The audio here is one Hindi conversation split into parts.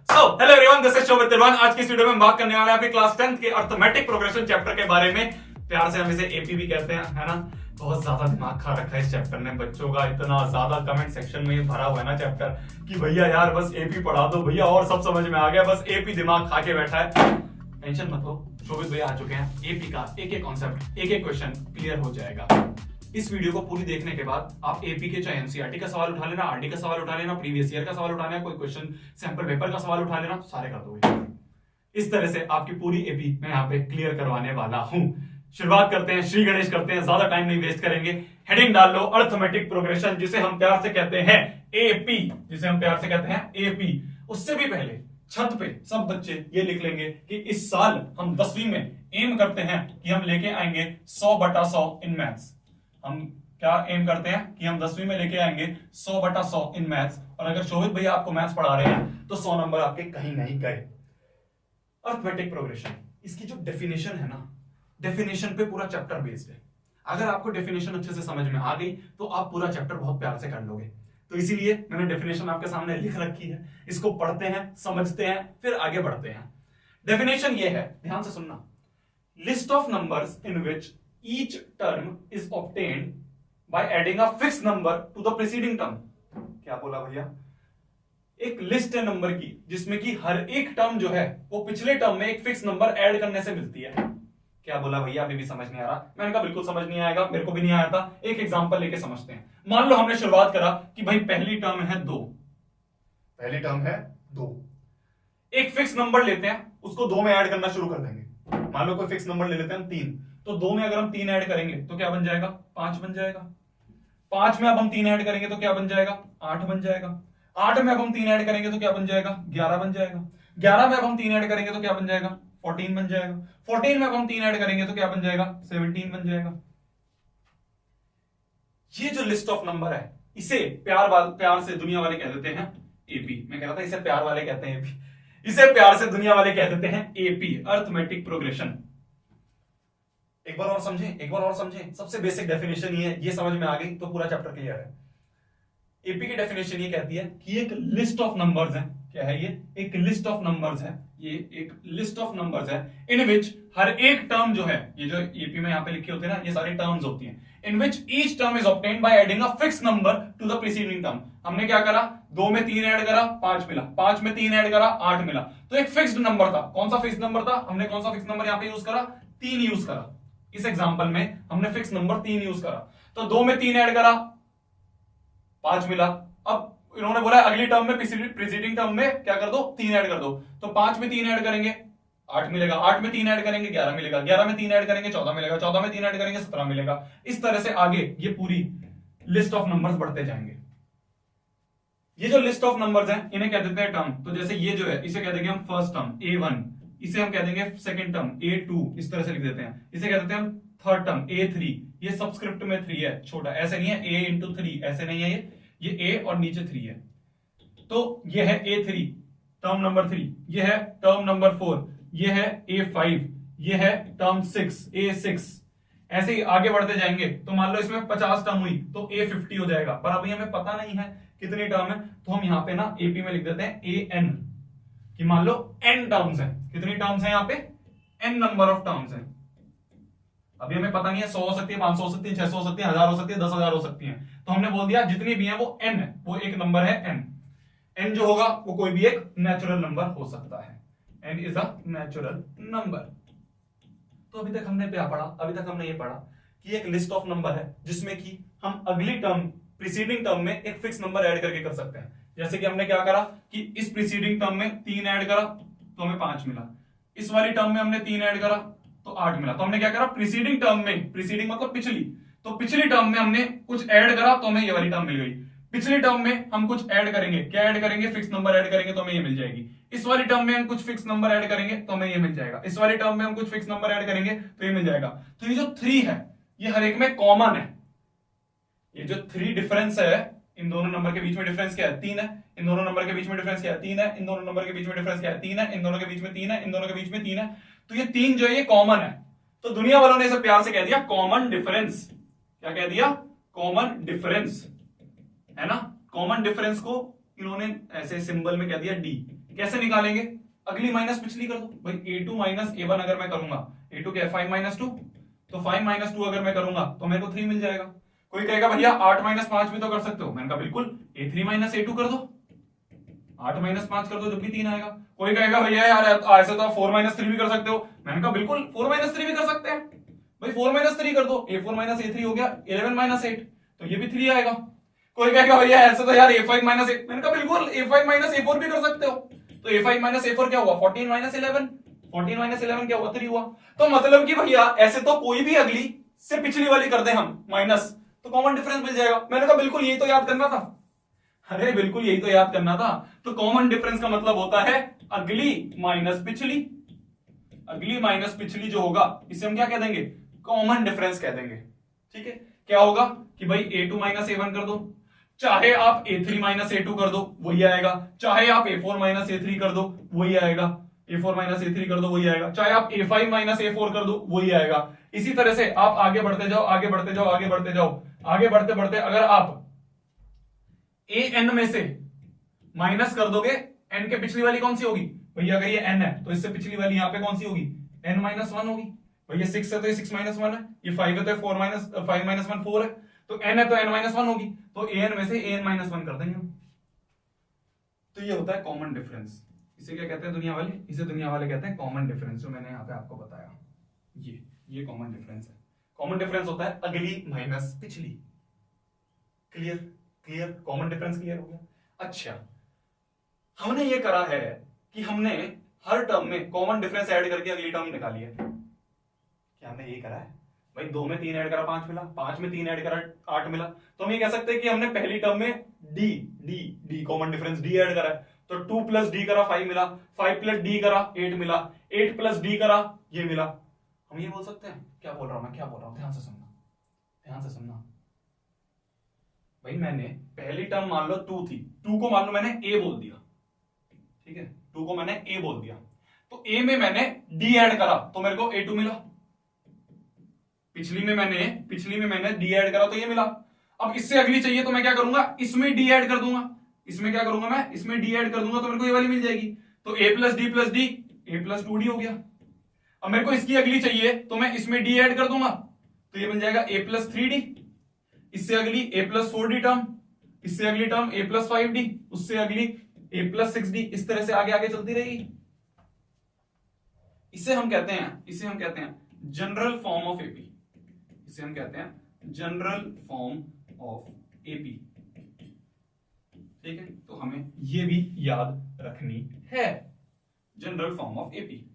हेलो एवरीवन, दिस इज शोभित तिलवान। आज की इस वीडियो में हम बात करने वाले हैं आपके क्लास 10th के अर्थमेटिक प्रोग्रेशन चैप्टर के बारे में। प्यार से हम इसे एपी भी कहते हैं, है ना। बहुत ज्यादा दिमाग खा रखा है इस चैप्टर ने बच्चों का। इतना ज्यादा कमेंट सेक्शन में ये भरा हुआ है ना चैप्टर कि भैया यार बस एपी पढ़ा दो भैया, और सब समझ में आ गया, बस एपी दिमाग खा के बैठा है। टेंशन मत लो, शोभित भैया आ चुके हैं। एपी का एक एक कॉन्सेप्ट, एक एक क्वेश्चन क्लियर हो जाएगा। इस वीडियो को पूरी देखने के बाद आप एपी के चाहे एनसीईआरटी का सवाल उठा लेना, आरडी का सवाल उठा लेना, प्रीवियस ईयर का सवाल उठा लेना, कोई क्वेश्चन सैंपल पेपर का सवाल उठा लेना, सारे कर दोगे। इस तरह से आपकी पूरी एपी मैं यहाँ पे क्लियर करवाने वाला हूं। शुरुआत करते हैं, श्री गणेश करते हैं, ज्यादा टाइम नहीं वेस्ट करेंगे। हेडिंग डाल लो अर्थमेटिक प्रोग्रेशन, जिसे हम प्यार से कहते हैं एपी, जिसे हम प्यार से कहते हैं एपी। उससे भी पहले छत पे सब बच्चे ये लिख लेंगे कि इस साल हम 10वीं में एम करते हैं कि हम लेके आएंगे 100/100 इन मैथ्स। हम क्या एम करते हैं कि हम 10वीं में लेके आएंगे 100/100 इन मैथ्स। और अगर शोभित भैया आपको मैथ्स पढ़ा रहे हैं तो 100 नंबर आपके कहीं नहीं गए। अर्थमेटिक प्रोग्रेशन, इसकी जो डेफिनेशन है ना, डेफिनेशन पे पूरा चैप्टर बेस्ड है। अगर आपको डेफिनेशन अच्छे से समझ में आ गई तो आप पूरा चैप्टर बहुत प्यार से कर लोगे। तो इसीलिए मैंने डेफिनेशन आपके सामने लिख रखी है। इसको पढ़ते हैं, समझते हैं, फिर आगे बढ़ते हैं। डेफिनेशन ये है, ध्यान से सुनना। List of numbers in which each term is obtained by adding a fixed number to the preceding term। क्या बोला भैया? एक लिस्ट है नंबर की जिसमें कि हर एक टर्म जो है वो पिछले टर्म में एक फिक्स नंबर ऐड करने से मिलती है। क्या बोला भैया? अभी भी समझ नहीं आ रहा? मैंने कहा बिल्कुल समझ नहीं आएगा, मेरे को भी नहीं आया था। एक एग्जांपल लेके समझते हैं। मान लो हमने शुरुआत करा कि भाई पहली टर्म है 2, पहली टर्म है 2। एक फिक्स नंबर लेते हैं, उसको 2 में ऐड करना शुरू कर देंगे। मान लो कोई फिक्स नंबर ले लेते हैं हम 3, तो 2 में अगर हम 3 ऐड करेंगे तो क्या बन जाएगा? 5 बन जाएगा। 5 में अब हम 3 ऐड करेंगे तो क्या बन जाएगा? 8 बन जाएगा। 8 में अब हम 3 ऐड करेंगे तो क्या बन जाएगा? 11 बन जाएगा। 11 में अब हम 3 ऐड करेंगे तो क्या बन जाएगा? 14 बन जाएगा। 14 में अब हम 3 ऐड करेंगे तो क्या बन जाएगा? 17 बन जाएगा। ये जो लिस्ट ऑफ नंबर है, इसे प्यार से दुनिया वाले कह देते हैं एपी। मैं कह रहा था इसे प्यार वाले कहते हैं एपी, इसे प्यार से दुनिया वाले कह देते हैं एपी, अर्थमेटिक प्रोग्रेशन। एक बार और समझें, एक बार और समझें। सबसे बेसिक डेफिनेशन ये है, ये समझ में आ गई तो पूरा चैप्टर क्लियर है। एपी की डेफिनेशन ये कहती है कि एक लिस्ट ऑफ नंबर्स है। क्या है ये? एक लिस्ट ऑफ नंबर्स है। ये एक लिस्ट ऑफ नंबर्स है इन विच हर एक टर्म जो है, ये जो एपी में यहां पे लिखे होते हैं ना, ये सारी टर्म्स होती हैं। In which each term is obtained by adding a fix number to the preceding term. हमने क्या करा? 2 में 3 ऐड करा, 5 मिला। 5 में 3 ऐड करा, 8 मिला। तो एक फिक्स्ड नंबर था। कौन सा फिक्स नंबर था? हमने कौन सा फिक्स नंबर यहां पे यूज करा? 3 यूज करा। इस एग्जांपल में हमने फिक्स नंबर 3 यूज करा। तो 2 में 3 ऐड करा, 5 मिला। अब इन्होंने बोला अगली टर्म में, प्रीसीडिंग टर्म में क्या कर दो? 3 ऐड कर दो। तो 5 में 3 ऐड करेंगे, 8 मिलेगा। 8 में 3 ऐड करेंगे, 11 मिलेगा। 11 में 3 ऐड करेंगे, 14 मिलेगा। 14 में 3 ऐड करेंगे, 17 मिलेगा। इस तरह से आगे ये पूरी लिस्ट ऑफ नंबर्स बढ़ते जाएंगे। ये जो लिस्ट ऑफ नंबर्स हैं, इन्हें कह देते हैं टर्म। तो जैसे ये जो है, इसे कह देंगे हम फर्स्ट टर्म A1, इसे हम कह देंगे सेकंड टर्म A2, इस तरह से लिख देते हैं। इसे कह देते हैं हम थर्ड टर्म A3। ये सबस्क्रिप्ट में 3 है, छोटा, ऐसे नहीं है A into 3, ऐसे नहीं है। ये A और नीचे 3 है। तो ये है A3 टर्म नंबर 3, ये है टर्म नंबर 4, ये है A5, ये है टर्म 6 A6। ऐसे ही आगे बढ़ते जाएंगे। तो मान लो इसमें 50 टर्म हुई तो A50 हो जाएगा। पर अभी हमें पता नहीं है कितनी टर्म है, तो हम यहां पे ना एपी में लिख देते हैं AN, कि मान लो n टर्म्स हैं। कितनी टर्म्स हैं यहां पे? n नंबर ऑफ टर्म्स हैं। अभी हमें पता नहीं है, 100 हो सकती है, 500 हो सकती है, 600 हो सकती है, 1000 हो सकती है, 10,000 हो सकती है। तो हमने बोल दिया जितनी भी हैं वो n है, वो एक नंबर है n। n जो होगा वो कोई भी एक नेचुरल नंबर हो सकता है। n is a natural number. तो अभी तक हमने क्या पढ़ा? अभी तक हमने ये पढ़ा कि एक लिस्ट ऑफ नंबर है जिसमें कि हम अगली टर्म, प्रीसीडिंग टर्म में एक फिक्स नंबर ऐड करके कर सकते हैं। जैसे कि हमने क्या करा कि इस प्रीसीडिंग टर्म में 3 ऐड करा तो हमें 5 मिला। इस वाली टर्म में हमने 3 ऐड करा तो 8 मिला। तो हमने क्या करा? प्रीसीडिंग टर्म में, प्रीसीडिंग मतलब पिछली, तो पिछली टर्म में हमने कुछ ऐड करा तो हमें ये वाली टर्म मिल गई। पिछली टर्म में हम कुछ ऐड करेंगे, क्या ऐड करेंगे? फिक्स नंबर ऐड करेंगे तो हमें ये मिल जाएगी। इस वाली टर्म में हम कुछ फिक्स नंबर ऐड करेंगे तो हमें ये मिल जाएगा। इस वाली टर्म में हम कुछ फिक्स नंबर ऐड करेंगे तो ये मिल जाएगा। तो ये जो 3 है, ये हर एक में कॉमन है। ये जो 3 डिफरेंस है, इन दोनों नंबर के बीच में डिफरेंस क्या है? 3 है। इन दोनों नंबर के बीच में डिफरेंस क्या है? 3 है। इन दोनों नंबर के बीच में डिफरेंस क्या है? 3 है। इन दोनों के बीच में 3 है। इन दोनों के बीच में 3 है। तो ये 3 जो है ये कॉमन है। तो दुनिया वालों ने इसे प्यार से कह दिया कॉमन डिफरेंस। क्या कह दिया? कॉमन डिफरेंस, है ना। कॉमन डिफरेंस को इन्होंने ऐसे सिंबल में कह दिया D, कैसे निकालेंगे? अगली माइनस पिछली कर दो भाई। a2 माइनस a1 अगर मैं करूंगा, a2 क्या है 5 माइनस 2, तो 5 माइनस 2 अगर मैं करूंगा तो मेरे को 3 मिल जाएगा। कोई कहेगा भैया 8 माइनस 5 भी तो कर सकते हो, मैंने कहा बिल्कुल a3 माइनस a2 कर दो, 8 माइनस 5 कर दो जब भी 3 आएगा। कोई कहेगा भैया यार ऐसे तो 4 माइनस 3 भी कर सकते हो, मैंने कहा बिल्कुल 4 माइनस 3 भी कर सकते हैं भाई, 4 माइनस 3 कर दो, a4 माइनस a3 हो गया 11 माइनस 8, तो ये भी 3 आएगा। कोई कहेगा भैया ऐसे तो यार a5 माइनस 8, मैंने कहा बिल्कुल a5 माइनस a4 भी कर सकते हो, तो a5 माइनस a4 क्या हुआ 14 माइनस 11, 14 माइनस 11 क्या हुआ 3 हुआ। तो मतलब कि भैया ऐसे तो कोई भी अगली से पिछली वाली कर दे हम माइनस, तो कॉमन डिफरेंस मिल जाएगा। मैंने कहा बिल्कुल यही तो याद करना था, अरे बिल्कुल यही तो याद करना था। तो कॉमन डिफरेंस का मतलब होता है अगली माइनस पिछली, अगली माइनस पिछली जो होगा इसे हम क्या कह देंगे, कॉमन डिफरेंस कह देंगे। ठीक है, क्या होगा कि भाई a2 माइनस a1 कर दो, चाहे आप a3 माइनस a2 कर दो वही आएगा, चाहे आप a4 माइनस a3 कर दो वही आएगा, a4 माइनस a3 कर दो वही आएगा, चाहे आप a5 माइनस a4 कर दो वही आएगा। इसी तरह से आप आगे बढ़ते जाओ, आगे बढ़ते जाओ, आगे बढ़ते जाओ, आगे बढ़ते बढ़ते अगर आप an में से माइनस कर दोगे, n के पिछली वाली कौन सी होगी भैया, अगर ये n है तो इससे पिछली वाली यहां पे कौन सी होगी, n माइनस 1 होगी भैया। 6 है तो ये 6 माइनस 1 है, ये 5 है तो 4 माइनस 5 माइनस 1 4 है, तो n है तो n माइनस 1 होगी, तो an में से an माइनस 1 कर देंगे हम। तो ये होता है कॉमन डिफरेंस। इसे क्या कहते हैं दुनिया वाले, इसे दुनिया वाले कहते हैं कॉमन डिफरेंस, जो मैंने यहाँ पे आपको बताया। ये कॉमन डिफरेंस है। कॉमन डिफरेंस होता है अगली माइनस पिछली। Clear? Clear? Common difference clear हो गया। अच्छा, हमने ये करा है कि हमने हर टर्म में कॉमन डिफरेंस ऐड करके अगली टर्म निकाली है। क्या हमने ये करा है भाई, 2 में 3 ऐड करा 5 मिला, 5 में 3 ऐड करा 8 मिला, तो हम ये कह सकते हैं कि हमने पहली टर्म में D common difference D add करा है, तो 2 प्लस डी करा 5 मिला, 5 प्लस डी करा 8 मिला, 8 प्लस डी करा ये मिला। हम ये बोल सकते हैं, क्या बोल रहा हूं मैं, क्या बोल रहा हूं, ध्यान से सुनना, ध्यान से सुनना भाई। मैंने पहली टर्म मान लो 2 थी, 2 को मान लो मैंने ए बोल दिया, ठीक है, 2 को मैंने ए बोल दिया, तो ए में मैंने डी ऐड करा तो मेरे को a2 मिला। पिछली में मैंने डी ऐड करा तो ये मिला। अब इससे अगली चाहिए तो मैं क्या करूंगा, इसमें डी ऐड कर दूंगा, इसमें क्या करूंगा मैं, इसमें डी ऐड कर दूंगा तो मेरे को ये वाली मिल जाएगी, तो a plus D a plus 2d हो गया। अब मेरे को इसकी अगली चाहिए तो मैं इसमें डी ऐड कर दूंगा तो ये बन जाएगा a प्लस 3d, इससे अगली a प्लस 4d टर्म, इससे अगली टर्म a प्लस 5d, उससे अगली a प्लस 6d, इस तरह से आगे आगे चलती रहेगी। इसे हम कहते हैं जनरल फॉर्म ऑफ एपी, इसे हम कहते हैं जनरल फॉर्म ऑफ एपी। ठीक है, तो हमें ये भी याद रखनी है, जनरल फॉर्म ऑफ एपी,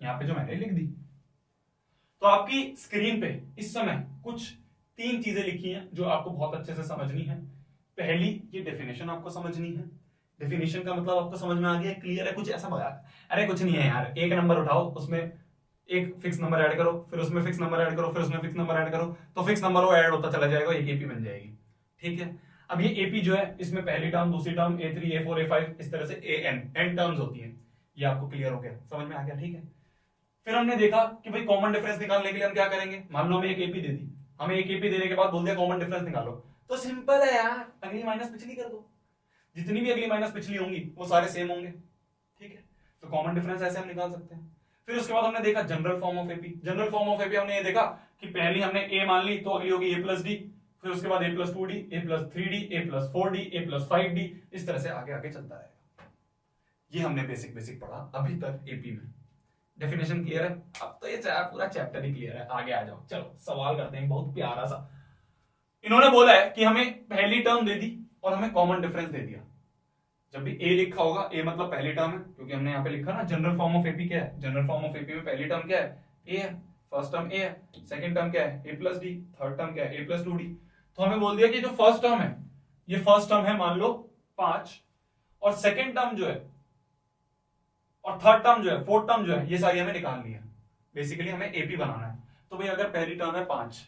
यहां पे जो मैंने लिख दी। तो आपकी स्क्रीन पे इस समय कुछ 3 चीजें लिखी हैं जो आपको बहुत अच्छे से समझनी है। पहली, ये डेफिनेशन आपको समझनी है। डेफिनेशन का मतलब आपको समझ में आ गया, क्लियर है? कुछ ऐसा अरे कुछ नहीं है यार, एक नंबर उठाओ, उसमें एक फिक्स नंबर ऐड करो, फिर उसमें फिक्स नंबर ऐड करो, फिर उसमें फिक्स नंबर ऐड करो, तो फिक्स नंबर वो ऐड होता चला जाएगा, एक एपी बन जाएगी। ठीक है, अब ये एपी जो है इसमें पहली टर्म, दूसरी टर्म, a3 a4 a5 इस तरह से एन टर्म्स होती हैं। ये आपको क्लियर हो गया, समझ में आ गया? ठीक है, फिर हमने देखा कि भाई कॉमन डिफरेंस निकालने के लिए हम क्या करेंगे। मान लो हमें एक एपी दे दी, हमें एक एपी देने के बाद बोल दिया कॉमन डिफरेंस निकालो, तो सिंपल है यार, अगली माइनस पिछली कर दो, जितनी भी अगली माइनस पिछली होंगी वो सारे सेम होंगे। ठीक है, तो कॉमन डिफरेंस ऐसे हम निकाल सकते हैं। फिर उसके बाद हमने देखा general form of AP. General form of AP हमने ये देखा कि पहली हमने ए मान ली तो अगली होगी ए प्लस डी, फिर उसके बाद ए प्लस 2d, ए प्लस 3d, ए प्लस 4d, ए प्लस 5d, इस तरह से आगे आगे चलता रहेगा। ये हमने बेसिक पढ़ा अभी तक एपी में। डेफिनेशन क्लियर है? अब तो ये पूरा चैप्टर ही क्लियर है। आगे आ जाओ, चलो सवाल करते हैं बहुत प्यारा सा। इन्होंने बोला है कि हमें पहली टर्म दे दी और हमें कॉमन डिफरेंस दे दिया। जब भी ए लिखा होगा, ए मतलब पहली टर्म है, क्योंकि हमने यहाँ पे लिखा ना जनरल फॉर्म ऑफ एपी क्या है, जनरल फॉर्म ऑफ एपी में पहली टर्म क्या है, ए है, फर्स्ट टर्म ए है, सेकंड टर्म क्या है, ए प्लस डी, थर्ड टर्म क्या है, ए प्लस 2d। तो हमें बोल दिया कि जो फर्स्ट टर्म है, ये फर्स्ट टर्म है मान लो 5, और सेकंड टर्म जो है और थर्ड टर्म जो है, फोर्थ टर्म जो है, ये सारी हमें निकालनी है। बेसिकली हमें एपी बनाना है। तो भाई अगर पहली टर्म है 5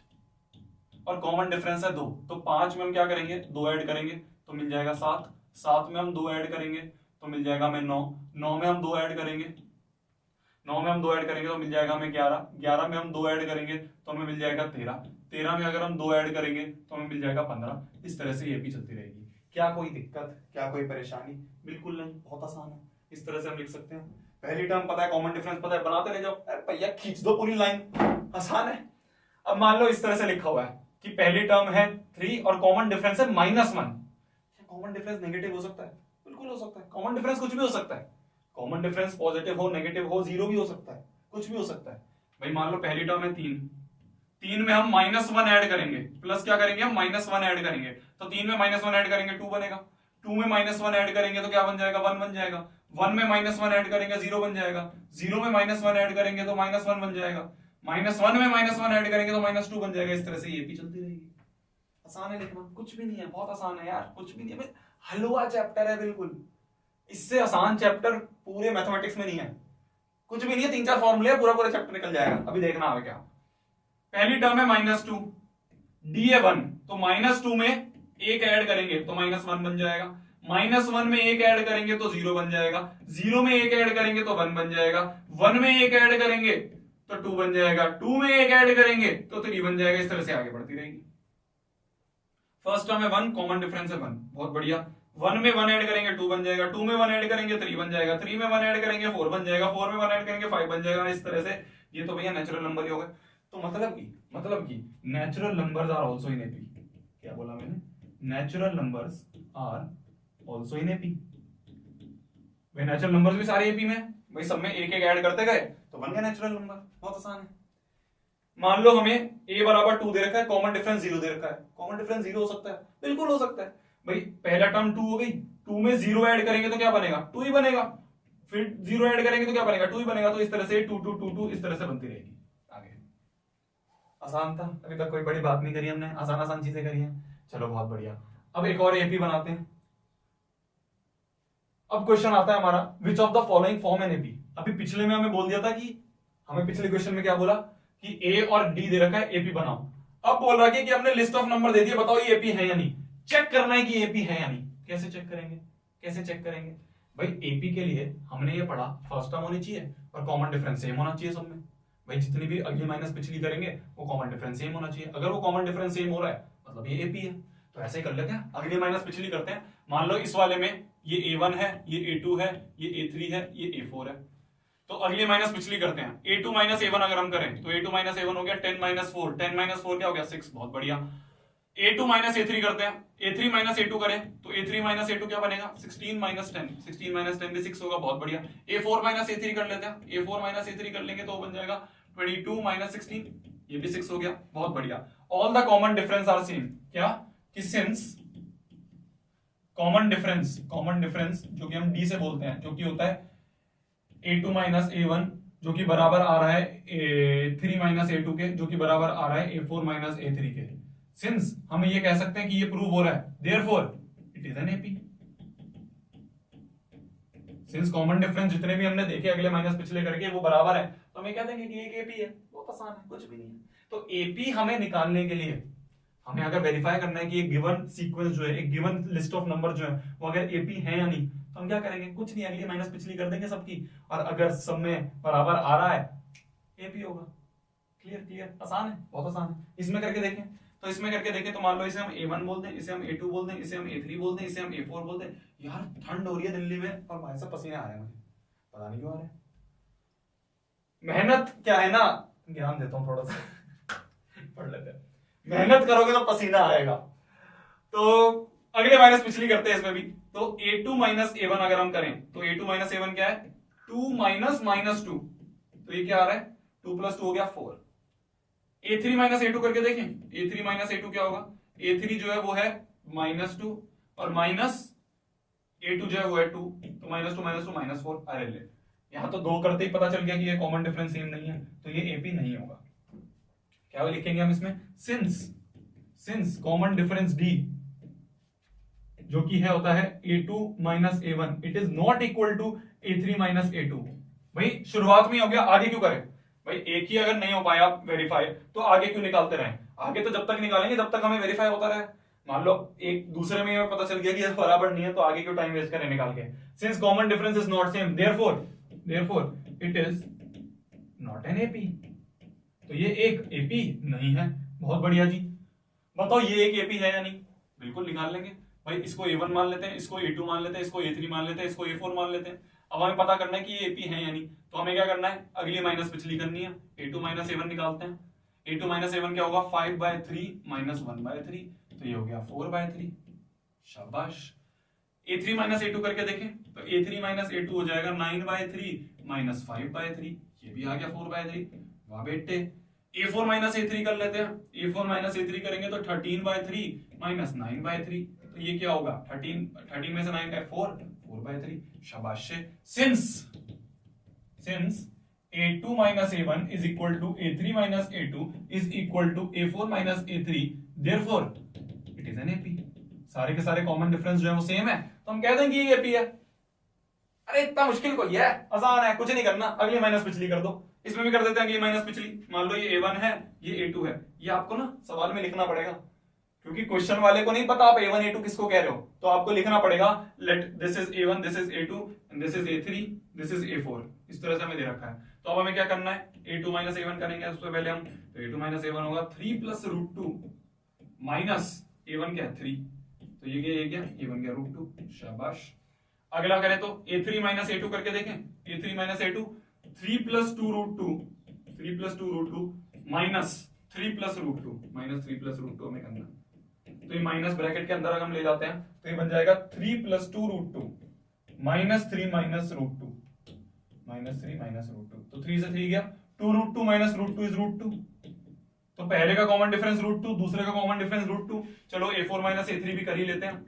और कॉमन डिफरेंस है 2, तो 5 में हम क्या करेंगे, 2 ऐड करेंगे तो मिल जाएगा 7, 7 में हम 2 ऐड करेंगे तो मिल जाएगा हमें 9, 9 में हम 2 ऐड करेंगे, 9 में हम 2 ऐड करेंगे तो मिल जाएगा हमें 11, 11 में हम 2 ऐड करेंगे तो हमें मिल जाएगा 13, 13 में अगर हम 2 ऐड करेंगे तो हमें मिल जाएगा 15। इस तरह से ये भी चलती रहेगी। क्या कोई दिक्कत, क्या कोई परेशानी? बिल्कुल नहीं, बहुत आसान है। इस तरह से हम लिख सकते हैं। पहली टर्म पता है, कॉमन डिफरेंस पता है, बनाते रह जाओ। अरे भैया खींच दो पूरी लाइन, आसान है। अब मान लो इस तरह से लिखा हुआ है कि पहली टर्म है 3 और कॉमन डिफरेंस है -1। कॉमन डिफरेंस नेगेटिव हो सकता है? बिल्कुल हो सकता है। कॉमन डिफरेंस कुछ भी हो सकता है। कॉमन डिफरेंस पॉजिटिव हो, नेगेटिव हो, 0 भी हो सकता है, कुछ भी हो सकता है। भाई मान लो पहली टर्म है 3 में हम -1 ऐड करेंगे, प्लस क्या करेंगे हम -1 ऐड करेंगे, तो 3 में -1 ऐड करेंगे 2 बनेगा, 2 में -1 ऐड करेंगे तो क्या बन जाएगा 1 बन जाएगा, 1 में -1 ऐड करेंगे 0 बन जाएगा, 0 में -1 ऐड करेंगे तो -1 बन जाएगा, -1 में -1 ऐड करेंगे तो -2 बन जाएगा। इस तरह से ये भी चलती रहेगी। आसान है लिखना, कुछ भी नहीं है, बहुत आसान है यार, कुछ भी नहीं है, हलवा चैप्टर है बिल्कुल। इससे आसान चैप्टर पूरे मैथमेटिक्स में नहीं है, कुछ भी नहीं है, 3-4 फॉर्मूले पूरा पूरा चैप्टर निकल जाएगा। अभी देखना आगे क्या। पहली टर्म है -2, डी है 1, तो -2 में 1 ऐड करेंगे तो -1 बन जाएगा, -1 में 1 ऐड करेंगे तो 0 बन जाएगा, 0 में 1 ऐड करेंगे तो 1 बन जाएगा, 1 में 1 ऐड करेंगे तो 2 बन जाएगा, 2 में 1 ऐड करेंगे तो 3 बन जाएगा। इस तरह से आगे बढ़ती रहेगी। फर्स्ट टर्म है 1, कॉमन डिफरेंस है 1, बहुत बढ़िया। 1 में 1 ऐड करेंगे 2 बन जाएगा, 2 में 1 ऐड करेंगे 3 बन जाएगा, 3 में 1 ऐड करेंगे 4 बन जाएगा, 4 में 1 ऐड करेंगे 5 बन जाएगा। इस तरह से ये तो भैया नेचुरल नंबर ही हो गए। तो मतलब की natural numbers are also in AP. क्या बोला मैंने? Natural numbers are also in AP. भाई नेचुरल नंबर्स भी सारे एपी में, भाई सब में एक एक ऐड करते गए तो बन गया नेचुरल नंबर। बहुत आसान है। मान लो हमें a बराबर 2 दे रखा है, कॉमन डिफरेंस 0 दे रखा है। कॉमन डिफरेंस 0 हो सकता है, बिल्कुल हो सकता है। भाई पहला टर्म 2 हो गई, 2 में 0 ऐड करेंगे तो क्या बनेगा 2 ही बनेगा, फिर 0 ऐड करेंगे तो क्या बनेगा 2 ही बनेगा। तो इस तरह से 2 2 2 2 इस तरह से बनती रहेगी। आगे आसान था, अभी तक कोई बड़ी बात नहीं करी हमने, आसान आसान चीजें करी हैं। चलो बहुत बढ़िया। अब एक और एपी बनाते हैं। अब क्वेश्चन आता है हमारा, which of the following form an AP. अभी पिछले में हमें बोल दिया था कि हमें पिछले क्वेश्चन में क्या बोला कि ए और डी दे रखा है, एपी बनाओ। अब बोल रहा है कि हमने लिस्ट ऑफ नंबर दे दिया, बताओ ये एपी है या नहीं। चेक करना है कि एपी है या नहीं। कैसे चेक करेंगे, कैसे चेक करेंगे? भाई एपी के लिए हमने ये पढ़ा फर्स्ट टर्म होनी चाहिए और कॉमन डिफरेंस सेम होना चाहिए सब में। भाई जितनी भी अगली माइनस पिछली करेंगे वो कॉमन डिफरेंस सेम होना चाहिए। अगर वो कॉमन डिफरेंस सेम हो रहा है मतलब ये एपी है। तो ऐसे ही कर लेते हैं, अगली माइनस पिछली करते हैं। मान लो इस वाले में ये A1 है, ये A2 है, ये A3 है, ये A4 है। तो अगली माइनस पिछली करते हैं। A2 माइनस A1 अगर हम करें तो A2 माइनस A1 हो गया 10 माइनस 4, 10 माइनस 4 क्या हो गया 6, बहुत बढ़िया। A2 माइनस A3 करते हैं, A3 माइनस A2 करें तो A3 माइनस A2 क्या बनेगा 16 माइनस 10, 16 माइनस 10 भी 6 होगा, बहुत बढ़िया। A4 माइनस A3 कर लेते हैं, A4 माइनस A3 कर लेंगे तो बन जाएगा 22 माइनस 16, ये भी 6 हो गया, बहुत बढ़िया। All the common difference are same. क्या कि सिंस कॉमन डिफरेंस जो कि हम डी से बोलते हैं, जो कि होता है A2 माइनस A1 जो कि बराबर आ रहा है A3 माइनस A2 के, जो कि बराबर आ रहा है A4 माइनस A3 के। सिंस हम ये कह सकते हैं कि ये प्रूव हो रहा है, therefore it is an AP. Since common difference जितने भी हमने देखे अगले माइनस पिछले करके वो बराबर है, तो हम ये कह देंगे कि एक एपी है। बहुत आसान है, कुछ भी नहीं है। तो एपी हमें निकालने के लिए हमें अगर वेरीफाई करना है कि एक गिवन सीक्वेंस जो है, एक गिवन लिस्ट ऑफ नंबर जो है वो अगर एपी है या नहीं, तो हम क्या करेंगे, कुछ नहीं, अगली माइनस पिछली कर देंगे सबकी, और अगर सब में बराबर आ रहा है एपी होगा। क्लियर, आसान है, बहुत आसान है। इसमें करके देखें, तो इसमें करके देखें तो मान लो इसे हम A1 बोल दें, इसे हम A2 बोल दें, इसे हम A3 बोल दें, इसे हम A4 बोल दें। यार ठंड हो रही है दिल्ली में और भाई साहब पसीने आ रहे हैं मुझे, पता नहीं क्यों आ रहे हैं। मेहनत क्या है ना, ज्ञान देता हूँ थोड़ा सा पढ़ लेते हैं। मेहनत करोगे तो पसीना आएगा। तो अगले माइनस पिछली करते हैं इसमें भी। तो A2 माइनस A1 अगर हम करें तो A2 माइनस A1 क्या है 2 माइनस माइनस 2, तो ये क्या आ रहा है 2 प्लस 2 हो गया 4। A3 माइनस A2 करके देखें, A3 माइनस A2 क्या होगा, A3 जो है वो है -2 और माइनस A2 जो है वो है 2, तो -2 -4। अरे ले, यहां तो 2 करते ही पता चल गया कि ये कॉमन डिफरेंस सेम नहीं है, तो ये एपी नहीं होगा। क्या लिखेंगे हम इसमें, सिंस कॉमन डिफरेंस डी जो कि है होता है A2 minus A1 it is not equal to A3 minus A2। भाई शुरुआत में हो गया, आगे क्यों करें भाई, एक ही अगर नहीं हो पाया वेरीफाई तो आगे क्यों निकालते रहें। आगे तो जब तक निकालेंगे जब तक हमें वेरीफाई होता रहे। मान लो एक दूसरे में पता चल गया कि ये बराबर नहीं है, तो आगे क्यों टाइम वेस्ट करें निकाल के। Since common difference is not same therefore it is not an AP. तो ये एक एपी नहीं है। बहुत बढ़िया जी, बताओ ये एक एपी है या नहीं। बिल्कुल निकाल लेंगे भाई, इसको A1 मान लेते हैं, इसको A2 मान लेते हैं, इसको A3 मान लेते हैं, इसको A4 मान लेते हैं। अब हमें पता करना है कि ये एपी है या नहीं, तो हमें क्या करना है, अगली माइनस पिछली करनी है, a2 माइनस a1 निकालते हैं। a2 माइनस a1 क्या होगा, 5/3 माइनस 1/3, तो ये हो गया 4/3। शाबाश। a3 माइनस a2 करके देखें तो a3 माइनस a2 हो जाएगा 9/3 माइनस 5/3, ये भी आ गया 4/3। वाह बेटे। a4 माइनस a3 कर लेते हैं, a4 माइनस a3 करेंगे तो 13/3 माइनस 9/3, तो ये क्या होगा, 13 में से 9 का 4/3। शाबाश। Since a2 minus a1 is equal to a3 minus a2 is equal to a4 minus a3, therefore it is an AP। सारे के सारे कॉमन डिफरेंस जो है वो सेम है, तो हम कह देंगे ये AP है। अरे इतना मुश्किल कोई है, आसान है, कुछ नहीं करना, अगली माइनस पिछली कर दो। इसमें भी कर देते हैं अगली माइनस पिछली। मान लो ये a1 है, ये a2 है, ये आपको ना सवाल में लिखना पड़ेगा, क्योंकि क्वेश्चन वाले को नहीं पता आप a1 a2 किसको कह रहे हो, तो आपको लिखना पड़ेगा let this is a1, this is a2 and this is a3, this is a4। इस तरह से हमें दे रखा है। तो अब हमें क्या करना है, a2 माइनस a1 करेंगे उससे पहले हम, तो a2 माइनस a1 होगा 3 प्लस √2 माइनस a1 क्या है 3, तो ये क्या a बन गया √2। शाबाश। अगला करें तो a3 माइनस a2 करके देखें, a3 minus a2 3 plus 2√2 minus 3 plus √2 minus 3 plus √2 हमें करना, तो ये माइनस ब्रैकेट के अंदर अगर हम ले जाते हैं तो ये बन जाएगा 3 plus 2√2 minus 3 minus √2 minus 3 minus √2, तो 3 से 3 गया, 2√2 माइनस √2 इज √2, तो पहले का कॉमन डिफरेंस √2, दूसरे का कॉमन डिफरेंस √2। चलो a4 माइनस a3 भी कर ही लेते हैं।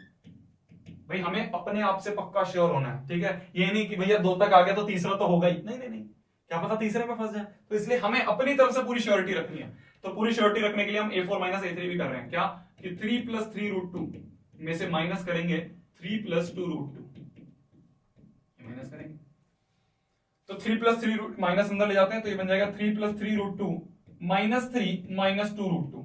भाई हमें अपने आप से पक्का श्योर होना है, ठीक है, ये नहीं कि भैया 2 तक आ गया तो तीसरा तो होगा ही, नहीं नहीं नहीं, क्या पता तीसरे में फंस जाए, तो इसलिए हमें अपनी तरफ से पूरी श्योरिटी रखनी है। तो पूरी श्योरिटी रखने के लिए हम a4 माइनस a3 भी कर रहे हैं, क्या कि 3 प्लस 3√2 में से माइनस करेंगे 3 प्लस 2√2, माइनस करेंगे तो 3 प्लस 3 माइनस अंदर ले जाते हैं, तो ये बन जाएगा 3 प्लस 3√2 माइनस 3 माइनस 2√2,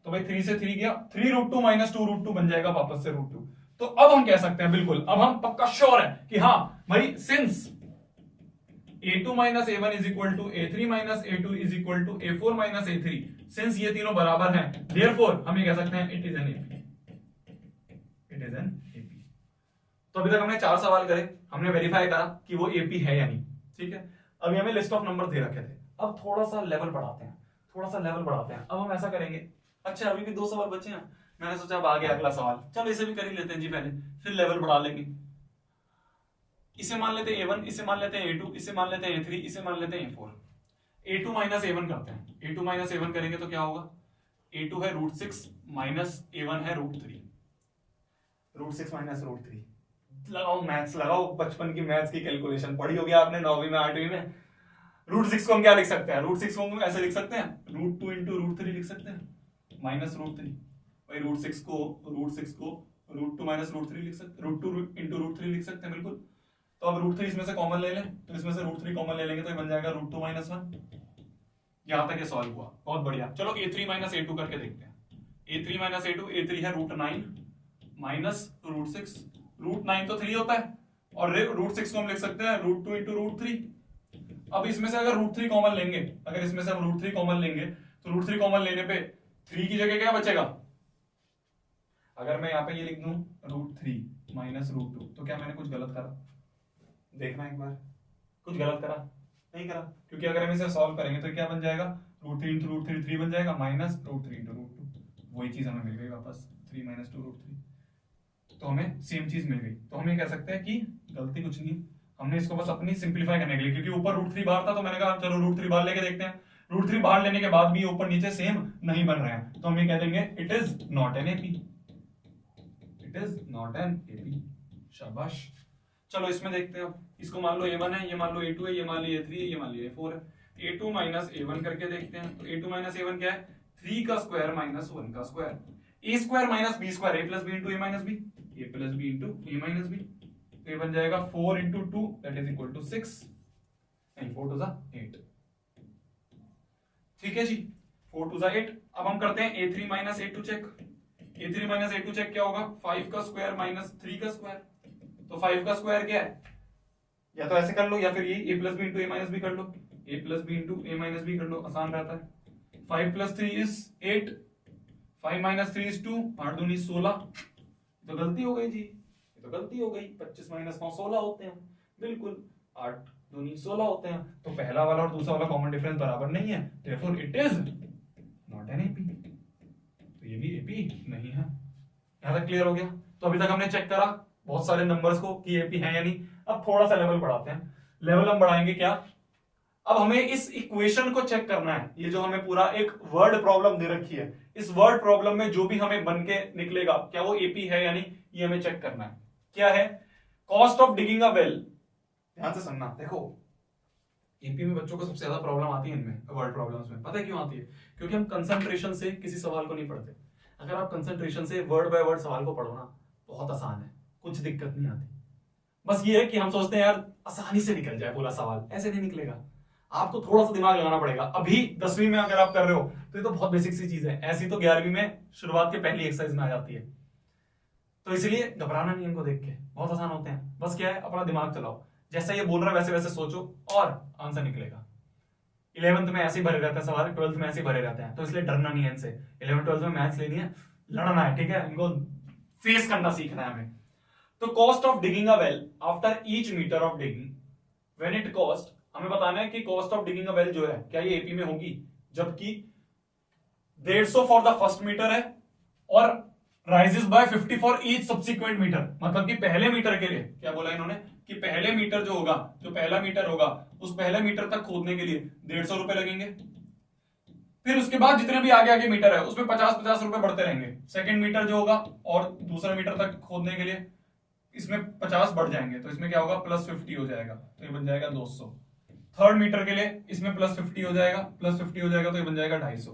तो भाई 3 से 3 गया, 3√2 माइनस 2√2 बन जाएगा वापस से √2। तो अब हम कह सकते हैं बिल्कुल, अब हम पक्का श्योर है कि हाँ भाई since a2 minus a1 is equal to a3 minus a2 is equal to a4 minus a3, since ये तीनों बराबर हैं, देयरफॉर हम ये कह सकते हैं it is an AP, it is an AP. तो अभी तक हमने 4 सवाल करे, हमने वेरीफाई करा कि वो एपी है या नहीं, ठीक है। अभी हमें लिस्ट ऑफ नंबर दे रखे थे, अब थोड़ा सा लेवल बढ़ाते हैं, थोड़ा सा लेवल बढ़ाते हैं। अब हम ऐसा करेंगे, अच्छा अभी भी 2 सवाल बचे हैं, मैंने सोचा अब आ गया अगला सवाल, चलो इसे भी कर ही लेते हैं जी पहले, फिर लेवल बढ़ा लेंगे। इसे मान लेते हैं a1, इसे मान लेते हैं a2, इसे मान लेते हैं a3, इसे मान लेते हैं a4। a2 माइनस a1 करते हैं, a2 माइनस a1 करेंगे तो क्या होगा, a2 है √6 माइनस a1 है √3, √6 माइनस √3। लगाओ मैथ्स, लगाओ बचपन की मैथ्स की कैलकुलेशन पढ़ी होगी आपने 9वीं में 8वीं में। √6 को हम क्या लिख सकते हैं, √6 को हम ऐसे लिख सकते हैं, √2 इंटू √3 लिख सकते हैं माइनस √3। भाई √6 को √2 माइनस √3 लिख सकते हैं, √2 इंटू √3 लिख सकते हैं बिल्कुल। तो अब √3 इसमें से कॉमन ले लें, तो इसमें से √3 कॉमन ले लेंगे तो ये बन जाएगा √2 माइनस 1। यहां तक ये सॉल्व हुआ, बहुत बढ़िया। चलो a3 माइनस a2 करके देखते हैं, a3 माइनस a2, a3 है √9 माइनस √6, √9 तो 3 होता है और √6 को हम लिख सकते हैं √2 इंटू √3। अब इसमें से अगर √3 कॉमन लेंगे, अगर इसमें से हम √3 कॉमन लेंगे तो √3 कॉमन लेने पे 3 की जगह क्या बचेगा, अगर मैं यहाँ पे ये लिख दूं √3 माइनस √2, तो क्या मैंने कुछ गलत करा, देखना एक बार, कुछ गलत करा नहीं करा, क्योंकि अगर हम इसे सॉल्व करेंगे तो क्या बन जाएगा, √3 इंटू √3 3 बन जाएगा माइनस √3 इंटू √2, वही चीज हमें मिल गई वापस 3 माइनस 2 √3, तो हमें सेम चीज मिल गई। तो हम ये कह सकते हैं कि गलती कुछ नहीं, हमने इसको बस अपनी सिंप्लीफाई करने के लिए, क्योंकि ऊपर √3 बाहर था तो मैंने कहा चलो √3 बाहर लेके देखते हैं, √3 बाहर लेने के बाद भी ऊपर नीचे सेम नहीं बन रहे हैं, तो हम ये कह देंगे it is not an AP, it is not an AP. शाबाश। चलो इसमें देखते हैं, अब इसको मान लो a1 है, ये मान लो a2 है, ये मान लो a3 है, ये मान लो a4 है। a2 माइनस a1 करके देखते हैं, तो a2 माइनस a1 क्या है, 3 का स्क्वायर माइनस 1 का square, a square minus b square, a plus b into a minus b, a plus b into a minus b, तो ये बन जाएगा 4 into 2 that is equal to 6 and 4 two ज़ा 8। ठीक है जी, 4 टू ज़ा 8। अब हम करते हैं a3 minus a2 check, a3 minus a2 check क्या होगा, 5 का स्क्वायर माइनस 3 का स्क्वायर, तो 5 का स्क्वायर क्या है, या तो ऐसे कर लो या फिर ये a plus B into a minus B कर लो, a plus B into a minus B कर लो, आसान रहता है। 5 प्लस 3 इज 8, 5 माइनस 3 इज 2, 8 दूनी 16, तो गलती हो गई जी, ये तो गलती हो गई, 25 माइनस 9 16 होते हैं, बिल्कुल 8 दूनी 16 होते हैं, तो पहला वाला और दूसरा वाला कॉमन डिफरेंस बराबर नहीं है, therefore it is not an AP. तो ये भी एपी नहीं है। यहां तक क्लियर हो गया। तो अभी तक हमने चेक करा बहुत सारे नंबर्स को कि एपी है या नहीं। अब थोड़ा सा लेवल बढ़ाते हैं। लेवल हम बढ़ाएंगे क्या, अब हमें इस इक्वेशन को चेक करना है। ये जो हमें पूरा एक वर्ड प्रॉब्लम दे रखी है, इस वर्ड प्रॉब्लम में जो भी हमें बन के निकलेगा क्या वो एपी है या नहीं, ये हमें चेक करना है। क्या है, cost of digging a well. ध्यान से सुनना, देखो एपी में बच्चों को सबसे ज्यादा प्रॉब्लम आती है इनमें वर्ड प्रॉब्लम्स में। पता है क्यों आती है? क्योंकि हम कंसंट्रेशन से किसी सवाल को नहीं पढ़ते। अगर आप कंसंट्रेशन से वर्ड बाय वर्ड सवाल को पढ़ो ना, बहुत आसान है, कुछ दिक्कत नहीं आती। बस ये है कि हम सोचते हैं यार आसानी से निकल जाए पूरा सवाल, ऐसे नहीं निकलेगा। आपको थोड़ा सा दिमाग लगाना पड़ेगा। अभी 10वीं में अगर आप कर रहे हो तो ये तो बहुत बेसिक सी चीज है, ऐसी तो 11वीं में शुरुआत के पहली एक्सरसाइज में आ जाती है। तो इसलिए घबराना नहीं इनको देख के, बहुत आसान होते हैं। बस क्या है, अपना दिमाग चलाओ, जैसा ये बोल रहा है वैसे वैसे सोचो और आंसर निकलेगा। 11th में ऐसे ही भरे रहते हैं सवाल, 12th में ऐसे ही भरे रहते हैं, तो इसलिए डरना नहीं है इनसे। 11th 12th में मैथ्स लेनी है, लड़ना है, ठीक है, इनको फेस करना सीखना है हमें। तो cost of digging a well after each metre of digging when it cost, हमें बताना है कि cost of digging a well जो है क्या ये एपी में होगी, जबकि 150 फॉर द फर्स्ट मीटर है और rises by 50 for each subsequent metre. मतलब कि पहले मीटर के लिए क्या बोला इन्होंने कि पहले मीटर जो होगा, जो पहला मीटर होगा, उस पहले मीटर तक खोदने के लिए 150 रुपए लगेंगे। फिर उसके बाद जितने भी आगे आगे मीटर है उसमें 50-50 रुपए बढ़ते रहेंगे। सेकंड मीटर जो होगा और दूसरा मीटर तक खोदने के लिए इसमें 50 बढ़ जाएंगे, तो इसमें क्या होगा +50 हो जाएगा, तो ये बन जाएगा 200। थर्ड मीटर के लिए इसमें +50 हो जाएगा, +50 हो जाएगा, तो ये बन जाएगा 250।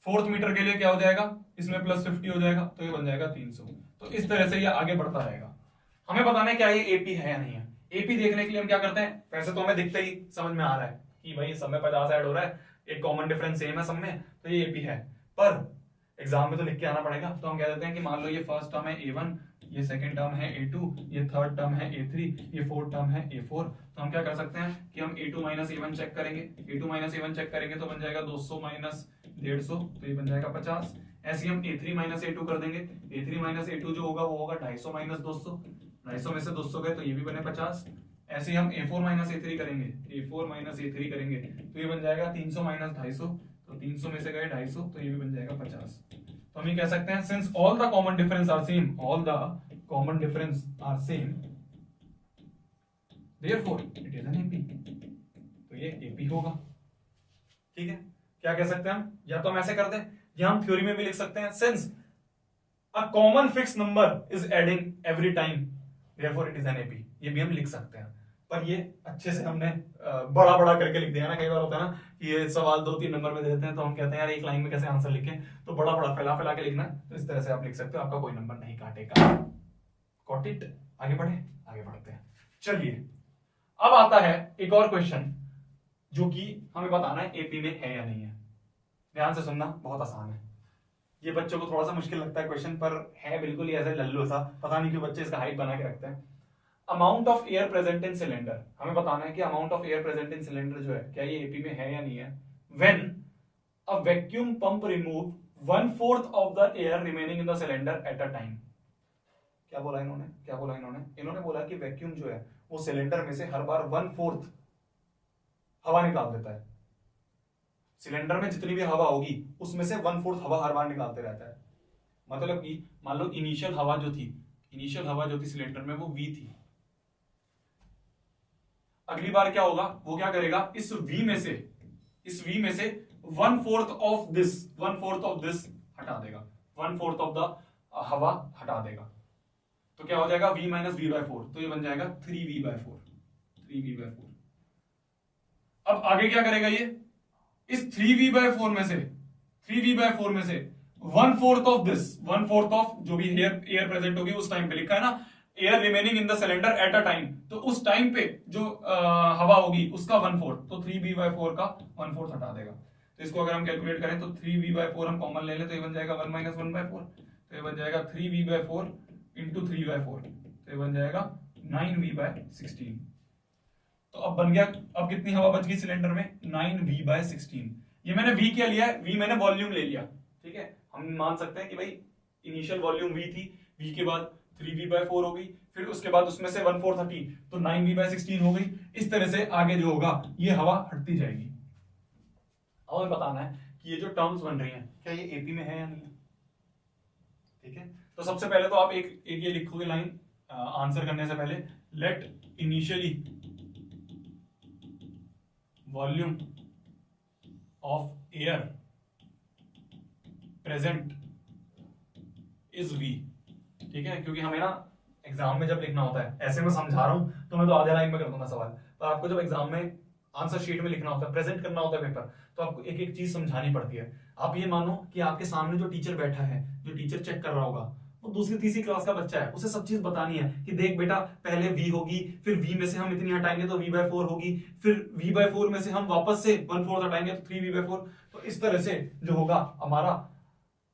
फोर्थ मीटर के लिए क्या हो जाएगा, इसमें +50 हो जाएगा, तो ये बन जाएगा 300। तो इस तरह से ये आगे बढ़ता रहेगा। हमें बताना है क्या ये एपी है या नहीं है। एपी देखने के लिए हम क्या करते हैं, वैसे तो हमें दिखते ही समझ में आ रहा है कि भाई सब में 50 ऐड हो रहा है, एक कॉमन डिफरेंस सेम है सब में, तो ये एपी है। पर एग्जाम में तो लिख के आना पड़ेगा, तो हम कह देते हैं कि मान लो ये फर्स्ट टर्म है A1, ये सेकंड टर्म है A2, ये थर्ड टर्म है A3, ये फोर्थ टर्म है A4। तो हम क्या कर सकते हैं कि हम A2 माइनस A1 चेक करेंगे। A2 माइनस A1 चेक करेंगे तो बन जाएगा 200 माइनस 150, तो ये बन जाएगा 50। ऐसे हम A3 माइनस A2 कर देंगे। A3 माइनस A2 जो होगा वो होगा 250 माइनस 200, 250 में से 200 गए तो ये भी बने 50। ऐसे हम A4 माइनस A3 करेंगे, A4 माइनस A3 करेंगे तो ये बन जाएगा 300 माइनस 250, तो 300 में से गए 250, तो ये भी बन जाएगा 50। तो हम ये कह सकते हैं since all the common difference are same, all the common difference are same, therefore it is an AP. तो ये एपी होगा। ठीक है, क्या कह सकते हैं हम, या तो हम ऐसे करते हैं या हम थ्योरी में भी लिख सकते हैं since a common fix number is adding every time, therefore it is an AP. ये भी हम लिख सकते हैं, पर ये अच्छे से हमने बड़ा बड़ा करके लिख दिया ना। कई बार होता है ना कि ये सवाल 2-3 नंबर में दे देते हैं तो हम कहते हैं यार एक लाइन में कैसे आंसर लिखें, तो बड़ा बड़ा फैला फैला के लिखना है। तो इस तरह से आप लिख सकते हो, आपका कोई नंबर नहीं काटेगा। Got it? आगे बढ़ते हैं। चलिए अब आता है एक और क्वेश्चन जो कि हमें बताना है एपी में है या नहीं है। ध्यान से सुनना, बहुत आसान है। ये बच्चों को थोड़ा सा मुश्किल लगता है क्वेश्चन, पर है बिल्कुल ऐसे लल्लू सा, पता नहीं क्यों बच्चे इसका हाइट बना के रखते हैं। Amount of air present in cylinder, हमें बताना है कि amount of air present in cylinder जो है क्या ये एपी में है या नहीं है। When a vacuum pump remove 1/4 of the air remaining in the cylinder at a time. क्या बोला इन्होंने, इन्होंने बोला कि वैक्यूम जो है वो सिलेंडर में से हर बार 1/4 हवा निकाल देता है। सिलेंडर में जितनी भी हवा होगी उसमें से 1/4 हवा हर बार निकालते रहता है। मतलब कि मान लो इनिशियल हवा जो थी सिलेंडर में वो V थी। अगली बार क्या होगा, वो क्या करेगा, इस V में से 1/4 ऑफ दिस हटा देगा, 1/4 ऑफ द हवा हटा देगा। तो क्या हो जाएगा V माइनस V/4, तो ये बन जाएगा 3V/4। अब आगे क्या करेगा ये, इस 3V/4 में से 1/4 ऑफ जो भी एयर प्रेजेंट होगी उस टाइम पे लिखा है ना, air remaining in the cylinder at a time, तो उस टाइम पे जो हवा होगी उसका 1/4, तो 3V/4 का 1/4 हटा देगा। तो इसको अगर हम कैलकुलेट करें तो 3V/4 हम कॉमन ले लें तो ये बन जाएगा 1 माइनस 1/4, तो ये बन जाएगा 3V/4 इंटू 3/4, तो ये बन जाएगा 9V/16। तो अब बन गया, अब कितनी हवा बच गई सिलेंडर में, 9V/16। ये मैंने V क्या लिया है, V मैंने वॉल्यूम ले लिया। ठीक है, हम मान सकते हैं कि भाई इनिशियल वॉल्यूम V थी, V के बाद 3V/4 होगी, फिर उसके बाद उसमें से 1/4 हटी तो 9v/16 हो गई। इस तरह से आगे जो होगा ये हवा हटती जाएगी। अब हमें बताना है कि ये जो टर्म्स बन रही हैं क्या ये एपी में है या नहीं है। ठीक है, तो सबसे पहले तो आप एक ये लिखोगे लाइन आंसर करने से पहले, let initially volume of air present is v। ठीक है, क्योंकि हमें ना एग्जाम में जब लिखना होता है, ऐसे मैं समझा रहा हूं तो मैं तो आधे लाइन में कर दूंगा सवाल, पर आपको जब एग्जाम में आंसर शीट में लिखना होता है, प्रेजेंट करना होता है पेपर, तो आपको एक एक चीज समझानी पड़ती है। आप ये मानो कि आपके सामने जो टीचर बैठा है, जो टीचर चेक कर रहा होगा, वो दूसरी तीसरी क्लास का बच्चा है, उसे सब चीज बतानी है कि देख बेटा पहले v होगी, फिर v में से हम इतनी हटाएंगे तो v/4 होगी, फिर v/4 में से हम वापस से 1/4 हटाएंगे तो 3v/4। तो इस तरह से जो होगा हमारा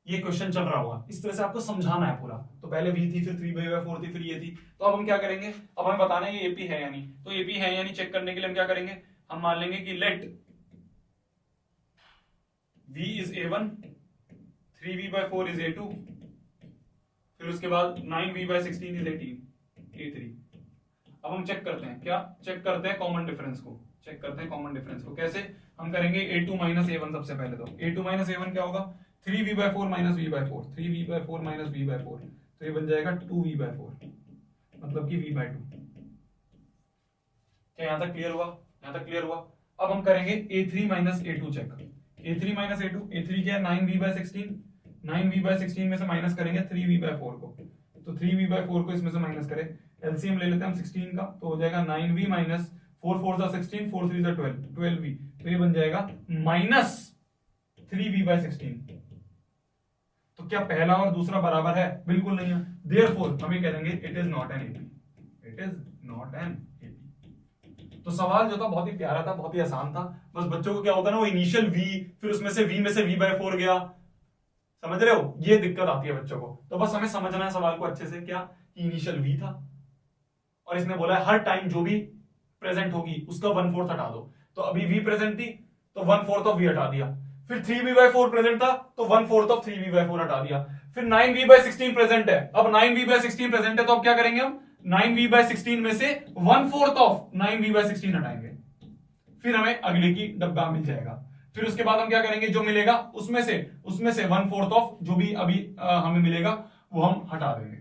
ये क्वेश्चन चल रहा होगा, इस तरह से आपको समझाना है पूरा। तो पहले v थी, फिर 3/4 थी, फिर ये थी। तो अब हम क्या करेंगे, अब हमें बताना है ये एपी है या नहीं। तो एपी है या नहीं चेक करने के लिए हम क्या करेंगे, हम मान लेंगे कि late v is a1, 3v/4 is a2, फिर उसके बाद 9v/16 इज a3। अब हम चेक करते हैं, क्या चेक करते हैं, कॉमन डिफरेंस को चेक करते हैं। कॉमन डिफरेंस को कैसे हम करेंगे, a2 माइनस a1। सबसे पहले तो a2 माइनस a1 क्या होगा, 3v/4 minus v/4, 3v/4 minus v/4, तो ये बन जाएगा 2v/4, मतलब कि v/2। क्या यहां तक क्लियर हुआ, यहां तक क्लियर हुआ। अब हम करेंगे a3 minus a2 check. a3 minus a2, a3 क्या है 9v/16, 9v/16 में से माइनस करेंगे 3v/4 को, तो 3v/4 को इसमें से माइनस करें, एलसीएम ले लेते हैं हम 16 का, तो हो जाएगा 9v माइनस 4 4 16, 4 3 12, 12v, तो ये बन जाएगा माइनस 3v/16। तो क्या पहला और दूसरा बराबर है, बिल्कुल नहीं है, देयरफॉर हम ये कह देंगे it is not an AP, it is not an AP. तो सवाल जो था बहुत ही प्यारा था, बहुत ही आसान था, बस बच्चों को क्या होता है ना, वो इनिशियल v, फिर उसमें से v/4 गया, समझ रहे हो, ये दिक्कत आती है बच्चों को। तो बस हमें समझना है सवाल को अच्छे से, क्या इनिशियल v था और इसने बोला है हर टाइम जो भी प्रेजेंट होगी उसका 1/4 हटा दो। तो अभी v प्रेजेंट थी तो 1/4 ऑफ v हटा दिया, फिर 3v/4 प्रेजेंट था तो 1/4 ऑफ 3v/4 हटा दिया, फिर 9v/16 प्रेजेंट है, अब 9v/16 प्रेजेंट है तो अब क्या करेंगे हम 9v/16 में से 1/4 ऑफ 9v/16 हटाएंगे, फिर हमें अगले की डब्बा मिल जाएगा। फिर उसके बाद हम क्या करेंगे, जो मिलेगा उसमें से 1/4 ऑफ जो भी अभी हमें मिलेगा वो हम हटा देंगे।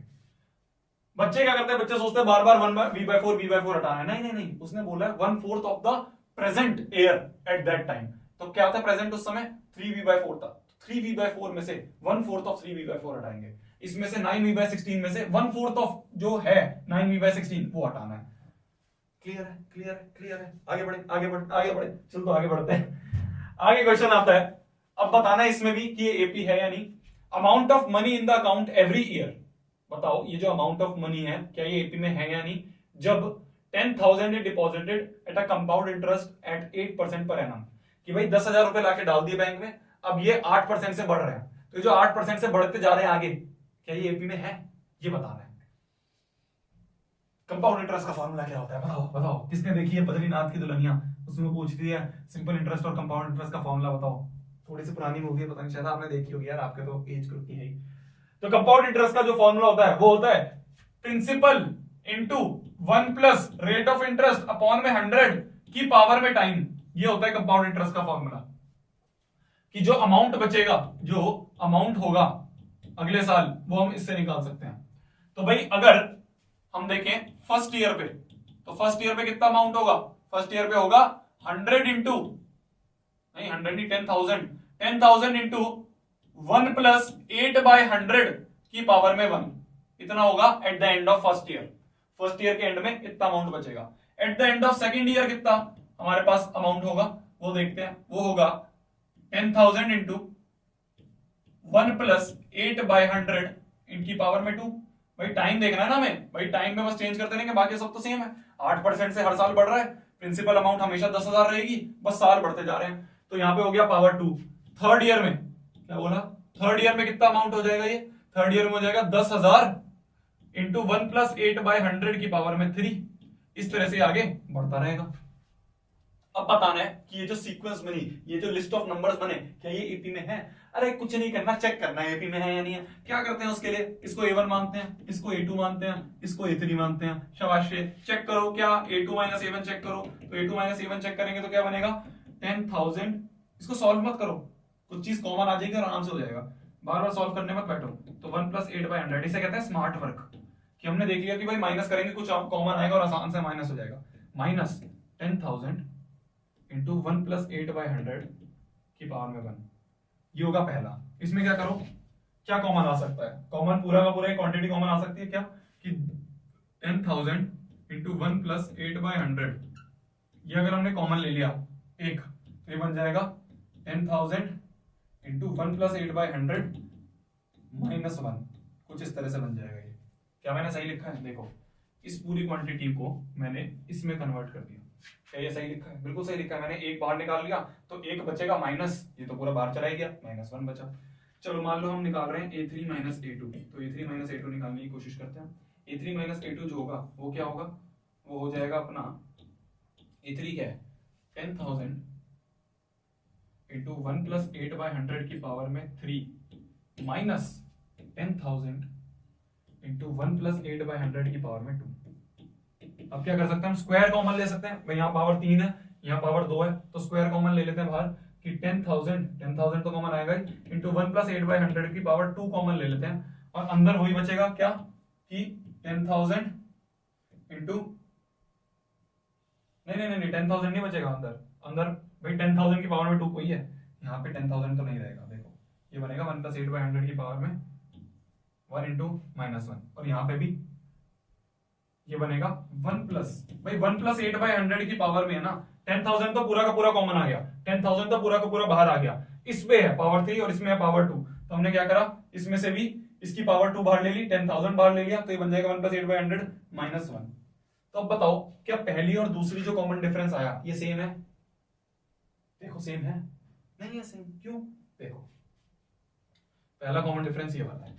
बच्चे क्या करते हैं, बच्चे सोचते हैं बार बार v/4 हटाना है, नहीं नहीं नहीं, उसने बोला है 1/4 of the present air at that time. तो क्या था प्रेजेंट उस समय 3v/4 था, 3v/4 में से 1/4 ऑफ 3v/4 हटाएंगे, इसमें से 9v/16 में से 1/4 ऑफ जो है 9v/16 वो हटाना है। क्लियर है, क्लियर है, क्लियर है। आगे बढ़े, आगे बढ़े, आगे बढ़े, चलो तो आगे बढ़ते हैं। आगे क्वेश्चन आता है, अब बताना है इसमें भी कि ये एपी है या नहीं। Amount of money in the account every year, बताओ ये जो अमाउंट ऑफ मनी है क्या ये एपी में है या नहीं। जब 10,000 is deposited at a compound interest eight 8% per annum, कि भाई 10,000 रुपए लाके डाल दिए बैंक में, अब ये 8% से बढ़ रहे हैं, तो ये जो 8% से बढ़ते जा रहे हैं आगे, क्या ये एपी में है, ये बताना है। कंपाउंड इंटरेस्ट का फॉर्मूला क्या होता है, बताओ बताओ, किसने देखी है बद्रीनाथ की दुल्हनिया, उसमें पूछती है सिंपल इंटरेस्ट और कंपाउंड इंटरेस्ट का फॉर्मूला बताओ। थोड़ी सी पुरानी मूवी है, पता नहीं शायद आपने देखी होगी यार, आपके तो एज ग्रुप की है ही। तो कंपाउंड इंटरेस्ट का जो फॉर्मूला होता है वो होता है principal into 1 plus rate of interest upon में 100 की पावर में टाइम, ये होता है कंपाउंड इंटरेस्ट का फॉर्मूला। कि जो अमाउंट बचेगा, जो अमाउंट होगा अगले साल, वो हम इससे निकाल सकते हैं। तो भाई अगर हम देखें फर्स्ट ईयर पे, तो फर्स्ट ईयर पे कितना अमाउंट होगा, फर्स्ट ईयर पे होगा 100 इंटू, नहीं 100 नहीं 10,000, 10,000 इंटू 1 प्लस 8/100 की पावर में 1, इतना होगा at the end of first year. First year के एंड में इतना अमाउंट बचेगा। At the end of second year कितना हमारे पास अमाउंट होगा वो देखते हैं, वो होगा 10,000 इंटू 1 प्लस 8/100 इनकी पावर में 2। भाई टाइम देखना है ना हमें, भाई टाइम में बस चेंज करते रहेंगे, बाकी सब तो सेम है। 8% से हर साल बढ़ रहा है, प्रिंसिपल अमाउंट हमेशा 10,000 रहेगी, बस साल बढ़ते जा रहे हैं। तो यहाँ पे हो गया पावर 2। थर्ड ईयर में क्या बोला, थर्ड ईयर में कितना अमाउंट हो जाएगा, ये थर्ड ईयर में हो जाएगा 10,000 इंटू 1 प्लस 8/100 की पावर में 3। इस तरह से आगे बढ़ता रहेगा। अब बताना है कि ये जो सीक्वेंस बनी, ये जो लिस्ट ऑफ नंबर्स बने, क्या ये एपी में है? अरे कुछ नहीं करना, चेक करना है एपी में है या नहीं है। क्या करते हैं उसके लिए, इसको A1 मानते हैं, इसको A2 मानते हैं, इसको A3 मानते हैं। शाबाश, चेक करो क्या A2 माइनस A1 चेक करो। तो A2 माइनस A1 चेक करेंगे तो क्या बनेगा 10,000। इसको सॉल्व मत करो, कुछ चीज कॉमन आ जाएगी और आराम से हो जाएगा, बार बार सॉल्व करने मत बैठो। तो 1 + 8/100 इसे कहते हैं स्मार्ट वर्क, कि हमने देख लिया कि भाई माइनस करेंगे कुछ कॉमन आएगा और आसान से माइनस हो जाएगा। माइनस 10,000 इंटू 1 + 8/100 की पावर में 1, ये होगा पहला। इसमें क्या करो, क्या कॉमन आ सकता है? कॉमन पूरा का पूरा एक क्वांटिटी कॉमन आ सकती है क्या, कि 10,000 इंटू 1 + 8/100, ये अगर हमने कॉमन ले लिया एक, तो ये बन जाएगा 10,000 इंटू 1 + 8/100 माइनस 1, कुछ इस तरह से बन जाएगा। ये क्या मैंने सही लिखा है? देखो, इस पूरी क्वांटिटी को मैंने इसमें कन्वर्ट कर दिया। क्या ये सही लिखा है? बिल्कुल सही लिखा है। मैंने एक बाहर निकाल लिया तो एक बचेगा माइनस, ये तो पूरा बाहर चला ही गया, -1 बचा। चलो मान लो हम निकाल रहे हैं A3 माइनस A2, तो A3 माइनस A2 निकालने की कोशिश करते हैं। A3 माइनस A2 जो होगा वो क्या होगा, वो हो जाएगा अपना A3 क्या है 10,000 इंटू 1 + 8/100 की पावर में 3 माइनस 10,000 इंटू 1 + 8/100 की पावर में 2। अब क्या कर सकते हैं हम, स्क्वायर कॉमन ले सकते हैं। यहाँ पावर 3 है, यहाँ पावर 2 है, तो स्क्वायर कॉमन ले लेते हैं बाहर कि 10,000 तो कॉमन आएगा ही, इंटू 1 + 8/100 की पावर 2 कॉमन ले लेते हैं, और अंदर वही बचेगा क्या कि 10,000 इंटू नहीं 10,000 नहीं बचेगा अंदर। अंदर भाई 10,000 की पावर में 2 कोई है, यहाँ पे 10,000 तो नहीं रहेगा। देखो ये बनेगा 1 + 8/100 की पावर में 1 इंटू -1, और यहाँ पे भी ये बनेगा 1 + 8/100 की पावर में है ना, 10,000 तो पूरा का पूरा कॉमन आ गया, 10,000 तो पूरा का पूरा बाहर आ गया। इसमें है पावर 3 और इसमें है पावर 2, तो हमने क्या करा, इसमें से भी इसकी पावर 2 बाहर ले ली, 10,000 बाहर ले लिया, तो ये बन जाएगा 1 + 8/100 -1। तो अब बताओ क्या पहली और दूसरी जो कॉमन डिफरेंस आया ये सेम है? देखो सेम है, नहीं है सेम, क्यों? देखो पहला कॉमन डिफरेंस ये वाला है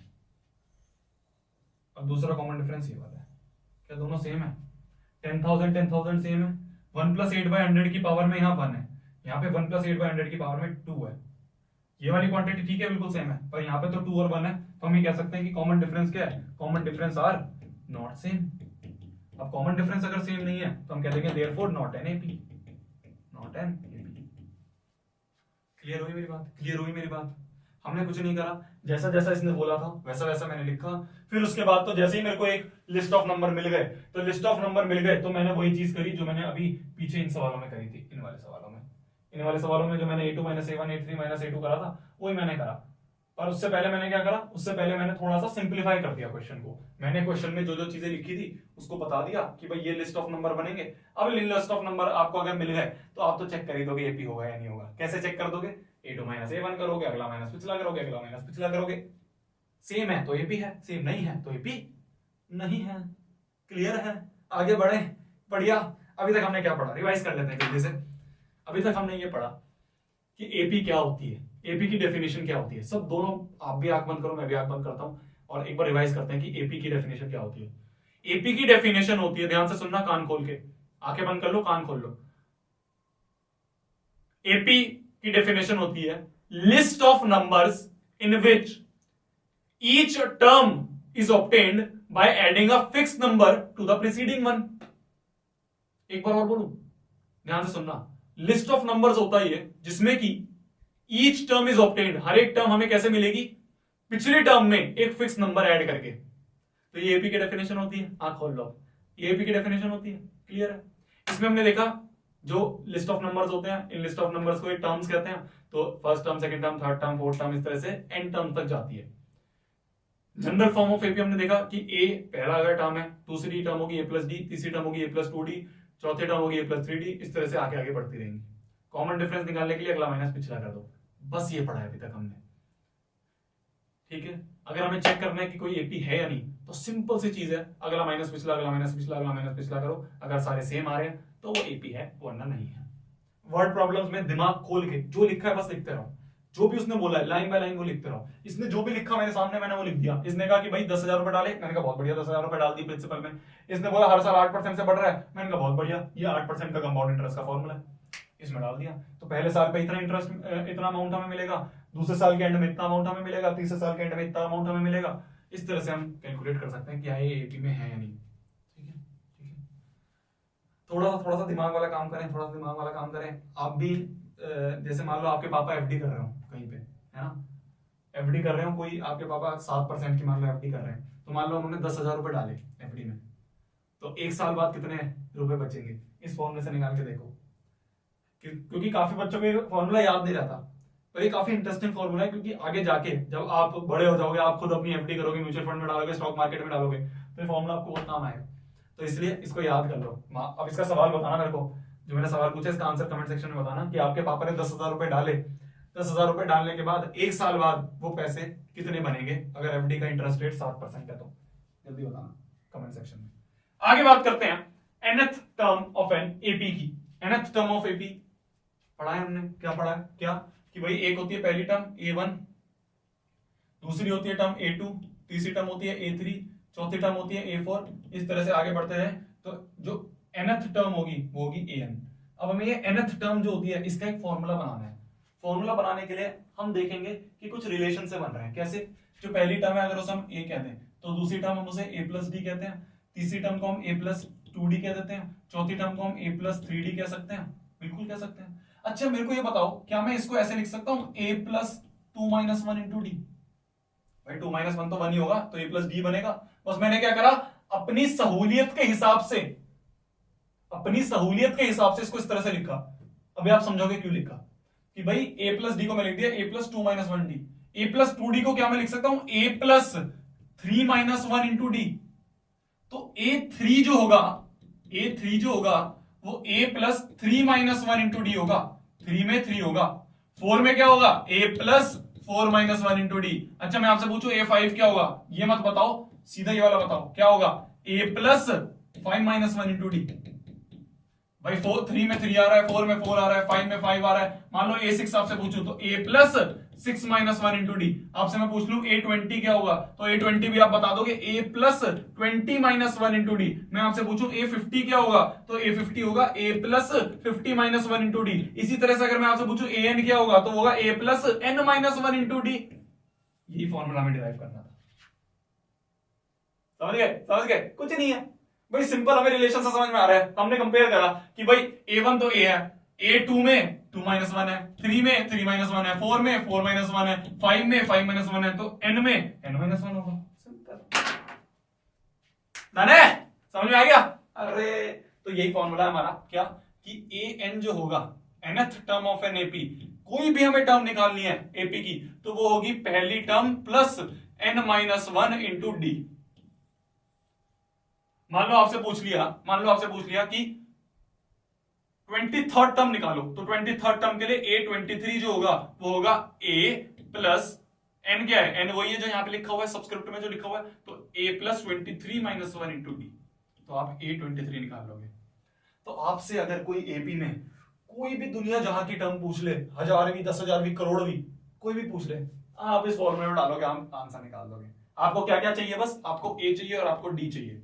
और दूसरा कॉमन डिफरेंस ये वाला है, क्या दोनों सेम है? 10,000 सेम है, 1 + 8/100 की पावर में यहाँ 1 है, यहाँ पे 1 + 8/100 की पावर में 2 है। ये वाली क्वांटिटी ठीक है बिल्कुल सेम है, पर यहाँ पे तो 2 और 1 है, तो हम ये कह सकते हैं कि कॉमन डिफरेंस क्या है, common difference are not same. अब कॉमन डिफरेंस अगर सेम नहीं है तो हम कह देंगे therefore not an AP, not an AP. Clear हुई मेरी बात? क्लियर हुई मेरी बात? हमने कुछ नहीं करा, जैसा जैसा इसने बोला था वैसा वैसा मैंने लिखा। फिर उसके बाद तो जैसे ही मेरे को एक लिस्ट ऑफ नंबर मिल गए, तो लिस्ट ऑफ नंबर मिल गए तो मैंने वही चीज करी जो मैंने अभी पीछे इन सवालों में करी थी। इन वाले सवालों में जो मैंने A2 - A1 A3 - A2 करा था वही मैंने करा। पर उससे पहले मैंने क्या करा, उससे पहले मैंने थोड़ा सा सिंप्लीफाई कर दिया क्वेश्चन को। मैंने क्वेश्चन में जो जो चीजें लिखी थी उसको बता दिया कि भाई ये लिस्ट ऑफ नंबर बनेंगे। अब लिस्ट ऑफ नंबर आपको अगर मिल गए तो आप तो चेक कर ही दोगे एपी होगा या नहीं होगा। कैसे चेक कर दोगे? A2 - A1 करोगे, अगला माइनस पिछला करोगे, अगला माइनस पिछला करोगे। सेम है तो एपी है, सेम नहीं है तो एपी नहीं है। क्लियर है? आगे बढ़े, बढ़िया। अभी तक हमने क्या पढ़ा, रिवाइज कर लेते हैं जल्दी से। अभी तक हमने ये पढ़ा कि एपी क्या होती है, एपी की डेफिनेशन क्या होती है। सब दोनों, आप भी आंख बंद करो, मैं भी आंख बंद करता हूं और एक बार रिवाइज करते हैं कि एपी की डेफिनेशन क्या होती है। एपी की डेफिनेशन होती है, ध्यान से सुनना, कान खोल के, आंखें बंद कर लो, कान खोल लो। एपी की डेफिनेशन होती है list of numbers in which each term is obtained by adding a fix number to the preceding one. एक बार और बोलूं, ध्यान से सुनना। लिस्ट ऑफ नंबर्स होता ही है जिसमें कि ईच टर्म इज ऑब्टेन्ड, हर एक टर्म हमें कैसे मिलेगी, पिछले टर्म में एक फिक्स नंबर ऐड करके। तो ये एपी की डेफिनेशन होती है, आंख खोल लो, ये एपी की डेफिनेशन होती है। क्लियर है? इसमें हमने देखा जो लिस्ट ऑफ नंबर्स होते हैं, इन लिस्ट ऑफ नंबर्स को एक टर्म्स कहते हैं। तो first term, second term, third term, fourth term, इस तरह से एन टर्म तक जाती है। जनरल फॉर्म ऑफ एपी हमने देखा कि ए पहला अगर टर्म है, दूसरी टर्म होगी A+D, तीसरी टर्म होगी A+2D, चौथी टर्म होगी A+3D, इस तरह से आगे आगे बढ़ती रहेंगी। कॉमन डिफरेंस निकालने के लिए अगला माइनस पिछला कर दो, बस ये पढ़ा है अभी तक हमने। ठीक है? अगर हमें चेक करना है कि कोई एपी है या नहीं, तो सिंपल सी चीज है, अगला माइनस पिछला, अगला माइनस पिछला, अगला माइनस पिछला करो। अगर सारे सेम आ रहे हैं तो वो एपी है, वरना नहीं है। वर्ड प्रॉब्लम्स में दिमाग खोल के जो लिखा है बस लिखते रहो, जो भी उसने बोला है लाइन बाय लाइन वो लिखते रहो। इसने जो भी लिखा मेरे सामने मैंने वो लिख दिया। इसने कहा कि भाई 10,000 रुपए डाले, मैंने कहा बहुत बढ़िया, 10,000 रुपए डाल दी प्रिंसिपल में। इसने बोला हर साल 8% से बढ़ रहा है, मैंने कहा बहुत बढ़िया, ये 8% का कंपाउंड इंटरेस्ट का फॉर्मूला है। इसमें डाल दिया, तो पहले साल पे इतना इंटरेस्ट, इतना अमाउंट हमें मिलेगा, दूसरे साल के एंड में इतना अमाउंट हमें मिलेगा, तीसरे साल के एंड में इतना अमाउंट हमें मिलेगा। इस तरह से हम कैलकुलेट कर सकते हैं कि ये एपी में है या नहीं। ठीक है, ठीक है। थोड़ा सा दिमाग वाला काम करें, थोड़ा सा दिमाग वाला काम करें। आप भी जैसे मान लो आपके पापा एफडी कर रहे हो कहीं पे, है ना, एफडी कर रहे हो, कोई आपके पापा 7% की मान लो एफडी कर रहे हैं, तो मान लो उन्होंने 10,000 रुपए डाले एफडी में, तो एक साल बाद कितने रुपए बचेंगे, इस फॉर्मूले से निकाल के देखो। क्योंकि काफी बच्चों को फॉर्मूला याद नहीं रहता, तो ये काफी इंटरेस्टिंग फॉर्मूला है, क्योंकि आगे जाके जब आप बड़े हो जाओगे, आप खुद अपनी एफडी करोगे, म्यूचुअल फंड में डालोगे, स्टॉक मार्केट में डालोगे, तो ये फॉर्मूला आपको बहुत काम आएगा। तो इसलिए इसको याद कर लो। अब इसका सवाल बताना मेरे को, जो मैंने सवाल पूछा इसका आंसर कमेंट सेक्शन में बताना कि आपके पापा ने 10,000 रुपए डाले, 10,000 रुपए डालने के बाद एक साल बाद वो पैसे कितने बनेंगे अगर एफडी का इंटरेस्ट रेट 7% है, तो जल्दी बताना कमेंट सेक्शन में। आगे बात करते हैं nth term of an AP की। nth टर्म ऑफ एपी पढ़ा है हमने, क्या पढ़ा है, क्या कि भाई एक होती है पहली टर्म A1, दूसरी होती है टर्म A2, तीसरी टर्म होती है A3, चौथी टर्म होती है A4, इस तरह से आगे बढ़ते हैं, तो जो nth टर्म होगी वो होगी an। अब हमें ये nth टर्म जो होती है इसका एक फॉर्मूला बनाना है। फॉर्मूला बनाने के लिए हम देखेंगे कि कुछ रिलेशन से बन रहे हैं। कैसे, जो पहली टर्म है अगर उसे हम a कहते हैं, तो दूसरी टर्म हम उसे a प्लस डी कहते हैं, तीसरी टर्म को हम a प्लस 2d कह देते हैं, चौथी टर्म को हम a प्लस 3d कह सकते हैं, बिल्कुल कह सकते हैं। अच्छा मेरे को ये बताओ, क्या मैं इसको ऐसे लिख सकता हूं a plus 2 minus 1 into D? भाई 2 माइनस 1 तो 1 ही होगा, तो a प्लस डी बनेगा। बस मैंने क्या करा, अपनी सहूलियत के हिसाब से, अपनी सहूलियत के हिसाब से इसको इस तरह से लिखा। अभी आप समझोगे क्यों लिखा, कि भाई a प्लस डी को मैं लिख दिया a plus 2 minus 1 D, a plus 2d को क्या मैं लिख सकता हूं a plus 3 minus 1 into D. तो a3 जो होगा, a3 जो होगा वो a plus 3 minus 1 into D होगा, 3 में 3 होगा, 4 में क्या होगा a plus 4 minus 1 into D. अच्छा मैं आपसे पूछूं a5 क्या होगा, ये मत बताओ, सीधा ये वाला बताओ क्या होगा, a plus 5 minus 1 into D. भाई 3 में 3 आ रहा है, 4 में 4 आ रहा है, 5 में 5 आ रहा है। मान लो a6 आपसे पूछूं तो a plus 6 minus 1 into D. आपसे मैं पूछ लूं a20 क्या होगा, तो a20 भी आप बता दोगे a plus 20 minus 1 into D. मैं आपसे पूछूं a50 क्या होगा, तो a50 होगा a plus 50 minus 1 into D. इसी तरह से अगर मैं आपसे पूछूं an क्या होगा, तो होगा a plus n minus 1 into D. यही फॉर्मूला हमें डिराइव करना था। समझ गए, समझ गए, कुछ नहीं है भाई, सिंपल हमें रिलेशन से समझ में आ रहा है। हमने कंपेयर करा कि भाई a1 तो a है, a2 में 2 माइनस 1 है, 3 में 3 माइनस 1 है, 4 में 4 माइनस 1 है, 5 में 5 माइनस 1 है, तो n में n माइनस 1 होगा। सिंपल, समझ में आ गया। अरे तो यही फॉर्मूला है हमारा, क्या कि an जो होगा nth term of an AP, कोई भी हमें टर्म निकालनी है एपी की, तो वो होगी पहली term plus n minus 1 into D. मान लो आपसे पूछ लिया कि 23rd टर्म निकालो, तो 23rd टर्म के लिए a23 जो होगा वो होगा a प्लस n, क्या है n, वही है जो यहां पे लिखा हुआ है सब्सक्रिप्ट में जो लिखा हुआ है, तो a plus 23 minus 1 into D, तो आप a23 निकाल लोगे। तो आपसे अगर कोई एपी में कोई भी दुनिया जहां की टर्म पूछ ले, 1000वीं 10,000वीं करोड़वीं कोई भी पूछ ले, आप इस फॉर्मूले में डालोगे, आप आंसर निकाल दोगे। आपको क्या क्या चाहिए, बस आपको a चाहिए और आपको d चाहिए।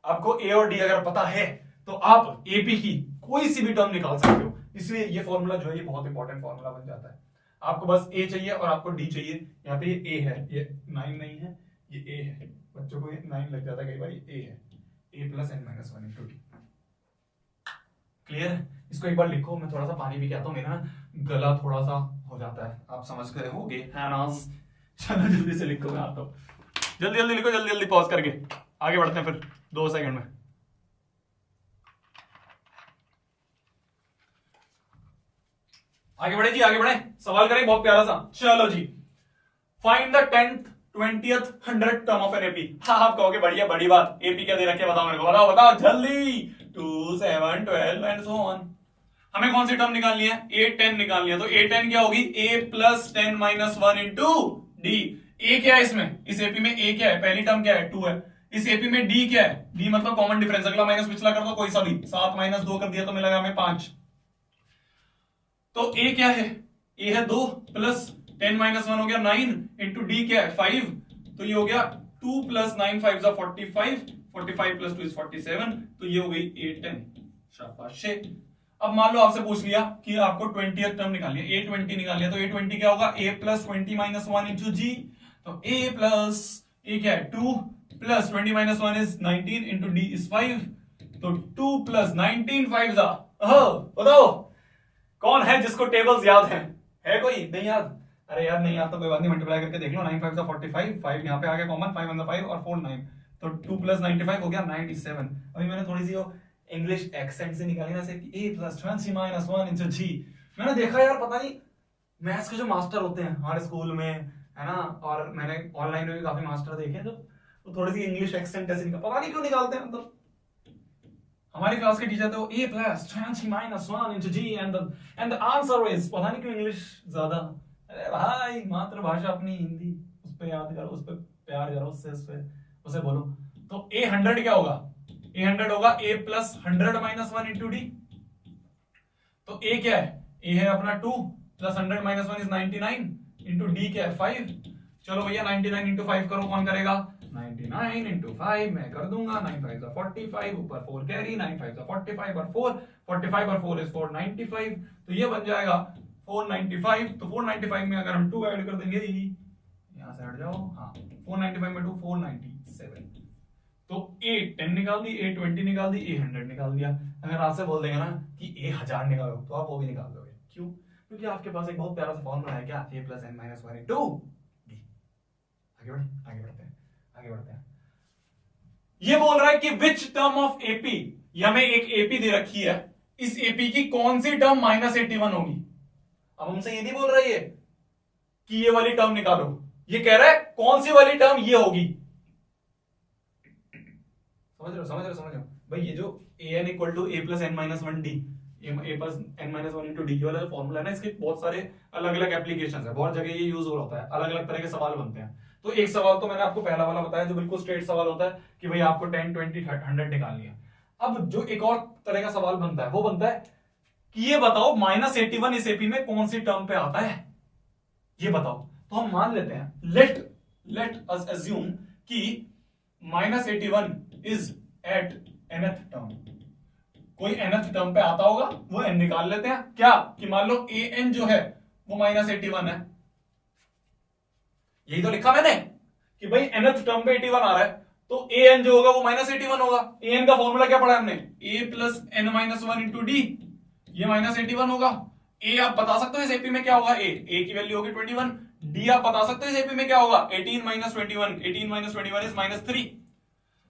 आपको a और d अगर पता है तो आप एपी की कोई सी भी टर्म निकाल सकते हो। इसलिए ये फॉर्मूला जो है ये बहुत इंपॉर्टेंट फॉर्मूला बन जाता है। आपको बस a चाहिए और आपको d चाहिए। यहाँ पे ये a है, ये 9 नहीं है, ये a है, बच्चों को ये 9 लग जाता है कई बार, ये a है, a plus n minus 1 into D. Clear है? इसको एक बार लिखो, मैं थोड़ा सा पानी भी कहता हूँ, मेरा गला थोड़ा सा हो जाता है, आप समझ कर होगे। चलो जल्दी से लिखो, मैं आता हूँ, जल्दी जल्दी लिखो, जल्दी जल्दी पॉज करके आगे बढ़ते हैं फिर 2 सेकंड में। आगे बढ़े जी, आगे बढ़े, सवाल करें बहुत प्यारा सा। चलो जी, find the 10th 20th 100th term of an AP. हाँ आप कहोगे बढ़िया बड़ी बात, एपी क्या दे रखे, बताओ मेरे को, बताओ बताओ जल्दी। 2 7 12 एंड सो ऑन। हमें कौन सी टर्म निकालनी है, a10 निकालनी है, तो a10 क्या होगी, a plus 10 minus 1 into D. a क्या है इसमें, इस एपी में a क्या है, पहली टर्म क्या है 2 है, इस एपी में d क्या है, d मतलब कॉमन डिफरेंस, अगला माइनस पिछला कर दो कोई सा भी, 7 माइनस 2 कर दिया तो मिलेगा हमें 5। तो a क्या है, a है 2 प्लस 10 माइनस 1 हो गया 9 इंटू डी क्या है 5, तो ये हो गया 2 प्लस 9 5 जा 45, 45 प्लस 2 इज 47, तो ये हो गई a10। शाबाश। अब मान लो आपसे पूछ लिया कि आपको 20th टर्म निकालिए, a20 निकालिए, तो a20 क्या होगा, a प्लस 20 माइनस 1 इंटू जी, तो a प्लस a क्या है 2 plus 20 minus 1 is 19 into D is 5, तो 2 प्लस 19 5 जा, बताओ कौन है जिसको टेबल्स याद है कोई नहीं याद? अरे यार नहीं याद तो कोई बात नहीं, मल्टीप्लाई करके देख लो, 9 5 45, 5 यहाँ पे आ गया कॉमन, 5 1 5 और 4 9, तो 2 प्लस 95 हो गया 97। अभी मैंने थोड़ी सी वो इंग्लिश एक्सेंट से निकाली ना से a प्लस 20 माइनस 1 इंटू जी, मैंने देखा यार पता नहीं मैथ्स के जो मास्टर होते हैं हमारे स्कूल में है ना, और मैंने ऑनलाइन में भी काफी मास्टर देखे हैं, तो थोड़ी सी इंग्लिश एक्सेंट ऐसे निकाल, पता नहीं क्यों निकालते हैं, मतलब हमारी क्लास के टीचर तो a plus 20 minus 1 into G and the answer is, पता नहीं क्यों इंग्लिश ज्यादा। अरे भाई मातृभाषा अपनी हिंदी, उस पे याद करो, उस पे प्यार करो, उसे बोलो। तो a 100 क्या होगा, a 100 होगा a plus 100 minus 1 into D, तो a क्या है, a है अपना 2 plus 100 minus 1 is 99 into D क्या है 5। चलो भैया 99 इंटू 5 करो, कौन करेगा, 99 इंटू 5 मैं कर दूंगा, 9 5 45, ऊपर 4 कैरी, 9 5 45 और 4 45 और 4 इज 495, तो ये बन जाएगा 495। तो 495 में अगर हम 2 ऐड कर देंगे, यहां से हट जाओ, हाँ 495 में 2 497, तो a 10 निकाल दी, a 20 निकाल दी, a 100 निकाल दिया। अगर आपसे बोल देंगे ना कि a 1000 निकालो, तो आप वो भी निकाल दोगे, क्यों, क्योंकि आपके पास एक बहुत प्यारा सा फॉर्मूला है, क्या, a plus n minus 1 into d। आगे बढ़ते हैं। ये बोल रहा है कि विच टर्म ऑफ एपी, हमें एक एपी दे रखी है, इस एपी की कौन सी टर्म माइनस 81 होगी। अब हमसे ये नहीं बोल रहा है कि ये वाली टर्म निकालो, ये कह रहा है कौन सी वाली टर्म ये होगी। समझ रहे भाई, ये जो an equal to a plus N minus 1 D, a plus N minus 1 into D वाला फॉर्मूला है ना, इसके बहुत सारे अलग अलग एप्लीकेशन है, बहुत जगह ये यूज हो रहा है, अलग अलग तरह के सवाल बनते हैं। तो एक सवाल तो मैंने आपको पहला वाला बताया जो बिल्कुल स्ट्रेट सवाल होता है कि भाई आपको 10 20 100 निकालनी है। अब जो एक और तरह का सवाल बनता है वो बनता है कि ये बताओ माइनस 81 इस एपी में कौन सी टर्म पे आता है, ये बताओ। तो हम मान लेते हैं, लेट अस अज्यूम कि minus 81 is at nth term, कोई nth टर्म पे आता होगा, वो n निकाल लेते हैं। क्या कि मान लो an जो है वो माइनस 81 है, यही तो लिखा मैंने कि भाई nth टर्म पे 81 आ रहा है, तो an जो होगा वो माइनस 81 होगा। an का फॉर्मूला क्या पढ़ा है हमने, a plus n minus 1 into D, ये माइनस 81 होगा। a आप बता सकते हो इस एपी में क्या होगा, a की वैल्यू होगी 21, d आप बता सकते हो इस एपी में क्या होगा, 18 माइनस 21, 18 माइनस 21 इज माइनस 3,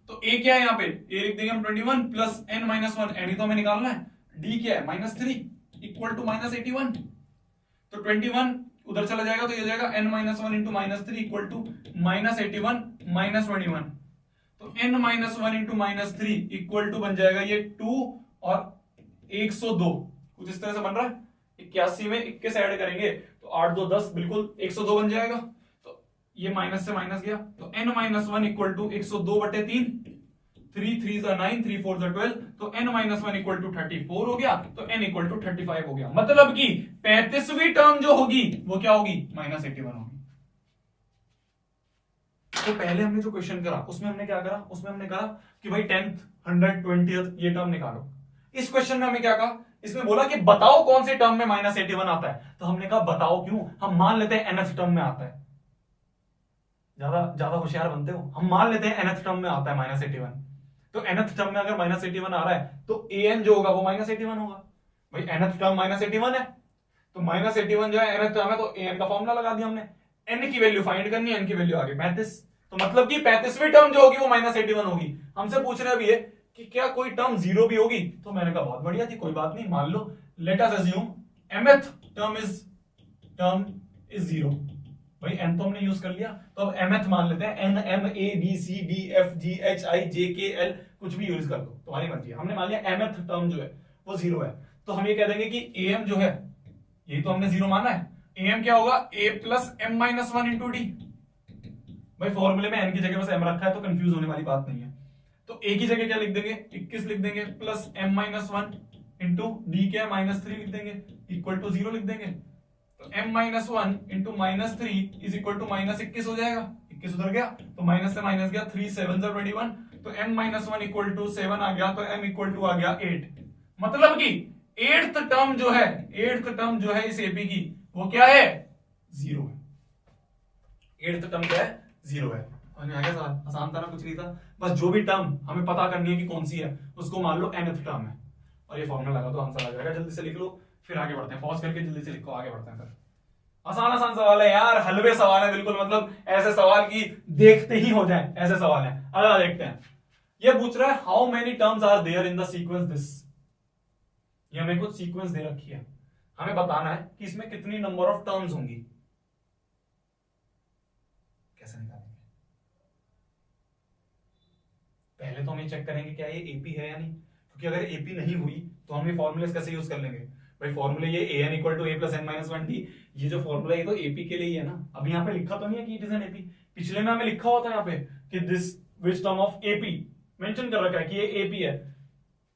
तो a क्या है यहाँ पे, a लिख देंगे हम 21 प्लस n माइनस 1, n ही तो हमें निकालना है, d क्या है माइनस 3 इक्वल टू माइनस 81, तो 21 उधर चला जाएगा तो ये जाएगा n minus 1 into minus 3 equal to minus 81 minus 21, तो n minus 1 into minus 3 equal to बन जाएगा ये 2 और 102, कुछ इस तरह से बन रहा है। 81 में 21 ऐड करेंगे तो 8 2 10, बिल्कुल 102 बन जाएगा। तो ये माइनस से माइनस गया, तो n माइनस 1 इक्वल टू 102 बटे 3, 3 3 9, 3 4 12, तो n माइनस 1 इक्वल टू 34 हो गया, तो n इक्वल टू 35 हो गया। मतलब कि 35वीं टर्म जो होगी वो क्या होगी, माइनस 81 होगी। तो पहले हमने जो क्वेश्चन करा उसमें हमने क्या करा, उसमें हमने कहा कि भाई 10th 100 20th ये टर्म निकालो। इस क्वेश्चन में हमें क्या कहा, इसमें बोला कि बताओ कौन सी टर्म में माइनस 81 आता है, तो हमने कहा बताओ क्यों, हम मान लेते हैं nth टर्म में आता है, ज्यादा होशियार बनते हो, हम मान लेते हैं nth टर्म में आता है माइनस 81, तो nth टर्म में अगर माइनस 81 आ रहा है तो an जो होगा वो माइनस 81 होगा। भाई nth टर्म माइनस 81 है, तो माइनस 81 जो है nth टर्म है, तो an का फॉर्मूला लगा दिया हमने, n की वैल्यू फाइंड करनी है, n की वैल्यू आ गई 35, तो मतलब कि 35वीं टर्म जो होगी वो माइनस 81 होगी। हमसे पूछ रहा भी है कि क्या कोई टर्म जीरो भी होगी, तो मैंने कहा बहुत बढ़िया थी, कोई बात नहीं, मान लो let us assume mth term is zero. भाई n तो हमने यूज कर लिया, तो अब mth मान लेते हैं, n m a b c d f g h i j k l कुछ भी यूज कर दो, तुम्हारी मर्जी है। हमने मान लिया mth टर्म जो है वो जीरो है, तो हम ये कह देंगे कि am जो है, यही तो हमने जीरो माना है, am क्या होगा, a plus m minus 1 into D. भाई फॉर्मूले में n की जगह बस m रखा है तो कंफ्यूज होने वाली बात नहीं है, तो a की जगह क्या लिख देंगे, 21 लिख देंगे, plus m minus 1 into D क्या है माइनस 3 लिख देंगे, इक्वल टू 0 लिख देंगे, तो m minus 1 into minus 3 is equal to minus 21 हो जाएगा, 21 उधर गया तो माइनस से माइनस गया, 3 7 21, तो m माइनस 1 इक्वल टू 7 आ गया, तो m इक्वल टू आ गया 8। मतलब कि एट्थ टर्म जो है इस एपी की वो क्या है, 0 है। एट्थ टर्म क्या है, 0 है। और आगे सवाल आसान था ना, कुछ नहीं था, बस जो भी टर्म हमें पता करनी है कि कौन सी है उसको मान लो nth टर्म है, और ये फॉर्मूला लगा तो आंसर आ जाएगा। जल्दी से लिख लो, फिर आगे बढ़ते हैं, पॉज करके जल्दी से लिखो, आगे बढ़ते हैं। फिर आसान आसान सवाल है यार, हलवे सवाल है बिल्कुल, मतलब ऐसे सवाल की देखते ही हो जाए ऐसे सवाल है। अगला देखते हैं, ये पूछ रहा है how many terms are there in the sequence this. ये हमें कुछ सीक्वेंस दे रखी है, हमें बताना है कि इसमें कितनी नंबर ऑफ टर्म्स होंगी। कैसे निकालेंगे, पहले तो हम ये चेक करेंगे क्या ये एपी है या नहीं, क्योंकि अगर एपी नहीं हुई तो हम ये फॉर्मूले कैसे यूज कर लेंगे भाई। फॉर्मूले ये an equal to a plus n minus 1t, ये जो फॉर्मूला ये तो एपी के लिए ही है ना। अब यहाँ पे लिखा तो नहीं है कि इट इज एन एपी, पिछले में हमें लिखा होता है यहाँ पे कि this which term of AP, mention कर रखा है कि ये एपी है।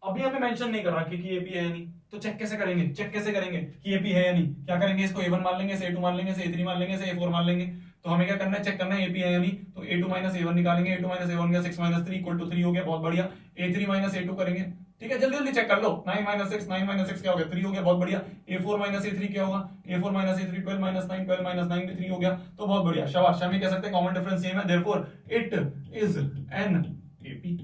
अभी हमें मेंशन नहीं कर रहा कि एपी है या नहीं, तो चेक कैसे करेंगे, कि एपी है या नहीं। क्या करेंगे, इसको a1 मान लेंगे, इसे a2 मान लेंगे, इसे a3 मान लेंगे, इसे a4 मान लेंगे। तो हमें क्या करना है, चेक करना है एपी है या नहीं। तो a2 माइनस a1 निकालेंगे, a2 माइनस a1 का 6 माइनस 3 इक्वल टू 3 हो गया, बहुत बढ़िया। a3 माइनस a2 करेंगे, ठीक है, जल्दी जल्दी चेक कर लो। 9 माइनस 6, 9 माइनस 6 क्या हो गया, 3 हो गया, बहुत बढ़िया। a4 माइनस a3 क्या होगा, a4 minus a3 12 minus 9, 12 minus 9 भी 3 हो गया, तो बहुत बढ़िया, शाबाश। हम ये कह सकते हैं कॉमन डिफरेंस सेम है, therefore it is an AP.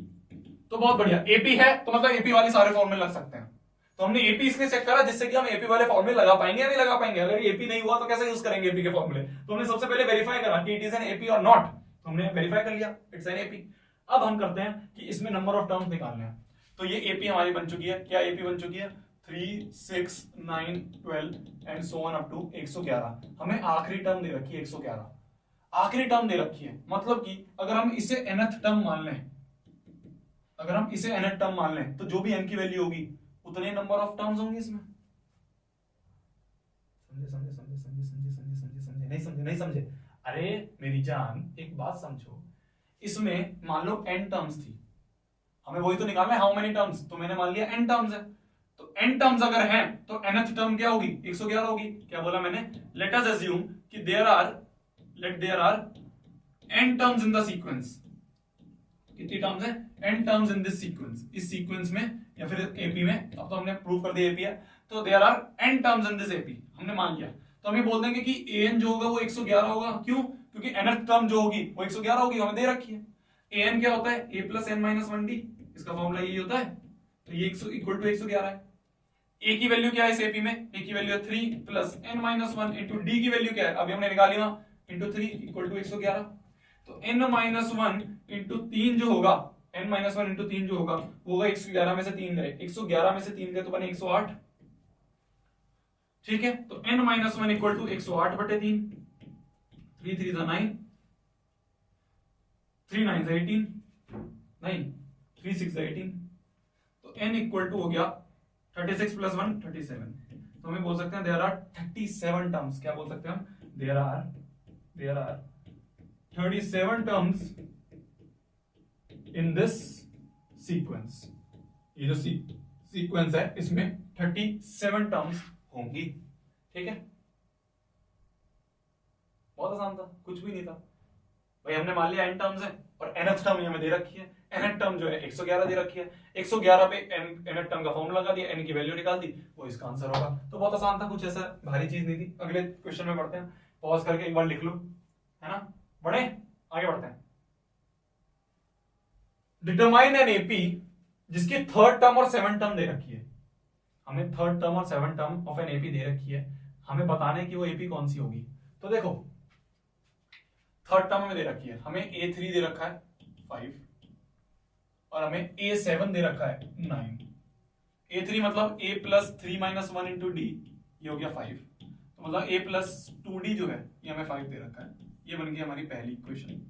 तो बहुत बढ़िया, एपी है तो मतलब एपी वाले सारे फॉर्मूले लग सकते हैं। तो हमने एपी इसलिए चेक करा जिससे कि हम एपी वाले फॉर्मूले लगा पाएंगे या नहीं लगा पाएंगे। अगर एपी नहीं हुआ तो कैसे यूज करेंगे एपी के फॉर्मूले। तो हमने सबसे पहले वेरीफाई करा कि इट इज एन एपी और नॉट, तो हमने वेरीफाई कर लिया इट्स एन एपी। अब हम करते हैं कि इसमें नंबर ऑफ टर्म्स निकालने हैं। तो ये एपी हमारी बन चुकी है, क्या एपी बन चुकी है, 3 6 9 12 and so on up to 111। हमें आखिरी टर्म दे रखी है 111, आखिरी टर्म दे रखी है, मतलब कि अगर हम इसे nth टर्म मान लें, अगर हम इसे nth टर्म मान लें तो जो भी n की वैल्यू होगी उतने नंबर ऑफ टर्म्स होंगे इसमें। समझे समझे समझे समझे समझे समझे समझे समझे नहीं समझे नहीं समझे, अरे मेरी जान एक बात समझो, इसमें मान लो n टर्म्स थी, हमें वही तो निकालना है हाउ मेनी टर्म्स, तो मैंने मान लिया n टर्म्स है। तो n टर्म्स अगर हैं तो nth टर्म क्या होगी, 111 होगी। क्या बोला मैंने, लेट अस अज्यूम कि there are n terms in the sequence. कितनी टर्म्स है, n terms in this sequence, इस सीक्वेंस में या फिर एपी में। अब तो हमने प्रूव कर दिया एपी है, तो there are n terms in this AP, हमने मान लिया। तो हम ये बोल देंगे कि an जो होगा वो 111 होगा। क्यों, क्योंकि nth टर्म जो होगी वो 111 होगी, हमें दे रखी है। an क्या होता है, a plus n minus 1d, इसका फॉर्मूला यही होता है। तो ये इक्वल टू 111 है। a की वैल्यू क्या है इस एपी में, a की वैल्यू है 3 plus n minus 1 into d की वैल्यू क्या है, अभी हमने निकाली वहां, इंटू 3 इक्वल टू 111। तो n माइनस 1 इंटू 3 जो होगा, n माइनस 1 इंटू 3 जो होगा वो होगा 111 में से 3 गए, 111 में से 3 गए तो बने 108, ठीक है। तो n माइनस 1 इक्वल टू 108 बटे 3, 3 3 9, 3 9 18, नहीं 3 6 18, तो n इक्वल टू हो गया 36 प्लस 1 37। तो हमें बोल सकते हैं देयर आर 37 टर्म्स। क्या बोल सकते हैं हम, there are 37 terms in this sequence. ये जो सीक्वेंस है इसमें 37 टर्म्स होंगी, ठीक है। बहुत आसान था, कुछ भी नहीं था भाई, हमने मान लिया n टर्म्स है और nth टर्म हमें दे रखी है। nth टर्म जो है 111 दे रखी है, 111 पे nth टर्म का फॉर्मूला लगा दिया, n की वैल्यू निकाल दी, वो इसका आंसर होगा। तो बहुत आसान था, कुछ ऐसा भारी चीज नहीं थी। अगले क्वेश्चन में बढ़ते हैं, पॉज करके एक बार लिख लो, है ना, बढ़े आगे बढ़ते हैं। डिटरमाइन एन एपी जिसकी थर्ड टर्म और सेवन टर्म दे रखी है। हमें थर्ड टर्म और seven term of an AP दे रखी है, हमें बताना है कि वो एपी कौन सी होगी। तो देखो थर्ड टर्म हमें दे रखी है, हमें a3 दे रखा है 5 और हमें a7 दे रखा है 9। a3 मतलब a plus 3 minus 1 into D, ये हो गया 5। तो मतलब a प्लस 2d जो है ये हमें 5 दे रखा है, ये बन गई हमारी पहली इक्वेशन।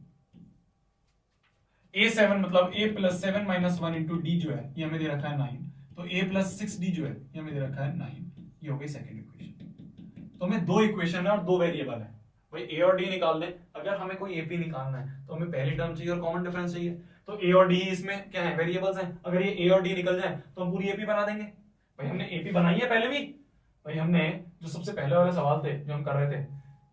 a7 मतलब a plus 7 minus 1 into D जो है ये हमें दे रखा है 9, तो a प्लस 6d जो है ये हमें दे रखा है 9, ये हो गई सेकंड इक्वेशन। तो हमें दो इक्वेशन है और दो वेरिएबल है भाई, a और d निकाल दें। अगर हमें कोई एपी निकालना है तो हमें पहली टर्म चाहिए और कॉमन डिफरेंस चाहिए। तो a और d इसमें क्या है, वेरिएबल्स हैं। अगर ये a और d निकल जाए तो हम पूरी एपी बना देंगे। भाई हमने एपी बनाई है पहले भी, भाई हमने जो सबसे पहले वाले सवाल थे जो हम कर रहे थे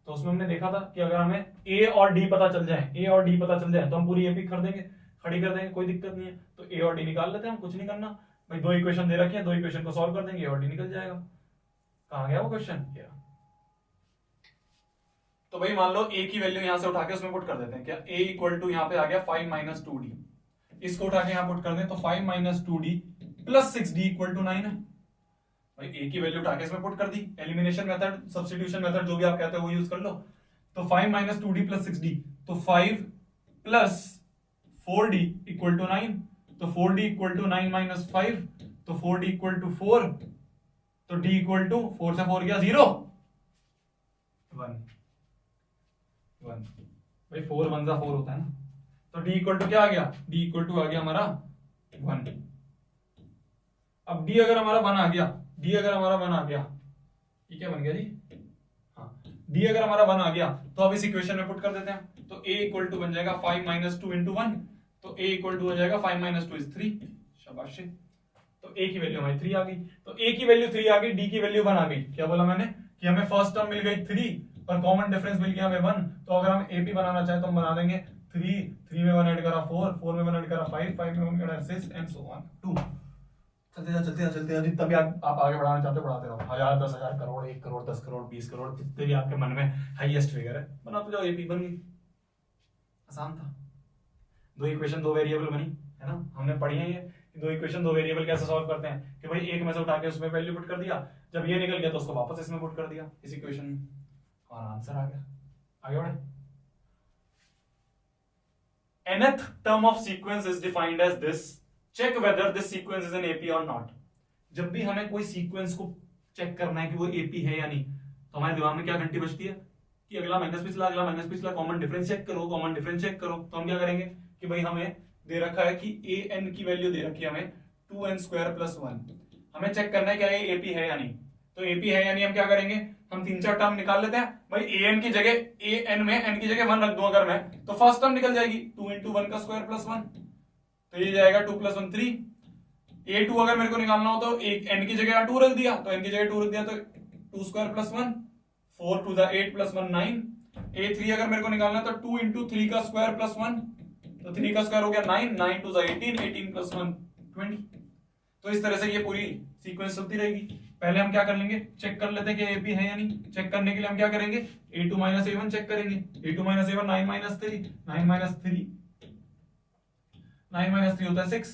तो उसमें हमने देखा था कि अगर हमें a और d पता चल जाए, a और d पता चल जाए तो हम पूरी एपी खड़ी कर देंगे, कोई दिक्कत नहीं है। तो a और d निकाल लेते हैं हम, कुछ नहीं करना भाई दो इक्वेशन दे रखी है, दो इक्वेशन को सॉल्व कर देंगे और डी निकल जाएगा। कहां गया वो क्वेश्चन? तो भाई मान लो a की वैल्यू यहां से उठा के उसमें पुट कर देते हैं क्या। a इक्वल टू यहां पे आ गया 5 माइनस 2d, इसको उठा के यहां पुट कर दें तो 5 minus 2d plus 6d equal to 9 है। भाई a की वैल्यू उठा के इसमें पुट कर दी, एलिमिनेशन मेथड, सब्स्टिट्यूशन मेथड, जो भी आप कहते हो वो यूज कर लो। तो 5 माइनस 2d प्लस 6d, तो 5 प्लस 4d इक्वल टू 9, तो 4d इक्वल टू 9 माइनस 5, तो 4d इक्वल टू 4, तो d इक्वल टू 4 से 4 गया 0 1 1। भाई 4 1 जा 4 होता है ना, तो d इक्वल टू क्या आ गया? d इक्वल टू आ गया हमारा 1। अब d अगर हमारा 1 आ गया, d अगर हमारा 1 आ गया, ये क्या बन गया जी? हाँ, d अगर हमारा 1 आ गया तो अब इस इक्वेशन में पुट कर देते हैं। तो a इक्वल टू बन जाएगा 5 माइनस 2 इंटू 1, तो a इक्वल टू हो जाएगा 5 माइनस 2 इज 3। शाबाश। तो a की वैल्यू हमारी 3 आ गई, तो a की वैल्यू 3 आ गई, d की वैल्यू 1 आ गई। क्या बोला मैंने कि हमें फर्स्ट टर्म मिल गई 3 और कॉमन डिफरेंस मिल गया हमें 1, तो अगर हम AP बनाना चाहे तो हम बना देंगे 3 में 1 ऐड करा 4 में 1 ऐड करा 5 में 1 ऐड करा 6 एंड सो ऑन 2। चलते जा जितना भी आप आगे बढ़ाना चाहते हो बढ़ाते रहो। 1000 10,000 करोड़ 1 करोड़ 10 करोड़ 20 करोड़ जितने भी आपके मन में हाईएस्ट फिगर है बनाते जाओ, AP बन गई। आसान था। दो इक्वेशन दो वेरिएबल बनी है ना, हमने पढ़ी है ये दो इक्वेशन दो वेरिएबल कैसे सॉल्व करते हैं कि भाई एक में से उठा के उसमें वैल्यू पुट कर दिया, जब ये निकल गया तो उसको वापस इसमें पुट कर दिया, इस इक्वेशन में हमारा आंसर आ गया। आगे बढ़े। nth term of sequence is defined as this, check whether this sequence is an AP or not। जब भी हमें कोई सीक्वेंस को चेक करना है कि वो AP है या नहीं, तो हमारे दिमाग में क्या घंटी बजती है कि अगला माइनस पिछला कॉमन डिफरेंस चेक करो, कॉमन डिफरेंस चेक करो। तो हम क्या करेंगे कि भाई हमें दे रखा है कि an की वैल्यू दे रखी है हमें 2n स्क्वायर प्लस 1, हमें चेक करना है क्या ये AP है या नहीं। तो AP है या नहीं हम क्या करेंगे, हम 3-4 टर्म निकाल लेते हैं। भाई an की जगह an में n की जगह 1 रख दूं अगर मैं, तो फर्स्ट टर्म निकल जाएगी 2 इंटू 1 का स्क्वायर प्लस 1, तो ये जाएगा 2 प्लस 1 3। a2 अगर मेरे को निकालना हो तो एक n की जगह 2 रख दिया, तो n की जगह 2 रख दिया तो 2 स्क्वायर प्लस 1, 4 2 8 प्लस 1 9। a3 अगर मेरे को निकालना है तो 2 इंटू 3 का स्क्वायर प्लस 1, तो 3 का स्क्वायर हो गया 9, 9 2 18, 18 प्लस 1 20। तो इस तरह से ये पूरी सीक्वेंस चलती रहेगी। पहले हम क्या कर लेंगे, चेक कर लेते हैं कि AP है या नहीं। चेक करने के लिए हम क्या करेंगे, A2 माइनस A1 चेक करेंगे। A2 minus A1 9 minus 3, 9 minus 3, 9 minus 3 होता है 6।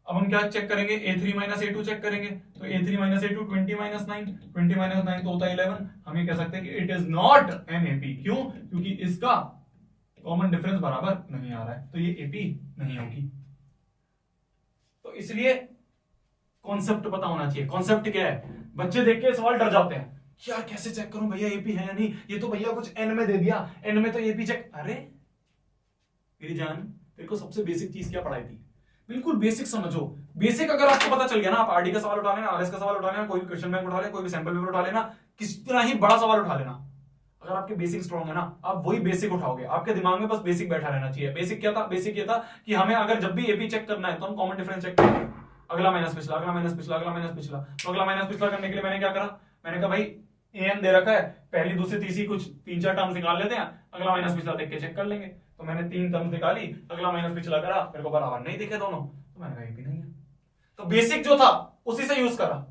अब हम क्या चेक करेंगे, A3 माइनस A2 चेक करेंगे। तो A3 minus A2 20 minus 9, 20 minus 9 तो होता है 11। हम ये कह सकते हैं कि it is not an AP। क्यों? क्योंकि इसका कॉमन डिफरेंस बराबर नहीं आ रहा है, तो ये AP नहीं होगी। तो इसलिए कॉन्सेप्ट पता होना चाहिए। कॉन्सेप्ट क्या है, बच्चे देख के सवाल डर जाते हैं, क्या कैसे चेक करूं भैया AP है या नहीं, ये तो भैया कुछ n में दे दिया, n में तो AP चेक। अरे मेरी जान, तेरे को सबसे बेसिक चीज क्या पढ़ाई थी, बिल्कुल बेसिक समझो। बेसिक अगर आपको पता चल गया ना, आप RD का सवाल उठा लेना, RS का सवाल उठा लेना, कोई भी क्वेश्चन बैंक उठा लेना, कोई भी सैंपल पेपर उठा लेना, कितना ही बड़ा सवाल उठा लेना, अगर आपके बेसिक स्ट्रॉन्ग है ना, आप वही बेसिक उठाओगे। आपके दिमाग में बस बेसिक बैठा रहना चाहिए। बेसिक क्या था, बेसिक ये था कि हमें अगर जब भी AP चेक करना है तो हम कॉमन डिफरेंस चेक करेंगे, अगला माइनस पिछला, अगला माइनस पिछला, अगला माइनस पिछला। तो अगला माइनस पिछला करने के लिए मैंने क्या करा, मैंने कहा भाई an दे रखा है, पहली दूसरी तीसरी कुछ 3-4 टर्म्स निकाल लेते हैं, अगला माइनस पिछला देख के चेक कर लेंगे। तो मैंने 3 टर्म्स निकाली, अगला माइनस पिछला करा, मेरे को बराबर नहीं दिखे दोनों, तो मैंने कहा AP नहीं है। तो बेसिक जो था उसी से यूज करा,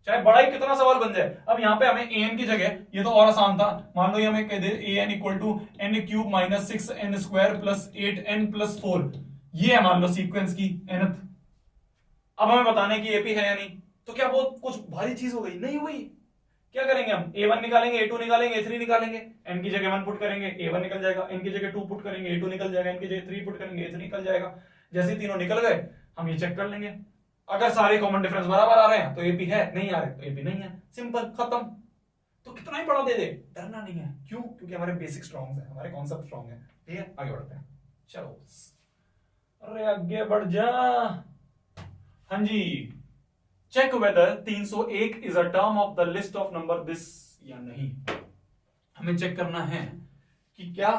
चाहे बड़ा ही कितना सवाल बन जाए। अब यहाँ पे हमें an की जगह, ये तो और आसान था, मान लो ये हमें कह दे an equal to n cube minus 6n square plus 8n plus 4, ये है मान लो सीक्वेंस की nth। अब हमें बताने की AP है या नहीं, तो क्या बहुत कुछ भारी चीज हो गई? नहीं हुई। क्या करेंगे हम, A1 निकालेंगे, A2 निकालेंगे, A3 निकालेंगे, n की जगह 1 पुट करेंगे, A1 निकल जाएगा, n की जगह 2 पुट करेंगे, A2 निकल जाएगा, n की जगह 3 पुट करेंगे, A3 निकल जाएगा। जैसे तीनों निकल गए हम ये चेक कर लेंगे, अगर सारे कॉमन डिफरेंस बराबर आ रहे हैं तो AP है, नहीं आ रहे तो AP नहीं है, सिंपल खत्म। तो कितना ही बड़ा दे दे, डरना नहीं है। क्यों? क्योंकि हमारे बेसिक स्ट्रॉन्ग है, हमारे कॉन्सेप्ट स्ट्रॉन्ग है। ठीक है, आगे बढ़ते हैं। चलो, अरे आगे बढ़ जा। हाँ जी, check whether 301 is a term of the list of number this या नहीं। हमें चेक करना है कि क्या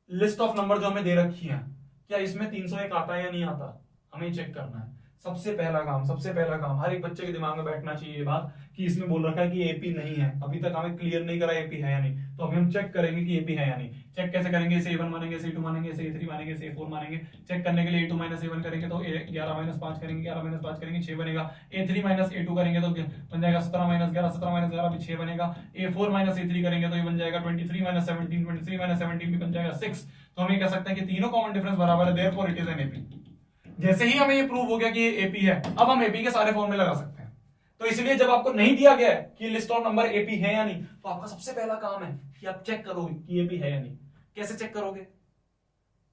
लिस्ट ऑफ नंबर जो हमें दे रखी है, क्या इसमें 301 आता है या नहीं आता, हमें चेक करना है। सबसे पहला काम हर एक बच्चे के दिमाग में बैठना चाहिए ये बात कि इसमें बोल रखा है कि एपी नहीं है, अभी तक हमें क्लियर नहीं करा एपी है या नहीं, तो अभी हम चेक करेंगे कि एपी है या नहीं। चेक कैसे करेंगे, इसे A1 मानेंगे, इसे A2 मानेंगे, इसे A3 मानेंगे, इसे A4 मानेंगे। चेक करने के लिए A2 माइनस A1 करेंगे तो 11 माइनस 5 करेंगे, 11 माइनस 5 करेंगे 6 बनेगा। A3 माइनस A2 करेंगे तो बन जाएगा 17 माइनस 11, 17 माइनस 11 भी 6 बनेगा। A4 माइनस A3 करेंगे तो ये बन जाएगा 23 माइनस 17, 23 माइनस 17 भी बन जाएगा 6। तो हम ये कह सकते हैं कि तीनों कॉमन डिफरेंस बराबर है, therefore it is an AP. जैसे ही हमें ये प्रूव हो गया कि ये एपी है, अब हम एपी के सारे फॉर्मूले लगा सकते हैं। तो इसलिए जब आपको नहीं दिया गया है कि लिस्ट ऑफ नंबर एपी है या नहीं, तो आपका सबसे पहला काम है कि आप चेक करोगे कि एपी है या नहीं। कैसे चेक करोगे?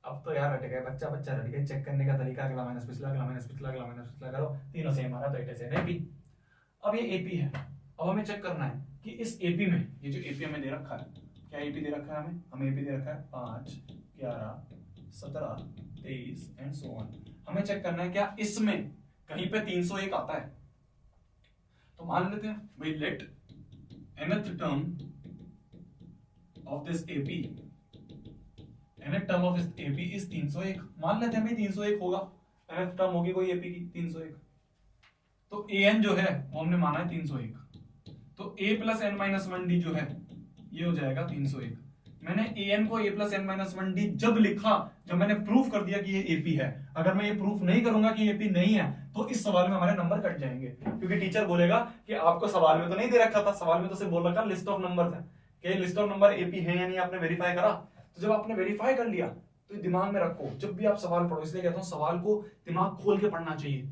अब तो यार रट गए, बच्चा रट गए। चेक करने का तरीका अगला माइनस पिछला, अगला माइनस पिछला, अगला माइनस पिछला करो, तीनों सेम आ रहा तो इट इज एन एपी। अब ये एपी है, अब हमें चेक करना है कि इस एपी में, ये जो एपी हमें दे रखा है, क्या एपी दे रखा है हमें एपी दे रखा है 5, 11, 17, 23 एंड सो ऑन। हमें चेक करना है क्या इसमें कहीं पे 301 आता है। तो मान लेते हैं भाई let nth term of this AP, nth term of this AP is 301। मान लेते हैं भाई 301 होगा, nth टर्म होगी कोई एपी की 301। तो an जो है वो हमने माना है 301, तो a plus n minus 1d जो है ये हो जाएगा 301। मैंने an को a plus n minus 1d जब लिखा, जब मैंने प्रूफ कर दिया कि ये एपी है। अगर मैं ये प्रूफ नहीं करूंगा कि एपी नहीं है तो इस सवाल में हमारे नंबर कट जाएंगे, क्योंकि टीचर बोलेगा कि आपको सवाल में तो नहीं दे रखा था, सवाल में तो सिर्फ बोल रखा लिस्ट ऑफ नंबर्स है, कि लिस्ट ऑफ नंबर एपी है या नहीं आपने वेरीफाई करा। तो जब आपने वेरीफाई कर लिया तो दिमाग में रखो, जब भी आप सवाल पढ़ो, इसलिए कहता हूं सवाल को दिमाग खोल के पढ़ना चाहिए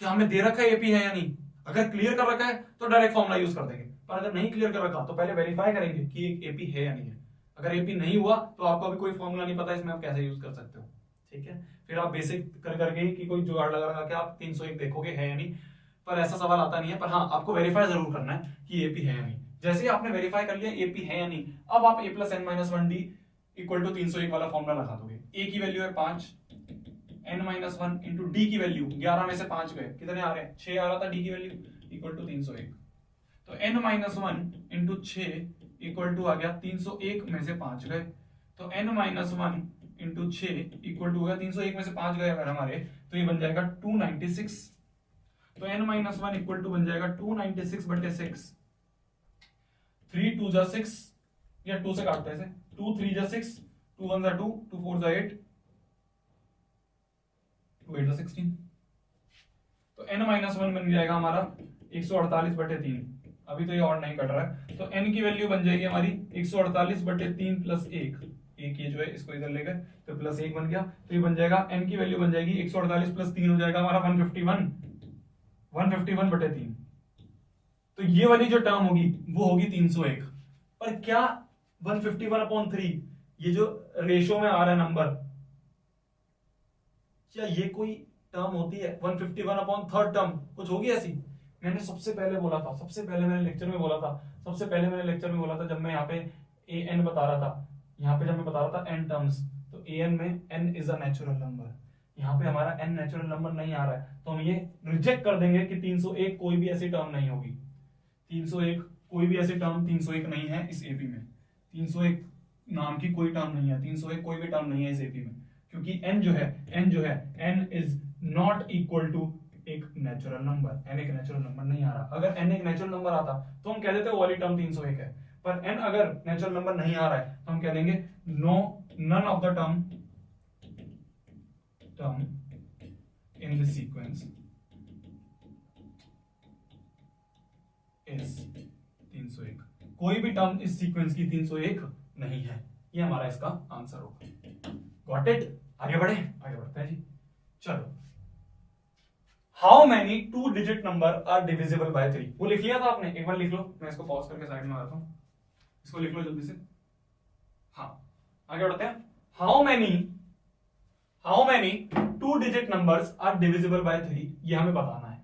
कि हमें दे रखा है एपी है या नहीं। अगर क्लियर कर रखा है तो डायरेक्ट फॉर्मूला यूज कर देंगे, पर अगर नहीं क्लियर कर रखा तो पहले वेरीफाई करेंगे कि एपी है या नहीं है। अगर एपी नहीं हुआ तो आपको अभी कोई फॉर्मूला नहीं पता इसमें आप कैसे यूज कर सकते हो, ठीक है। फिर आप बेसिक कर करके कि कोई जुगाड़ लगा के आप 301 देखोगे है या नहीं, पर ऐसा सवाल आता नहीं है। पर हाँ, आपको वेरीफाई जरूर करना है कि एपी है या नहीं। जैसे ही आपने वेरीफाई कर लिया एपी है या नहीं, अब आप a plus n minus 1d equal to 301 वाला फॉर्मूला लगा दोगे। a की वैल्यू है 5, n माइनस 1 इंटू d की वैल्यू 11 में से 5 गए, कितने आ रहे हैं 6 आ रहा था, d की वैल्यू इक्वल टू 301। तो n minus 1 into 6 equal to आ गया 301 में से 5 गए, तो n minus 1 into 6 equal to हो गया 301 में से 5 गए अगर हमारे, तो ये बन जाएगा 296। तो n माइनस 1 इक्वल टू बन जाएगा 296 बटे 6, 3 2 जा 6, या 2 से काटते हैं, 2 3 जा 6, 2 1 जा 2, 2 4 जा 8, 2 8 जा 16। तो n माइनस 1 बन जाएगा हमारा 148 बटे 3। अभी तो ये और नहीं कट रहा है, तो n की वैल्यू बन जाएगी हमारी 148 बटे 3 प्लस 1, एक ये जो है इसको इधर ले गए तो प्लस 1 बन गया, तो ये बन जाएगा n की वैल्यू बन जाएगी 148 प्लस 3 हो जाएगा हमारा 151 बटे 3। तो ये वाली जो टर्म होगी वो होगी 301। पर क्या 151/3 ये जो रेशो में आ रहा है नंबर, क्या ये कोई टर्म होती है 151/3 टर्म कुछ होगी ऐसी? मैंने सबसे पहले बोला था, सबसे पहले मैंने लेक्चर में बोला था जब मैं यहाँ पे an बता रहा था, यहाँ पे जब मैं बता रहा था n टर्म्स, तो an में n is a natural number. यहाँ पे हमारा n नेचुरल नंबर नहीं आ रहा है, तो हम ये रिजेक्ट कर देंगे कि 301 कोई भी ऐसी टर्म नहीं होगी। 301 कोई भी ऐसी टर्म 301 नहीं है इस एपी में, 301 नाम की कोई टर्म नहीं है, 301 कोई भी टर्म नहीं है इस एपी में, क्योंकि n जो है n is not equal to एक नेचुरल नंबर, n एक नेचुरल नंबर नहीं आ रहा। अगर n एक नेचुरल नंबर आता तो हम कह देते वो वाली टर्म 301 है, पर n अगर नेचुरल नंबर नहीं आ रहा है तो हम कह देंगे none of the term in this sequence is 301। कोई भी टर्म इस सीक्वेंस की 301 नहीं है, ये हमारा इसका आंसर होगा। Got it? आगे बढ़ते हैं जी। चलो, how many 2 digit number are divisible by 3? वो लिख लिया था आपने? एक बार लिख लो, मैं इसको पॉज करके साइड में आता हूं, इसको लिख लो जल्दी से। हाँ, आगे बढ़ते हैं। How many 2 digit numbers are divisible by 3, ये हमें बताना है।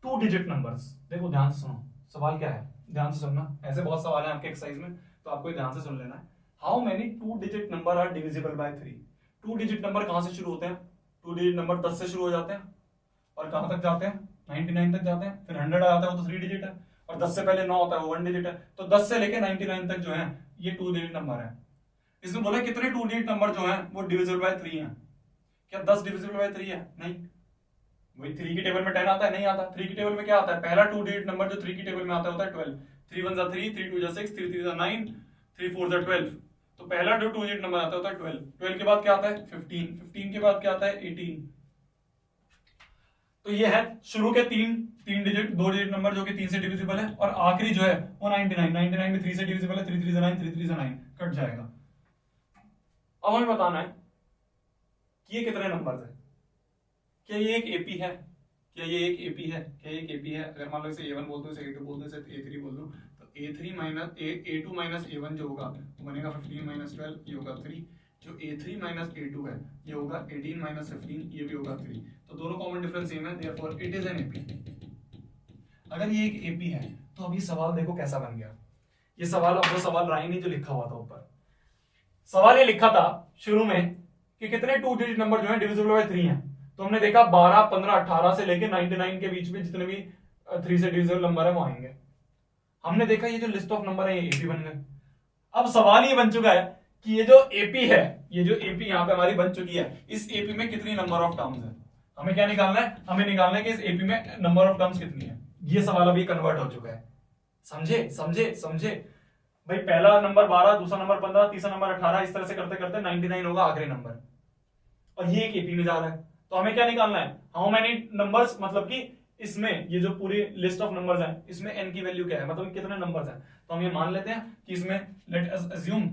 2 डिजिट नंबर्स, देखो ध्यान से सुनो, सवाल क्या है ध्यान से सुनना, ऐसे बहुत सवाल है आपके एक्सरसाइज में तो आपको ध्यान से सुन लेना है। How many 2 digit number are divisible by 3? 2 digit number कहां से शुरू होते हैं? 2 डिजिट नंबर 10 से शुरू हो जाते हैं और कहां तक जाते हैं? 99 तक जाते हैं। फिर 100 आता है, वो तो 3 डिजिट है, और 10 से पहले 9 होता है, वो 1 डिजिट है। तो 10 से लेके 99 तक जो है ये 2 डिजिट नंबर है। इसमें बोला कितने 2 डिजिट नंबर जो हैं वो डिविजिबल बाय 3 हैं। क्या 10 डिविजिबल बाय 3 है? नहीं। वही 3 की टेबल में 10 आता है? नहीं आता। 3 की टेबल में क्या आता है? पहला 2 डिजिट नंबर जो 3 की टेबल में आता है होता है 12। 3 1 3, 3 2 6, 3 3 9, 3 4 12। तो पहला जो 2 डिजिट नंबर आता है होता है 12। 12 के बाद क्या आता है? 15। 15 के बाद क्या आता है? 18। तो ये है शुरू के 2 डिजिट नंबर जो कि 3 से डिविजिबल है, और आखिरी जो है वो 99 में 3 से डिविजिबल है। 3 3 9, 3 3 9 कट जाएगा। अब हमें बताना है कि ये कितने नंबर्स है। क्या ये एक एपी है? क्या ये एक एपी है? क्या ये एक एपी है? अगर मान लो इसे A1 बोल दो, इसे A2 बोल दो, इसे A3 बोल दो, तो A2 माइनस A1 जो होगा वो बनेगा 15 माइनस 12, ये होगा 3। जो A3 माइनस A2 है ये होगा 18 माइनस 15, ये भी होगा 3। तो दोनों कॉमन डिफरेंस सेम है, therefore it is an AP. अगर ये एक एपी है तो अब ये सवाल देखो कैसा बन गया। ये सवाल अब वो सवाल रहा ही नहीं जो लिखा हुआ था ऊपर। सवाल ये लिखा था शुरू में कि कितने 2 डिजिट नंबर जो है डिविजिबल बाय 3 हैं। तो हमने देखा 12, 15, 18 से लेके 99 के बीच में जितने भी 3 से डिविजिबल नंबर है वो आएंगे। हमने देखा ये जो लिस्ट ऑफ नंबर है ये एपी बन गए। अब सवाल ये बन चुका है कि ये जो एपी है, ये जो एपी यहाँ पे हमारी बन चुकी है, इस एपी में कितनी नंबर ऑफ टर्म्स है। हमें क्या निकालना है? हमें निकालना है कि इस एपी में नंबर ऑफ टर्म्स कितनी है। ये सवाल अभी कन्वर्ट हो चुका है। समझे समझे समझे भाई। पहला नंबर 12, दूसरा नंबर 15, तीसरा नंबर 18, इस तरह से करते करते 99 होगा आखिरी नंबर, और ये एक एपी में जा रहा है। तो हमें क्या निकालना है? हाउ मेनी नंबर्स, मतलब कि इसमें ये जो पूरी लिस्ट ऑफ नंबर्स है इसमें n की वैल्यू क्या है, मतलब कितने नंबर्स हैं। तो हम ये मान लेते हैं कि इसमें let us assume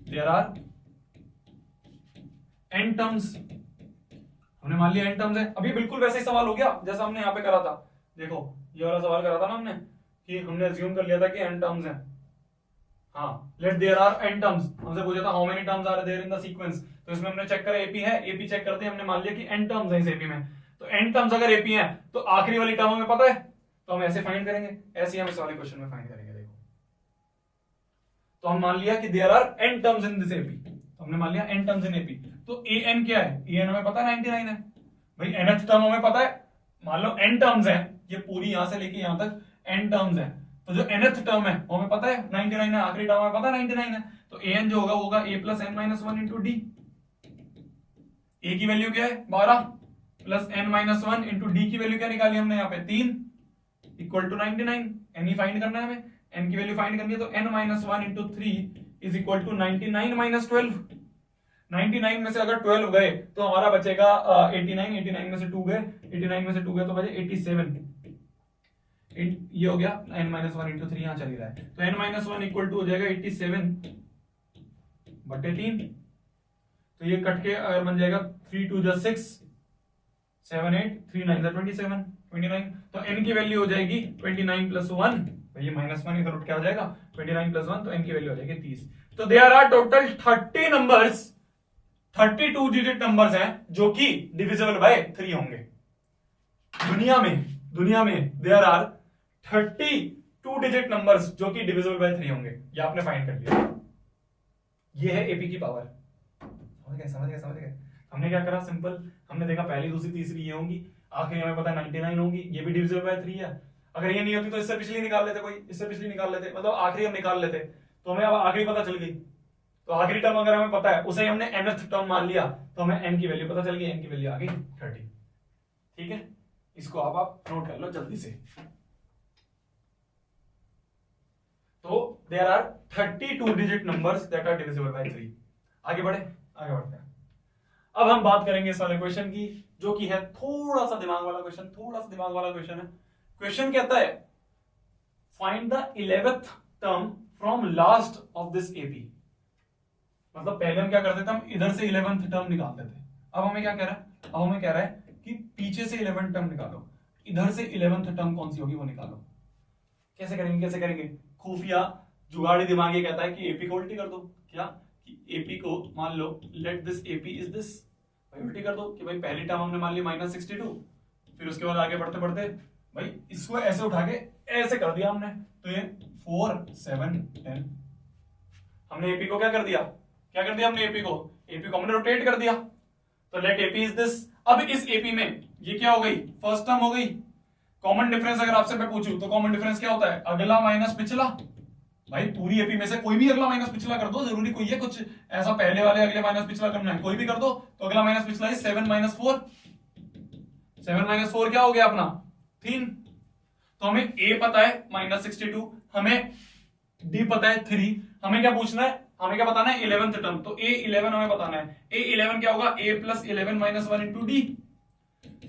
there are n terms. हमने मान लिया n टर्म्स है। अभी बिल्कुल वैसे ही सवाल हो गया जैसा हमने यहाँ पे करा था। देखो ये वाला सवाल करा था ना हमने, कि हमने अज्यूम कर लिया था कि n टर्म्स हैं। हाँ, let there are n terms. हमसे पूछा था how many terms are there in the sequence. तो इसमें हमने चेक करा एपी है, एपी चेक करते हैं, हमने मान लिया कि n टर्म्स है इस एपी में। तो n टर्म्स अगर एपी है तो आखिरी वाली टर्म हमें पता है, तो हम ऐसे फाइंड करेंगे, ऐसे हम इस वाले क्वेश्चन में फाइंड करेंगे। देखो तो हम मान लिया कि there are n terms in this AP. तो हमने मान लिया n टर्म्स इन एपी। तो an क्या है? an हमें पता है 99 है भाई। nth टर्म हमें पता है। मान लो n टर्म्स है, ये पूरी यहां से लेके यहां तक n टर्म्स है। तो जो nth टर्म है वो हमें पता है 99 है, आखिरी टर्म हमें पता है 99 है। तो an जो होगा a plus n minus 1 into D. a की वैल्यू क्या है? 12 plus n minus 1 into D की वैल्यू क्या निकाली हमने यहाँ पे? 3 इक्वल टू 99। n ही फाइंड करना है हमें, n की वैल्यू फाइंड करनी है। तो n minus 1 into 3 is equal to 99 minus 12। 99 में से अगर 12 गए तो हमारा बचेगा 89। 89 में से 2 गए, 89 में से 2 गए तो बचे 87। ये हो गया n माइनस 1 इंटू 3, यहां चल रहा है। तो n माइनस 1 इक्वल टू हो जाएगा 87 बटे 3। तो ये कट के अगर बन जाएगा 3 2 6, 7 8, 3 9 27, 29। तो n की वैल्यू हो जाएगी 29 प्लस 1, ये माइनस 1 इधर उठ के आ जाएगा, 29 प्लस 1, तो n की वैल्यू हो जाएगी 30। तो there are total 30 numbers, 32 digit numbers हैं जो कि डिविजिबल बाय 3 होंगे। दुनिया में देयर आर 32 डिजिट नंबर्स जो कि डिविजिबल बाय 3 होंगे। ये आपने फाइंड कर लिया। ये है एपी की पावर। समझ गए। हमने क्या करा? सिंपल, हमने देखा पहली, दूसरी, तीसरी ये होंगी, आखिरी हमें पता है 99 होंगी, ये भी डिविजिबल बाय 3 है। अगर ये नहीं होती तो इससे पिछली निकाल लेते, कोई इससे पिछली निकाल लेते, मतलब आखिरी हम निकाल लेते। तो हमें अब आखिरी पता चल गई। तो आखिरी टर्म अगर हमें पता है उसे ही हमने nth टर्म मान लिया, तो हमें n की वैल्यू पता चल गई। n की वैल्यू आ गई 30। ठीक है, इसको आप नोट कर लो जल्दी से। तो there are 32 digit numbers that are divisible by 3। आगे बढ़ते हैं। अब हम बात करेंगे इस वाले क्वेश्चन की, जो कि है थोड़ा सा दिमाग वाला क्वेश्चन है। क्वेश्चन कहता है find the 11th term from last of this AP. मतलब पहले हम क्या करते थे? हम इधर से 11th टर्म निकालते थे। अब हमें क्या कह रहा है? अब हमें कह रहा है कि पीछे से 11th टर्म निकालो, इधर से 11th टर्म कौन सी होगी वो निकालो। कैसे करेंगे? खुफिया जुगाड़ी दिमाग ये कहता है कि एपी को उल्टी कर दो। क्या? कि एपी को मान लो let this AP is this, भाई उल्टी कर दो कि भाई पहली टर्म हमने मान ली -62, फिर उसके बाद आगे बढ़ते बढ़ते भाई इसको ऐसे उठा के ऐसे कर दिया हमने, तो ये 4 7 10। हमने एपी को क्या कर दिया हमने एपी को हमने रोटेट कर दिया। तो लेट एपी इज दिस। अब इस एपी में ये क्या हो गई? फर्स्ट टर्म हो गई। कॉमन डिफरेंस अगर आपसे मैं पूछूं तो कॉमन डिफरेंस क्या होता है? अगला माइनस पिछला। भाई पूरी एपी में से कोई भी अगला माइनस पिछला कर दो, जरूरी कोई है कुछ ऐसा पहले वाले अगले माइनस पिछला करना है, कोई भी कर दो तो अगला माइनस पिछला है 7 - 4। 7 - 4 क्या हो गया अपना 3। तो हमें a पता है -62, हमें d पता है 3, हमें क्या पूछना है, हमें क्या बताना है 11th टर्म, तो a11 हमें बताना है। a11 क्या होगा a + 11 - 1 × d।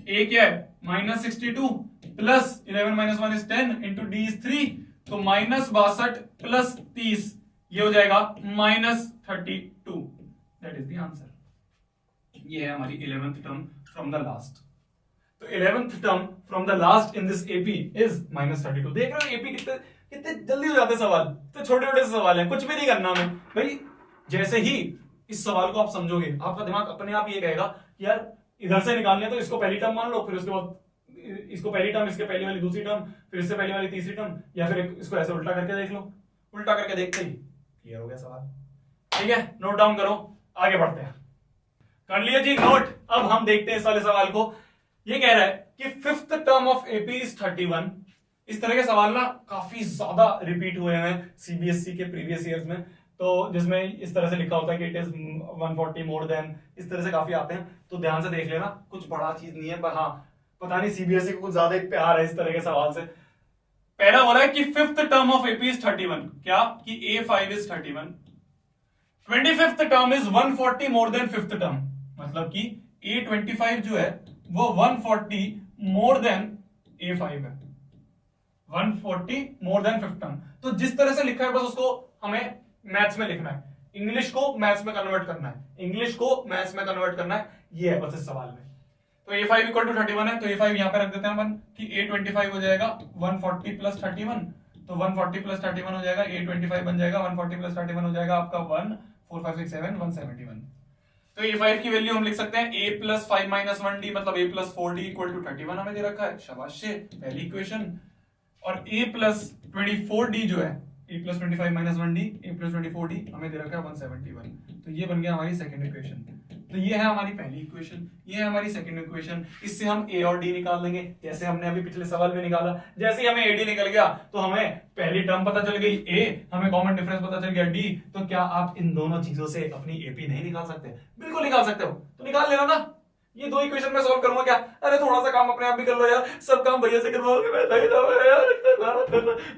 a क्या है -62 + 11 - 1 is 10 × d is 3, तो -62 + 30 ये हो जाएगा -32। That is the answer. ये है हमारी 11th term from the last. तो 11th term from the last in this AP is -32। देख रहे हो एपी कितने कितने जल्दी हो जाते हैं सवाल, तो छोटे छोटे सवाल हैं, कुछ भी नहीं करना हमें भाई। जैसे ही इस सवाल को आप समझोगे आपका दिमाग अपने आप ये कहेगा कि यार इधर से निकालने तो इसको पहली टर्म मान लो, फिर उसके बाद इसको पहली टर्म, इसके पहली वाली दूसरी टर्म, फिर इससे पहली वाली तीसरी टर्म, या फिर इसको ऐसे उल्टा करके देख लो। उल्टा करके देखते ही क्लियर हो गया सवाल। ठीक है, नोट डाउन करो, आगे बढ़ते हैं। कर लिया जी नोट। अब हम देखते हैं इस वाले सवाल को। ये कह रहा है कि 5th term of AP is 31। इस तरह के सवाल ना काफी ज्यादा रिपीट हुए हैं सीबीएसई के प्रीवियस ईयर्स में, तो जिसमें इस तरह से लिखा होता है कि इट इज 140 मोर देन, इस तरह से काफी आते हैं, तो ध्यान से देख लेना, कुछ बड़ा चीज नहीं है, पर हाँ पता नहीं सीबीएसई को कुछ ज्यादा ही प्यार है इस तरह के सवाल से। पहला बोला है कि 5th term of AP is 31, क्या कि a5 is 31, 25th term is 140 more than 5th term, मतलब कि a25 जो है वो 140 मोर देन a5 है, 140 मोर देन 5th टर्म। तो जिस तरह से लिखा है बस उसको हमें मैथ्स में लिखना है, इंग्लिश को मैथ्स में कन्वर्ट करना है, इंग्लिश को मैथ्स में कन्वर्ट करना है, ये है बस इस सवाल में। तो a5 = 31 है, तो a5 यहां पे रख देते हैं अपन कि a25 हो जाएगा 140 + 31, तो 140 + 31 हो जाएगा, a25 बन जाएगा 140 + 31 हो जाएगा आपका 1 4 5 6 7 171। तो a5 की वैल्यू हम लिख सकते हैं a + 5 - 1d, मतलब a + 4d = 31 हमें दे रखा है, शाबाश से पहली इक्वेशन। और a + 24d जो है a + 25 - 1d, a + 24d हमें दे रखा है 171, तो ये बन गया हमारी सेकंड इक्वेशन। तो ये है हमारी पहली इक्वेशन, ये है हमारी सेकंड इक्वेशन। इससे हम a और d निकाल देंगे, जैसे हमने अभी पिछले सवाल में निकाला। जैसे ही हमें ad निकल गया तो हमें पहली टर्म पता चल गई a, हमें कॉमन डिफरेंस पता चल गया d। तो क्या आप इन दोनों चीजों से अपनी एपी नहीं निकाल सकते? बिल्कुल निकाल सकते हो, तो निकाल लेना ना। ये दो इक्वेशन में सॉल्व करूंगा क्या? अरे थोड़ा सा काम अपने आप भी कर लो यार, सब काम भैया से करवाओगे, मैं थक जाऊंगा यार,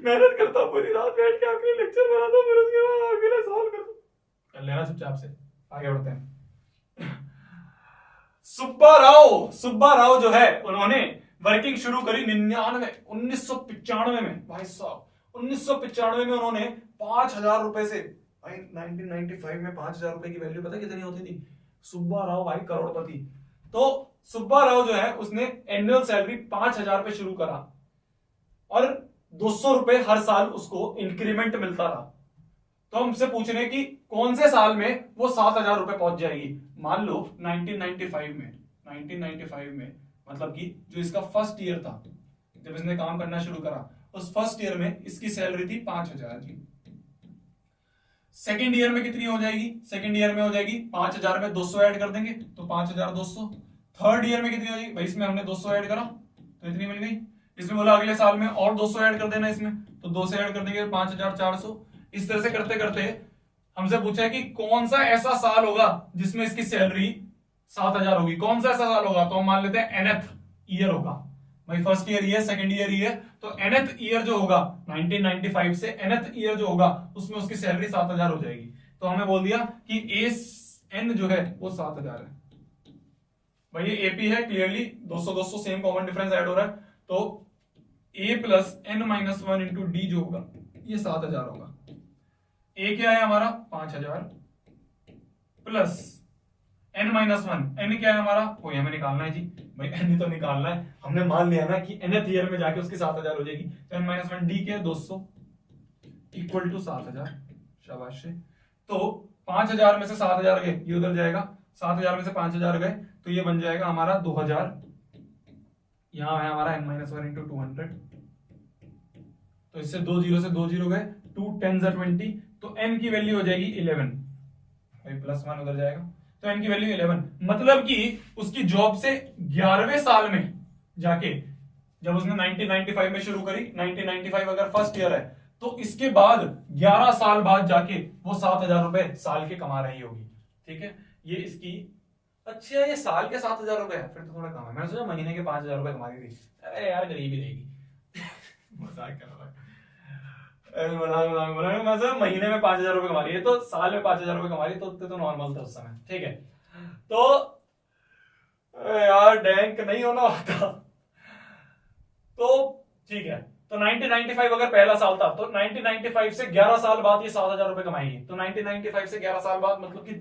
मेहनत करता हूं पूरी रात बैठ के, आपके लेक्चर बनाता हूं, फिर उसके बाद आगे सॉल्व कर लेना चुपचाप से। आगे बढ़ते हैं। सुब्बा राव जो है उन्होंने वर्किंग शुरू करी 1995 में। भाई साहब 1995 में उन्होंने 5,000 रुपए से, भाई 1995 में 5,000 रुपए की वैल्यू पता कितनी होती थी? सुब्बा राव भाई करोड़पति। तो सुब्बा राव जो है उसने एनुअल सैलरी 5,000 पे शुरू करा और 200 रुपए हर साल उसको इंक्रीमेंट मिलता रहा। तो हमसे पूछ रहे हैं कि कौन से साल में वो 7,000 रुपए पहुंच जाएगी। मान लो 1995 में मतलब कि जो इसका फर्स्ट ईयर था, जब इसने काम करना शुरू करा, उस फर्स्ट ईयर में इसकी सैलरी थी 5,000 की। सेकेंड ईयर में कितनी हो जाएगी? सेकेंड ईयर में हो जाएगी 5,000 में 200 ऐड कर देंगे तो 5,200। थर्ड ईयर में कितनी हो जाएगी? भाई इसमें हमने 200 ऐड करा तो इतनी मिल गई। इसमें बोला अगले साल में और 200 ऐड कर देना, इसमें तो 2 से ऐड कर देंगे 5,400। इस तरह से करते करते हमसे पूछा है कि कौन सा ऐसा साल होगा जिसमें इसकी सैलरी 7,000 होगी। कौन सा ऐसा साल होगा? तो हम मान लेते हैं nth ईयर होगा। भाई फर्स्ट ईयर ये, सेकंड ईयर ये, तो nth ईयर जो होगा 1995 से nth ईयर जो होगा उसमें उसकी सैलरी 7,000 हो जाएगी। तो हमें बोल दिया कि एन जो है वो 7,000 है। भाई ये एपी है, clearly 200 same common difference add हो रहा है, तो a + n - 1 × d जो होगा ये 7,000 होगा। a क्या है हमारा 5,000 प्लस n - 1, n क्या है हमारा, कोई हमें निकालना है जी। भाई n तो निकालना है, हमने मान लिया ना कि nth ईयर में जाके उसकी 7,000 हो जाएगी। तो n - 1 d के 200 = 7,000। शाबाश। तो 5,000 में से 7,000 गए, ये उधर जाएगा, 7,000 में से 5,000 गए तो ये बन जाएगा हमारा 2,000। यहां है हमारा n - 1 × 200, तो इससे 2 0 से 2 0 गए, 2 10 = 20, तो n की वैल्यू हो जाएगी 11। भाई +1 उधर जाएगा, तो n की वैल्यू 11। मतलब कि उसकी जॉब से 11वें साल में जाके, जब उसने 1995 में शुरू करी, 1995 अगर फर्स्ट ईयर है तो इसके बाद 11 साल बाद जाके वो 7,000 रुपए साल के कमा रही होगी। ठीक है, ये इसकी, अच्छा ये साल के 7,000 रुपए है, फिर तो थोड़ा कम है। मैंने सोचा महीने के 5,000 रुपए कमा रही थी। अरे यार गरीब ही रहेगी। मजाक कर रहा है, मैं सोचा महीने में 5,000 रुपए कमा रही है, तो साल में 5,000 रुपए कमा रही है, तो उतने तो नॉर्मल था उस समय। ठीक है, तो यार डैंक नहीं होना होता। तो ठीक है, तो 1995 अगर पहला साल था, तो 1995 से 11 साल बाद ये 7,000 रुपए कमाएंगे। तो 1995 से 11 साल बाद मतलब कि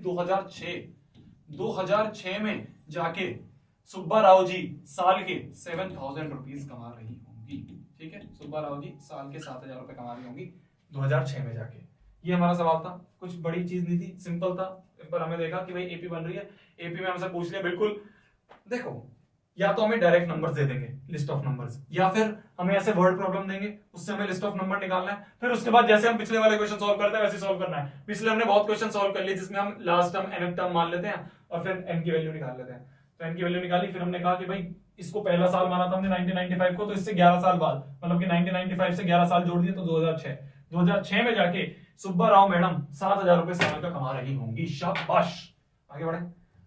2006 में जाके सुब्बा राव जी साल के 7,000 रुपीज कमा रही होंगी। ठीक है, सुब्बा राव जी साल के 7,000 रुपए कमा रही होंगी 2006 में जाके। ये हमारा सवाल था, कुछ बड़ी चीज नहीं थी, सिंपल था। पर हमें देखा कि भाई एपी बन रही है, एपी में हमसे पूछ लिया। बिल्कुल देखो, या तो हमें डायरेक्ट नंबर्स दे देंगे, लिस्ट ऑफ नंबर्स, या फिर हमें ऐसे वर्ड प्रॉब्लम देंगे, उससे हमें लिस्ट ऑफ नंबर निकालना है। फिर उसके बाद जैसे हम पिछले वाले क्वेश्चन सॉल्व करते हैं वैसे सॉल्व करना है। पिछले हमने बहुत क्वेश्चन सॉल्व कर लिए जिसमें हम लास्ट टर्म nth टर्म मान लेते हैं और फिर n की वैल्यू निकाल लेते हैं। तो n की वैल्यू निकाली, फिर हमने कहा कि भाई इसको पहला साल माना था हमने 1995 को, तो इससे 11 साल बाद, मतलब कि 1995 से 11 साल जोड़ दिए तो 2006 में जाके सुब्बा राव मैडम 7,000 रुपए साल का कमा रही होंगी। शाबाश। आगे बढ़े।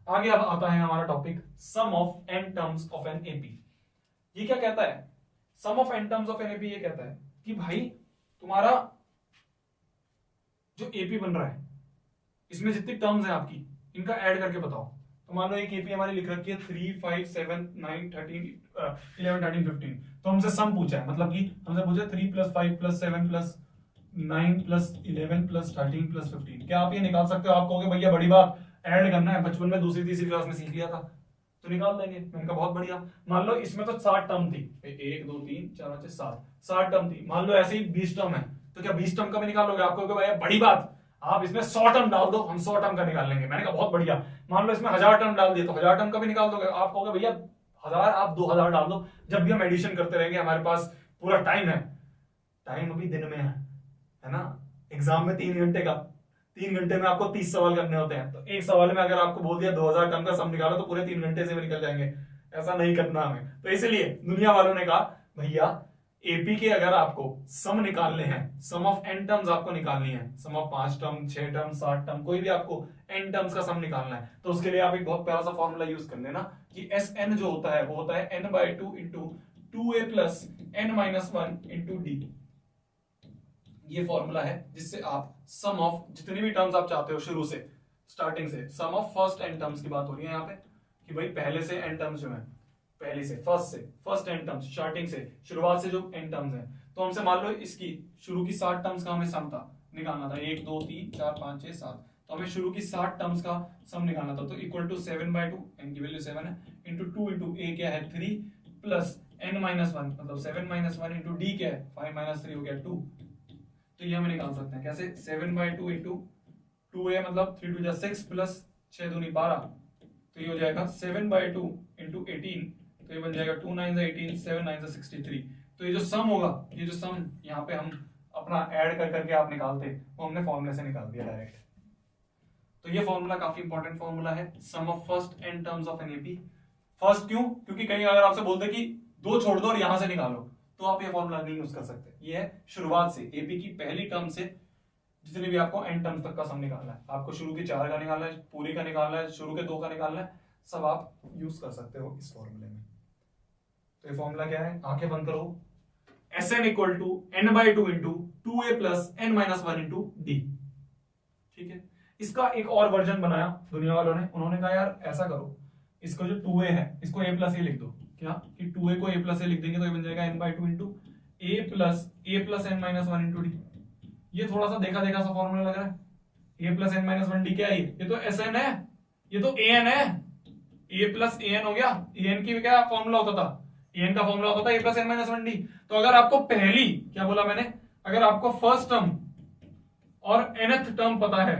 आगे अब आता है हमारा topic sum of n terms of an AP. ये क्या कहता है? Sum of n terms of an AP ये कहता है कि भाई तुम्हारा जो एपी बन रहा है इसमें जितनी टर्म्स हैं आपकी, इनका ऐड करके बताओ। तो मान लो एक एपी हमारी लिख रखी है 3, 5, 7, 9, 13, 11, 13, 15। तो हमसे सम पूछा है, मतलब कि हमसे पूछा 3 + 5 + 7 + 9 + 11 + 13 + 15। क्या आप ये निकाल सकते हो? आप कहोगे भैया बड़ी बात, ऐड करना है, बचपन में दूसरी तीसरी क्लास में सीख लिया था, तो निकाल देंगे। मैंने कहा बहुत बढ़िया। मान लो इसमें तो 7 टर्म थी, 1 2 3 4 5 6 7 टर्म थी। मान लो ऐसे ही 20 टर्म है, तो क्या 20 टर्म का भी निकालोगे? आप कहोगे भैया बड़ी बात, आप इसमें 100 टर्म डाल दो, हम 100 टर्म का निकाल लेंगे। मैंने कहा बहुत बढ़िया। मान लो इसमें 1000 टर्म डाल दिए, तो 1000 टर्म का भी निकाल दोगे। आप कहोगे भैया 1000 आप 2000 डाल दो। जब भी हम एडिशन करते रहेंगे, हमारे पास पूरा टाइम है, टाइम अभी दिन में है ना। एग्जाम में 3 घंटे का, 3 घंटे में आपको 30 सवाल करने होते हैं। तो एक सवाल में अगर आपको बोल दिया 2000 टर्म का सम निकालो, तो पूरे 3 घंटे से भी निकल जाएंगे। ऐसा नहीं करना हमें। तो इसलिए दुनिया वालों ने कहा भैया एपी के अगर आपको सम निकालने हैं, सम ऑफ n टर्म्स आपको निकालनी है, sum of 5 term, 6 term, 7 term, कोई भी आपको n टर्म्स का सम निकालना है, तो उसके लिए आप एक बहुत प्यारा सा फॉर्मूला यूज कर लेना कि Sn जो होता है वो होता है n/2 × 2a + n-1 × d। ये फॉर्मूला है जिससे आप सम ऑफ जितनी भी टर्म्स आप चाहते हो शुरू से, स्टार्टिंग से, सम ऑफ फर्स्ट n टर्म्स की बात हो रही है यहाँ पे कि भाई पहले से n टर्म्स जो है, पहले से फर्स्ट n टर्म्स, स्टार्टिंग से, शुरुआत से जो n टर्म्स हैं, तो हमसे मान लो इसकी शुरू की 7 टर्म्स का हमें सम था निकालना था, 1 2 3 4 5 6 7। तो हमें शुरू की 7 टर्म्स का सम निकालना था, तो इक्वल टू 7/2, n की वैल्यू 7 है, इंटू 2 × a क्या है 3 प्लस n-1 मतलब 7 - 1 इंटू d क्या है 5 - 3 हो गया 2। तो ये हम निकाल सकते हैं कैसे? 7/2 इंटू 2a मतलब 3 2 6 प्लस 6 दूनी 12, तो ये हो जाएगा 7/2 इंटू 18, तो ये बन जाएगा 2 9 18, 7 9 63। तो ये जो सम होगा, ये जो सम यहाँ पे हम अपना ऐड कर करके आप निकालते, वो हमने फॉर्मूले से निकाल दिया डायरेक्ट। तो ये फॉर्मूला काफी इंपॉर्टेंट फॉर्मूला है, sum of first n terms of an AP. First क्यों? क्योंकि कहीं अगर आपसे बोलते कि 2 छोड़ दो और यहां से निकालो, तो आप ये फॉर्मूला नहीं यूज कर सकते। ये है शुरुआत से, एपी की पहली टर्म से जितने भी आपको n टर्म्स तक का सम निकालना है, आपको शुरू के 4 का निकालना है, पूरे का निकालना है, शुरू के 2 का निकालना है, सब आप यूज कर सकते हो इस फॉर्मूले में। तो ये फॉर्मूला क्या है? आंखें बंद करो, Sn = n/2 × 2a + n-1 × d। ठीक है, इसका एक और वर्जन बनाया दुनिया वालों ने। उन्होंने कहा यार ऐसा करो, इसको जो 2a है इसको a + a लिख दो। क्या कि 2a को a + a लिख देंगे तो ये बन जाएगा n/2 × a + n-1 × d। ये थोड़ा सा देखा देखा सा फॉर्मूला लग रहा है। a + n-1 d क्या है? ये तो Sn है, ये तो an है, a + an हो गया। an की क्या फॉर्मूला होता था? an का फॉर्मूला होता था a + n-1 d। तो अगर आपको पहली, क्या बोला मैंने, अगर आपको फर्स्ट टर्म और nth टर्म पता है,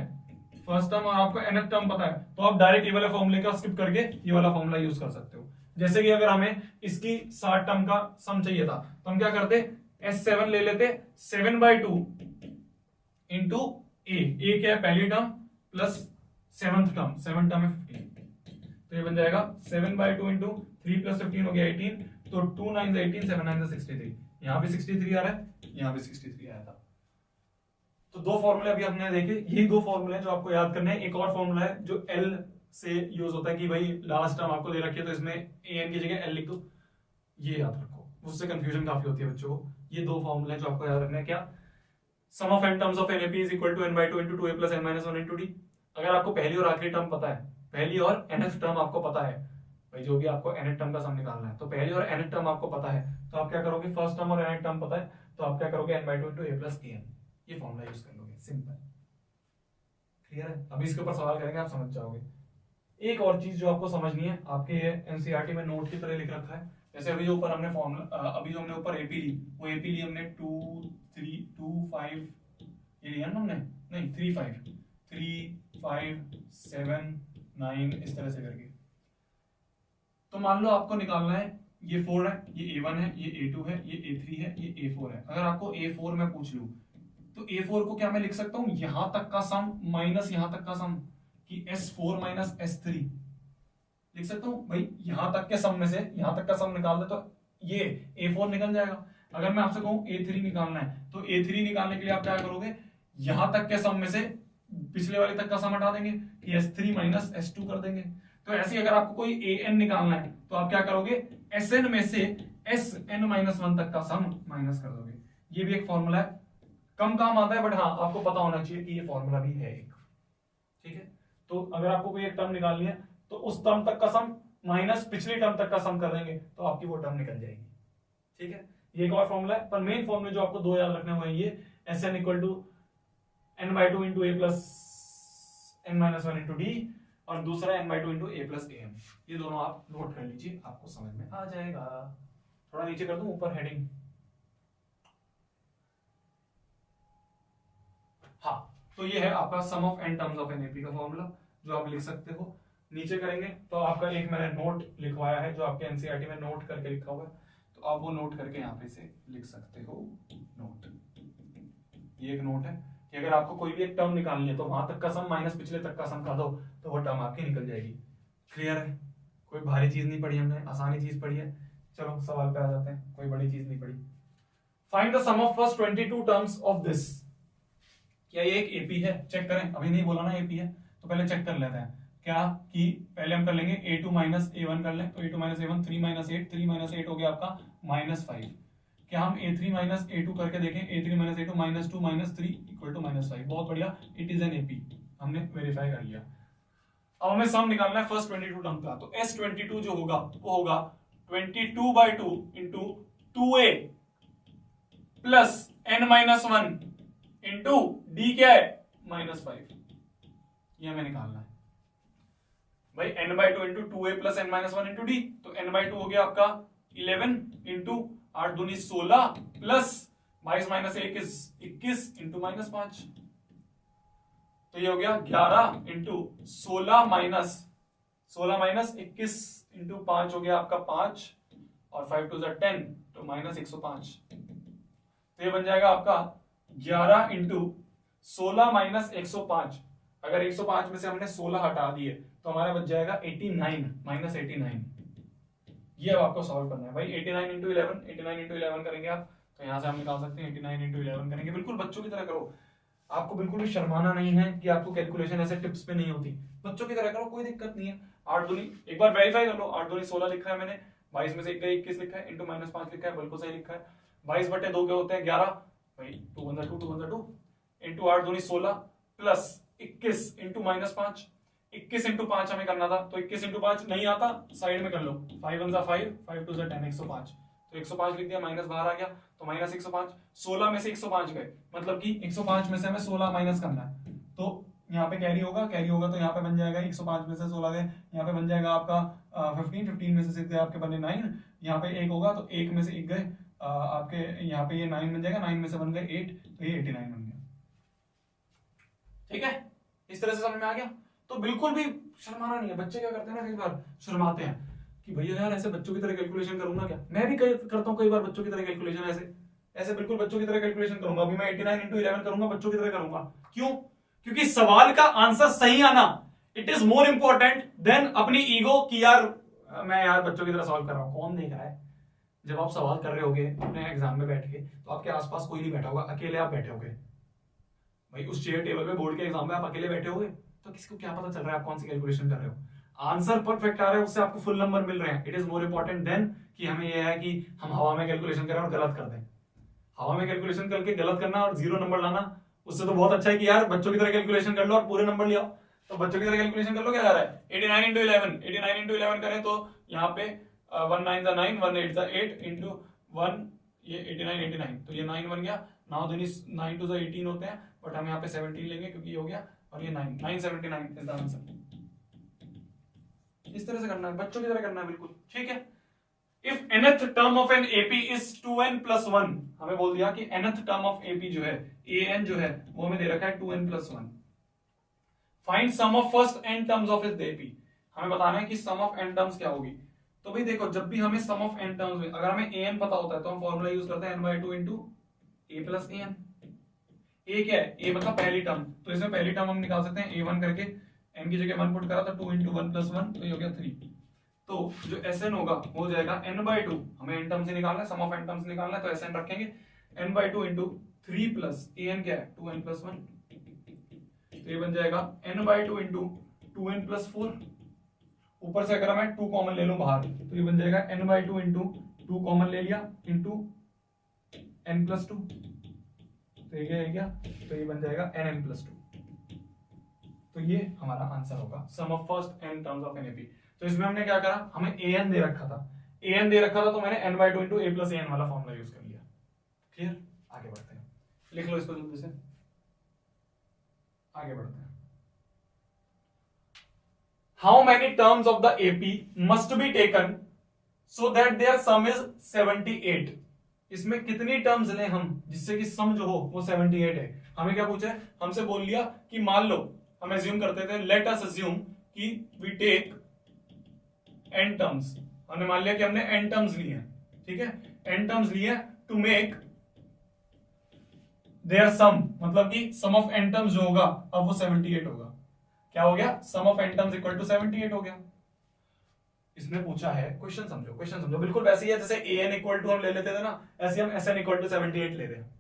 फर्स्ट टर्म और आपको nth टर्म पता है, तो आप डायरेक्ट ये वाला फॉर्मूले का स्किप करके ये वाला फॉर्मूला यूज कर सकते हो। जैसे कि अगर हमें इसकी 7 टर्म का सम चाहिए था, तो हम क्या करते, S7 ले लेते, 7/2 इंटू a क्या है पहली term plus 7th term, 7 term है 15, तो ये बन जाएगा 7/2 इंटू 3 + 15 हो गया 18, तो 2 9 18, 7 9 63। यहाँ भी 63 आ रहा है, यहाँ भी 63 आया था। तो दो फॉर्मूले अभी हमने देखे, यही दो फॉर्मूले हैं जो आपको याद करने हैं। एक और फॉर्मूला है जो एल से यूज होता है कि भाई लास्ट टर्म आपको दे रखी है तो इसमें ए एन की जगह एल लिख दो, ये याद रखो, उससे कंफ्यूजन काफी होती है बच्चों को। ये दो फॉर्मूले जो आपको याद रखना है, क्या, sum of n terms of an AP is equal to n by two into two a plus N minus one into d. अगर आपको पहली और आखिरी टर्म पता है, पहली और nth टर्म आपको पता है, भाई जो भी आपको nth टर्म का सम निकालना है, तो पहली और nth टर्म आपको पता है, तो आप क्या करोगे, फर्स्ट टर्म और nth टर्म पता है तो आप क्या करोगे, n by two into A plus A N, ये फॉर्मूला यूज कर लोगे, सिंपल, क्लियर है। अभी इसके ऊपर सवाल करेंगे, आप समझ जाओगे। एक और चीज जो आपको समझनी है, आपके एनसीईआरटी में नोट की तरह लिख रखा है, जैसे अभी जो ऊपर हमने फॉर्मूला, अभी जो हमने ऊपर एपी ली, वो एपी ली हमने 2 3 2 5, ये लिया ना हमने, नहीं 3 5 7 9, इस तरह से करके। तो मान लो आपको निकालना है, ये 4 है, ये A1 है, ये A2 है, ये A3 है, ये A4 है। अगर आपको A4 में पूछ लूं तो A4 को क्या मैं लिख सकता हूं, यहां तक का सम माइनस यहां तक का सम, कि S4 माइनस S3 लिख सकता हूं। भाई यहां तक के सम में से यहां तक का सम निकाल दे तो ये A4 निकल जाएगा। अगर मैं आपसे कहूं A3 निकालना है तो A3 निकालने के लिए आप क्या करोगे, यहां तक के सम में से पिछले वाले तक का सम हटा देंगे, कि S3 माइनस S2 कर देंगे। तो ऐसे अगर आपको कोई AN निकालना है तो आप क्या करोगे, SN में से SN माइनस 1 तक का सम माइनस कर दोगे। ये भी एक फॉर्मूला है, कम काम आता है बट हाँ आपको पता होना चाहिए कि ये फॉर्मूला भी है एक, ठीक है। तो अगर आपको कोई एक टर्म निकालनी है तो उस टर्म तक का सम माइनस पिछली टर्म तक का सम कर देंगे तो आपकी वो टर्म निकल जाएगी, ठीक है। ये एक और फॉर्मूला है, पर मेन फॉर्मूले जो आपको दो याद रखने हुए हैं, ये SN equal to n by two into A plus N minus one into D, और दूसरा n by two into A plus A M. ये दोनों आप नोट कर लीजिए, आपको समझ में आ जाएगा। थोड़ा नीचे कर दूं ऊपर हेडिंग, हाँ। तो ये है आपका sum of n terms of an AP का फॉर्मूला, जो आप लिख सकते हो। नीचे करेंगे तो आपका एक मैंने नोट लिखवाया है जो आपके एनसीईआरटी में नोट करके लिखा हुआ है, तो आप वो नोट करके यहाँ पे से लिख सकते हो नोट। ये एक नोट है कि अगर आपको कोई भी एक टर्म निकालनी है तो वहां तक का सम माइनस पिछले तक का सम कर दो तो वो टर्म आपकी निकल जाएगी। क्लियर है, कोई भारी चीज नहीं पढ़ी हमने, आसानी चीज पढ़ी है। चलो सवाल पे आ जाते हैं, कोई बड़ी चीज नहीं पढ़ी। Find the sum of first 22 terms of this. क्या ये एक एपी है, चेक करें, अभी नहीं बोला ना एपी है, तो पहले चेक कर लेते हैं। क्या कि पहले हम कर लेंगे a2 माइनस a1 कर लें, तो a2 minus a1 3 minus 8, 3 minus 8 हो गया आपका माइनस 5। क्या हम a3 माइनस a2 करके देखें, a3 minus a2 minus 2 minus 3 equal to minus 5, बहुत बढ़िया, इट इज एन एपी, हमने वेरीफाई कर लिया। अब हमें सम निकालना है फर्स्ट 22 टर्म का, तो S22 जो होगा वो होगा 22/2 into 2a plus n minus 1 into D क्या है माइनस 5, ये हमें निकालना है। भाई n by two into 2a plus n minus 1 into D, तो n बाई टू हो गया आपका 11 इंटू 8 दूनी 16 प्लस 22 माइनस 1 21 इंटू माइनस 5, तो ये हो गया 11 इंटू 16 माइनस 21 इंटू 5 हो गया आपका 5, और 5 टू 10 तो माइनस 105, तो ये बन जाएगा आपका 11 इंटू 16 माइनस 105। अगर 105 में से हमने 16 हटा दिए तो हमारा बच जाएगा 89 माइनस 89। ये अब आपको सॉल्व करना है भाई। 89 इंटू 11 करेंगे आप, तो यहां से हम निकाल सकते हैं 89 इंटू 11 करेंगे। बिल्कुल बच्चों की तरह करो, आपको बिल्कुल भी शर्माना नहीं है कि आपको कैलकुलेशन ऐसे टिप्स पे नहीं होती, बच्चों की तरह करो, कोई दिक्कत नहीं है। 8 दूनी एक बार वेरीफाई कर लो, 8 दूनी 16 लिखा है मैंने, 22 में से 1 गए 21 लिखा है, इंटू माइनस 5 लिखा है, बिल्कुल सही लिखा है। 22/2 के होते हैं 11, भाई 2 1 2 इंटू 8 दूनी 16 प्लस 21 इंटू माइनस 5, 21 इंटू 5 हमें करना था, तो 21 इंटू 5 नहीं आता, साइड में कर लो, 5 1 5 5 2 10 105, तो 105 लिख दिया, माइनस बाहर आ गया तो माइनस 105। 16 में से 105 गए, मतलब कि 105 में से हमें 16 माइनस करना है, तो यहाँ पे कैरी होगा तो यहाँ पे बन जाएगा 105 में से 16 गए, यहाँ पे बन जाएगा आपका 15 में से 6 गए आपके बने 9, यहाँ पे 1 होगा तो 1 में से 1 गए आपके, यहाँ पे ये 9 बन जाएगा, 9 में से बन गए 8, तो ये 89 बन गया। ठीक है, इस तरह से समझ में आ गया। तो बिल्कुल भी शर्माना नहीं है। बच्चे क्या करते हैं ना, कई बार शर्माते हैं कि भैया यार ऐसे बच्चों की तरह कैलकुलेशन करूंगा क्या। मैं भी करता हूँ कई बार बच्चों की तरह कैलकुलेशन, ऐसे बिल्कुल बच्चों की तरह कैलकुलेशन करूंगा। अभी मैं 89 इंटू 11 करूंगा, बच्चों की तरह करूंगा। क्यों? क्योंकि सवाल का आंसर सही आना it is more important than अपनी ईगो कि यार मैं यार बच्चों की तरह सॉल्व कर रहा हूं। कौन देख रहा है? जब आप सवाल कर रहे होगे अपने एग्जाम में बैठ के, तो आपके आसपास कोई नहीं बैठा होगा, अकेले आप बैठे होगे। भाई उस चेयर टेबल पे बोर्ड के एग्जाम में आप अकेले बैठे हुए तो किसी को क्या पता चल रहा है आप कौन सी कैलकुलेशन कर रहे हो। आंसर परफेक्ट आ रहा है, उससे आपको फुल नंबर मिल रहे हैं। It is more important than कि हमें यह है कि हम हवा में कैलकुलेशन करें और गलत कर दें। हवा में कैलकुलेशन करके गलत करना और 0 नंबर लाना, उससे तो बहुत अच्छा है कि यार बच्चों की तरह कैलकुलेशन कर लो और पूरे नंबर ले आओ। तो बच्चों की तरह कैलकुलेशन कर लो, क्या जा रहा है 89 इंटू 11, 89 इंटू 11 करें तो यहाँ पे 1 9 9 1 8 8 इंटू 1, ये 89 89, तो ये 9 बन गया। 9 दूनी 9 टू 18 होते हैं, बट हम यहाँ पे 17 लेंगे क्योंकि ये हो गया, और ये 979 इज द आंसर। इस तरह से करना है, बच्चों की तरह करना है, बिल्कुल ठीक है। If nth term of an AP is 2n + 1, हमें बोल दिया कि nth टर्म ऑफ एपी जो है an जो है वो हमें दे रखा है 2n + 1। Find sum of first n terms of इस एपी, हमें बताना है कि सम ऑफ n टर्म्स क्या होगी। तो भाई देखो, जब भी हमें सम ऑफ n टर्म्स में अगर हमें an पता होता है तो हम फॉर्मूला यूज करते हैं n/2 into a + an। a क्या है, a मतलब पहली टर्म, तो इसमें पहली टर्म हम निकाल सकते हैं a1 करके, n की जगह 1 पुट करा तो 2 इंटू 1 + 1, तो ये हो गया 3। तो जो Sn होगा वो हो जाएगा n/2, हमें n टर्म से निकालना है, सम ऑफ n टर्म्स निकालना है, तो Sn रखेंगे n/2 इंटू 3 प्लस an क्या है 2n + 1, तो ये बन जाएगा n/2 इंटू 2n + 4। ऊपर से अगर मैं 2 कॉमन ले लूं बाहर तो ये बन जाएगा n/2 इंटू 2 कॉमन ले लिया इंटू n + 2, तो ये क्या, तो ये बन जाएगा nn + 2। तो ये हमारा आंसर होगा sum of first n terms of an AP. तो इसमें हमने क्या करा, हमें an दे रखा था, तो मैंने n/2 इंटू a + an वाला फॉर्मूला यूज कर लिया। क्लियर, आगे बढ़ते हैं, लिख लो इसको जल्दी से, आगे बढ़ते हैं। How many terms of the AP must be taken so that their sum is 78। इसमें कितनी टर्म्स लें हम जिससे कि सम जो हो वो 78 है। हमें क्या पूछा है, हमसे बोल लिया कि मान लो, हम एज्यूम करते थे, लेट अस अज्यूम कि वी टेक n टर्म्स, हमने मान लिया कि हमने n टर्म्स लिए हैं, ठीक है, n टर्म्स लिए टू मेक देयर सम, मतलब कि सम ऑफ n टर्म्स जो होगा अब वो 78 होगा। क्या हो गया, sum of n terms equal to 78 हो गया। इसने पूछा है, क्वेश्चन समझो, बिल्कुल वैसे ही है जैसे an इक्वल टू हम ले लेते थे ना, ऐसे हम Sn इक्वल टू 78 ले रहे हैं।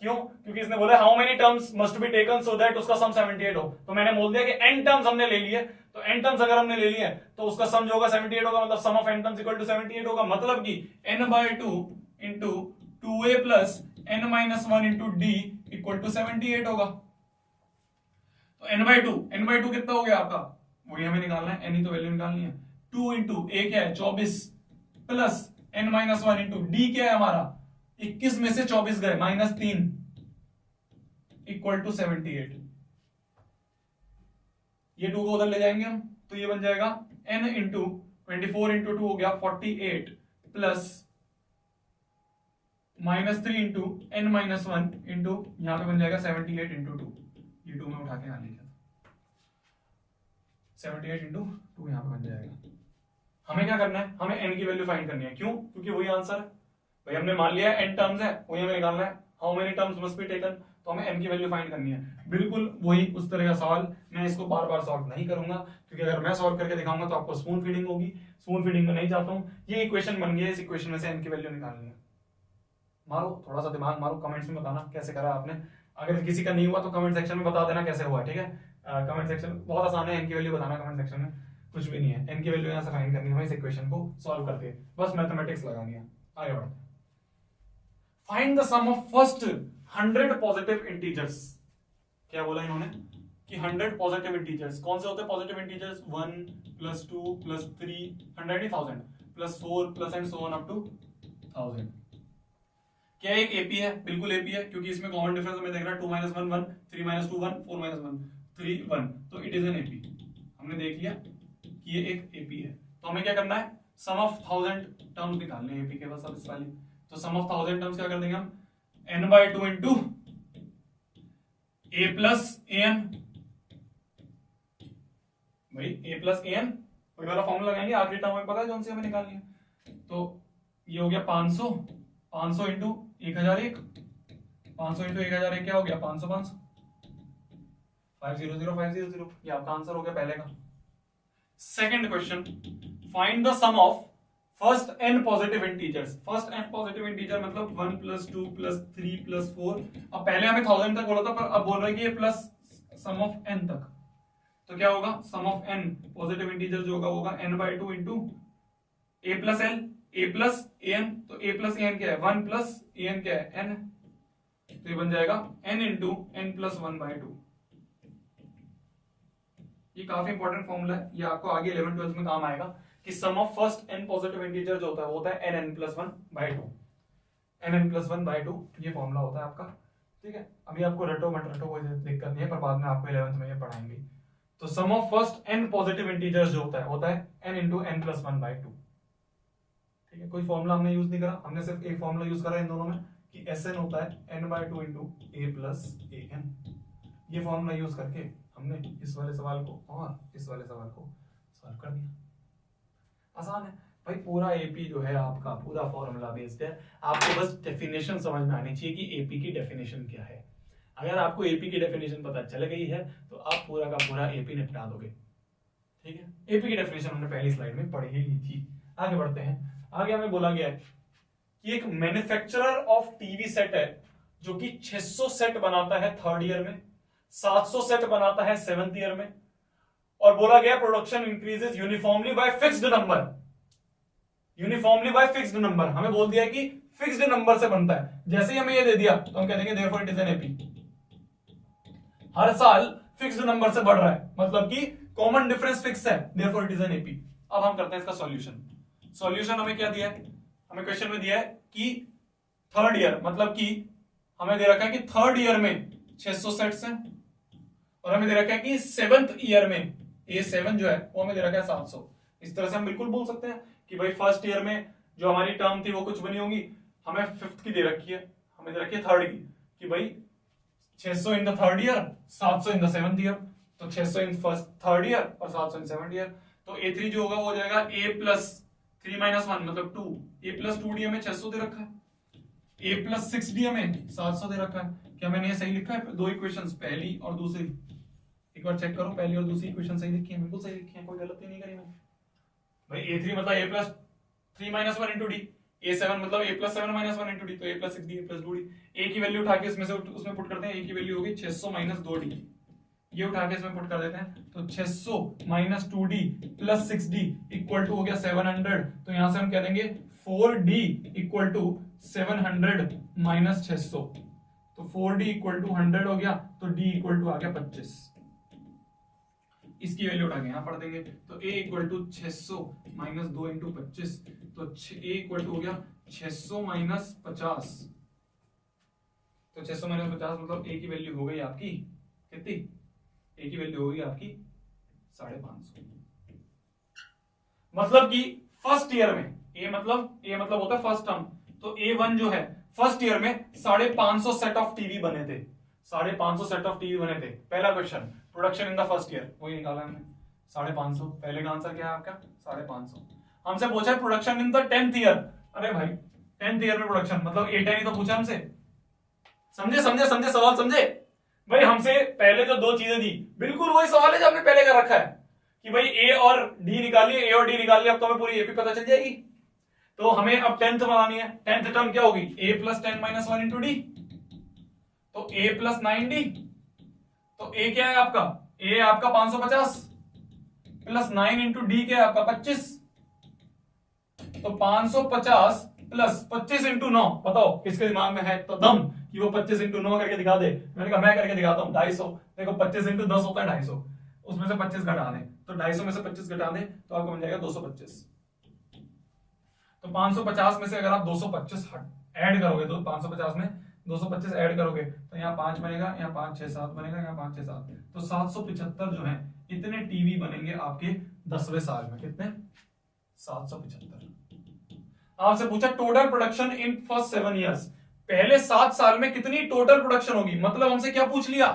क्यों, क्योंकि इसने बोला how many terms must be taken so that उसका सम 78 हो, तो मैंने बोल दिया कि n टर्म्स हमने ले लिए, तो n टर्म्स अगर हमने ले लिए तो उसका सम जो होगा 78 होगा, मतलब sum of n terms equal to 78 होगा, मतलब कि n/2 into 2a plus n-1 into d equal to 78 होगा। तो n/2 कितना हो गया आपका, वही हमें निकालना है, n ही तो वैल्यू निकालनी है। 2 इंटू a क्या है 24 प्लस n-1 इंटू d क्या है हमारा 21 में से 24 गए -3 इक्वल टू 78। ये 2 को उधर ले जाएंगे हम, तो ये बन जाएगा n इंटू 24 इंटू 2 हो गया 48 प्लस -3 इंटू n-1 इंटू यहां पे बन जाएगा 78 इंटू 2, ये 2 में उठा के यहां लिखा 78 इंटू 2 यहां पे बन जाएगा। हमें क्या करना है, हमें n की वैल्यू फाइंड करनी है। क्यों, क्योंकि वही आंसर है भाई, हमने मान लिया n टर्म्स है, वही हमें निकालना है, how many terms must be taken, तो हमें n की वैल्यू फाइंड करनी है। बिल्कुल वही उस तरह का सवाल, मैं इसको बार बार सॉल्व नहीं करूंगा क्योंकि अगर मैं सॉल्व करके दिखाऊंगा तो आपको स्पून फीडिंग होगी, स्पून फीडिंग में नहीं चाहता हूं। ये इक्वेशन बन गई है, इस इक्वेशन में से n की वैल्यू निकालनी है। मारो थोड़ा सा दिमाग मारो, कमेंट्स में बताना कैसे करा आपने, अगर किसी का नहीं हुआ तो कमेंट सेक्शन में बता देना कैसे हुआ, ठीक है। कमेंट सेक्शन बहुत आसान है, n की वैल्यू बताना कमेंट सेक्शन में, कुछ भी नहीं है, n की वैल्यू यहां से फाइंड करनी है, इस इक्वेशन को सॉल्व करके बस मैथमेटिक्स लगानी है। आगे बढ़ते हैं, find the sum of first 100 positive integers. क्या बोला इन्होंने कि 100 पॉजिटिव इंटीजर्स, कौन से होते हैं पॉजिटिव इंटीजर्स, 1 + 2 + 3 100 ही 1000 + 4 plus and so on up to 1000। क्या एक एपी है, बिल्कुल एपी है, क्योंकि इसमें कॉमन डिफरेंस हमें देख रहा है 2 - 1 1 3 - 2 1 4 - 1 3 1, तो इट इज एन एपी। हमने देख लिया कि ये एक एपी है, तो हमें क्या करना है, सम ऑफ 1000 टर्म्स निकालने हैं एपी के बस। अब इस वाली तो सम ऑफ 1000 टर्म्स क्या कर देंगे हम, n/2 into a plus an, भाई a प्लस an वही वाला फॉर्मूला लगाएंगे, आखिरी टर्म हमें पता है कौन सी हमें निकालनी है, तो ये हो गया 500 इंटू 1001, 500 इंटू 1001 क्या हो गया 500 500 500 500, ये आपका आंसर हो गया पहले का। Second question, find the sum of first n positive integers, first n positive integer मतलब 1 + 2 + 3 + 4। अब पहले हमें 1000 तक बोला था, पर अब बोल रहा है कि ये प्लस सम ऑफ n तक। तो क्या होगा, sum of n positive integer जो होगा n/2 into a + l a + an। तो a + an क्या है, 1 + an क्या है, n। तो ये बन जाएगा n इंटू n + 1/2। ये काफी इंपॉर्टेंट फॉर्मूला है, ये आपको आगे 11th-12th में काम आएगा कि sum of first n positive integer जो होता है वो होता है nn + 1/2। nn + 1/2 ये फॉर्मूला होता है आपका। ठीक है, अभी आपको रटो मत रटो, कोई दिक्कत नहीं है, पर बाद में आपको 11th में ये पढ़ाएंगे। तो sum of first n positive integers जो होता है n इंटू n + 1/2। ठीक है, कोई फॉर्मूला हमने यूज नहीं करा, हमने सिर्फ एक फॉर्मूला यूज करा इन दोनों में कि Sn होता है n/2 इंटू a + an। ये फॉर्मूला यूज करके हमने इस वाले सवाल को और इस वाले सवाल को सॉल्व कर दिया। आसान है भाई, पूरा एपी जो है आपका पूरा फॉर्मूला बेस्ड है। आपको बस डेफिनेशन समझ में आनी चाहिए कि एपी की डेफिनेशन क्या है। अगर आपको एपी की डेफिनेशन पता चल गई है तो आप पूरा का पूरा एपी निपटा दोगे। ठीक है, एपी की डेफिनेशन हमने पहली स्लाइड में पढ़ी ही ली थी। आगे बढ़ते हैं। आगे हमें बोला गया है कि एक मैन्युफैक्चरर ऑफ टीवी सेट है जो कि 600 सेट बनाता है 3rd ईयर में, 700 सेट बनाता है 7th ईयर में, और बोला गया production increases uniformly bye fixed number. Uniformly bye fixed number, हमें बोल दिया कि फिक्स्ड नंबर से बनता है। जैसे ही हमें ये दे दिया तो हम कह देंगे therefore it is an AP. हर साल फिक्स्ड नंबर से बढ़ रहा है, मतलब कि कॉमन डिफरेंस फिक्स है, therefore it is an AP. अब हम करते हैं इसका सॉल्यूशन। सॉल्यूशन हमें क्या दिया है, हमें क्वेश्चन में दिया है कि 3rd ईयर, मतलब कि हमें दे रखा है कि 3rd ईयर में 600 सेट्स हैं, और हमें दे रखा है कि 7th ईयर में A7 जो है वो हमें दे रखा है 700। इस तरह से हम बिल्कुल बोल सकते हैं कि भाई फर्स्ट ईयर में जो हमारी टर्म थी वो कुछ बनी होगी, हमें 5th की दे रखी है, हमें दे रखी है 3rd की, कि भाई 600 in the 3rd year, 700 in the 7th year. तो 600 इन फर्स्ट 3rd ईयर और 700 इन 7th ईयर। तो A3 जो होगा वो हो जाएगा A + 3 - 1 मतलब 2। A + 2D हमें 600 दे रखा है, A + 6D हमें 700 दे रखा है। क्या मैंने ये सही लिखा है? दो इक्वेशंस, पहली और दूसरी, एक बार चेक करो, पहली और दूसरी इक्वेशन सही लिखी है, बिल्कुल सही लिखी है, कोई गलती नहीं करी मैंने। भाई A3 मतलब A + 3 - 1 × D, A7 मतलब A + 7 - 1 × D, तो A + 6D A + 2D। A की वैल्यू उठा के इसमें से उसमें पुट करते हैं, A की वैल्यू होगी 600 - 2D, ये उठा के इसमें पुट कर देते हैं। तो 600 - 2D + 6D = हो गया 700। तो यहां से हम कह देंगे 4D = 700 - 600। तो 4D = 100 हो गया, तो D = आ गया 25। इसकी वैल्यू उठा के यहां पढ़ देंगे। तो A = 600 - 2 × 25, तो A = हो गया 600 - 50। तो 600 - 50 मतलब A की वैल्यू हो गई आपकी कितनी? A की वैल्यू होगी आपकी 550। मतलब कि फर्स्ट ईयर में A मतलब होता है फर्स्ट टर्म, तो A1 जो है फर्स्ट ईयर में 550 सेट ऑफ टीवी बने थे, 550 सेट ऑफ टीवी बने थे। पहला question, production in the first year, वही निकाला हमने 550। पहले का आंसर क्या है आपका? 550। हमसे पूछा है production in the 10th year. अरे भाई 10th ईयर में प्रोडक्शन मतलब A10 ही तो पूछा हमसे। समझे समझे समझे सवाल समझे भाई? हमसे पहले जो दो चीजें दी बिल्कुल वही सवाल है जो हमने पहले कर रखा है कि भाई A और D निकालिए, A और D निकालिए, अब तो हमें पूरी एपी पता चल जाएगी। तो हमें अब 10th बनानी है। 10th टर्म क्या होगी? A + 10 - 1 × D, तो A + 9D। तो A क्या है आपका? A आपका 550 + 9 × D क्या है आपका? 25। तो 550 + 25 × 9, बताओ किसके दिमाग में है तो दम कि वो 25 × 9 करके दिखा दे? मैंने कहा मैं करके दिखाता हूं, 250। देखो 25 × 10 होता है 250, उसमें से 25 घटा दें, तो 250 में से 25 घटा दें तो आपको बन जाएगा 225। तो 550 में से अगर आप 225 ऐड करोगे तो 550 में 225 ऐड करोगे तो यहाँ 5 बनेगा, यहाँ 5 6 7 बनेगा, यहाँ 5 6 7, तो 775 जो है इतने टीवी बनेंगे आपके 10वें साल में। कितने? 775। आपसे पूछा total production in first 7 years, पहले 7 साल में कितनी टोटल प्रोडक्शन होगी। मतलब हमसे क्या पूछ लिया?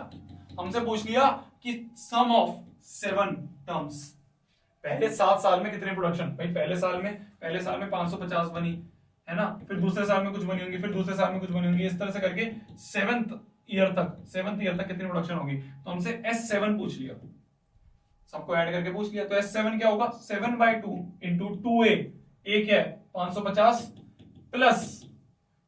हमसे पूछ लिया कि सम ऑफ 7 टर्म्स, पहले 7 साल में कितने प्रोडक्शन। भाई पहले साल में 550 बनी है ना, फिर दूसरे साल में कुछ बनी होंगी, फिर दूसरे साल में कुछ बनी होंगी, इस तरह से करके 7th ईयर तक कितनी प्रोडक्शन होगी। तो हमसे S7 पूछ लिया, सबको ऐड करके पूछ लिया। तो S7 क्या होगा? 7/2 × 2A ए क्या है 550 प्लस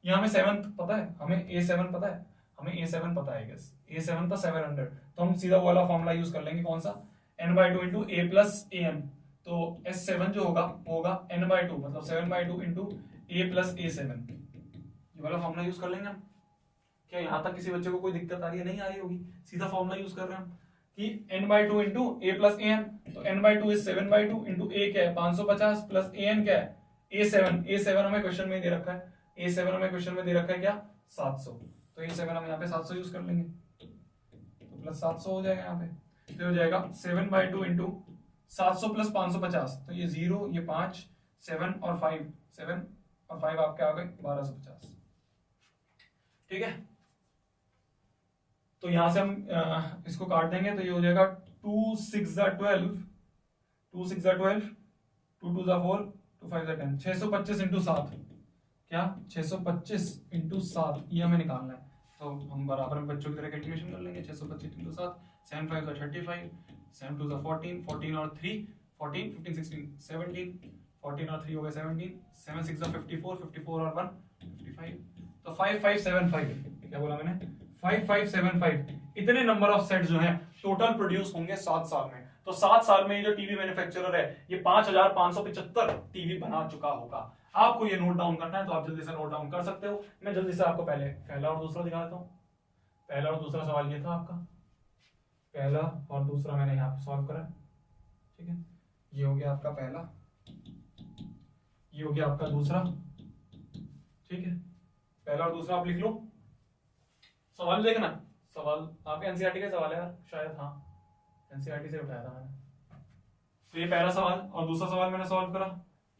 यहाँ हमें 7 पता है, हमें A7 पता है, हमें A7 पता है गैस, A7 था 700, तो हम सीधा वो वाला फॉर्मूला यूज कर लेंगे कौन सा, n/2 into A plus A N. तो S7 जो होगा वो होगा n/2 मतलब 7/2 इंटू ए प्लस A7, ये वाला फॉर्मूला यूज कर लेंगे हम। क्या यहाँ तक किसी बच्चे को कोई दिक्कत आ रही है? नहीं आ रही होगी, सीधा फॉर्मूला यूज कर रहे हैं हम कि n/2 into A plus A N. तो n/2 इज 7/2 इंटू ए क्या है 550 प्लस ए एन क्या है A7 हमें क्वेश्चन में दे रखा है, A7 हमें क्वेश्चन में दे रखा है क्या 700, तो A7 हम यहाँ पे 700 यूज कर लेंगे, तो प्लस 700 हो जाएगा यहाँ पे, तो हो जाएगा 7/2 इंटू 700 प्लस 550, तो ये 0 ये 5 7 और 5 7 और 5 आपके आ गए 1250। ठीक है, तो यहां से हम इसको काट देंगे तो ये हो जाएगा 2 6 12 2 6 12 2 2 4 2 5 10 625 इंटू 7 क्या 625 इंटू 7 ये हमें निकालना है, तो हम बराबर में बच्चों की तरह कैलकुलेशन कर लेंगे। 625 इंटू 7 7 5 35 7 2 14 14 और 3 14 15 16 17 14 और 3 हो गए 17 7 6 54 54 और 1 55, तो 5575 क्या बोला मैंने 5575 इतने नंबर ऑफ सेट जो हैं टोटल प्रोड्यूस होंगे 7 साल में। तो 7 साल में ये जो टीवी मैन्युफैक्चरर है ये 5575 टीवी बना चुका होगा। आपको ये नोट डाउन करना है तो आप जल्दी से नोट डाउन कर सकते हो। मैं जल्दी से आपको पहले पहला और दूसरा दिखा देता हूं। पहला और दूसरा सवाल ये था आपका, पहला और दूसरा मैंने यहाँ पे सॉल्व करा, ठीक है। ये हो गया आपका पहला, ये हो गया आपका दूसरा, ठीक है। पहला और दूसरा आप लिख लो, सवाल देखना, सवाल आपके एनसीईआरटी का सवाल है यार शायद, हाँ एनसीईआरटी से उठाया था मैंने। तो ये पहला सवाल और दूसरा सवाल मैंने सॉल्व करा,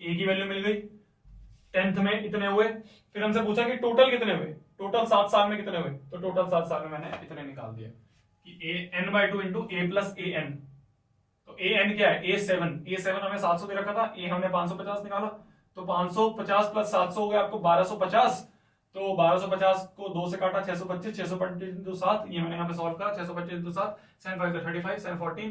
ए की वैल्यू मिल गई, 10th में इतने हुए, फिर हमसे पूछा कि टोटल कितने हुए, टोटल 7 साल में कितने हुए, तो टोटल 7 साल में मैंने इतने निकाल दिया कि n/2 into A plus A N. तो ए एन क्या है A7 हमें 700 दे रखा था, ए हमने 550 निकाला, तो 550 प्लस 700 हो गया आपको 1250, तो 1250 को 2 से काटा 625 625 इंटू 7, ये मैंने यहाँ पे सॉल्व करा 625 इंटू 7 7 5 35 7 14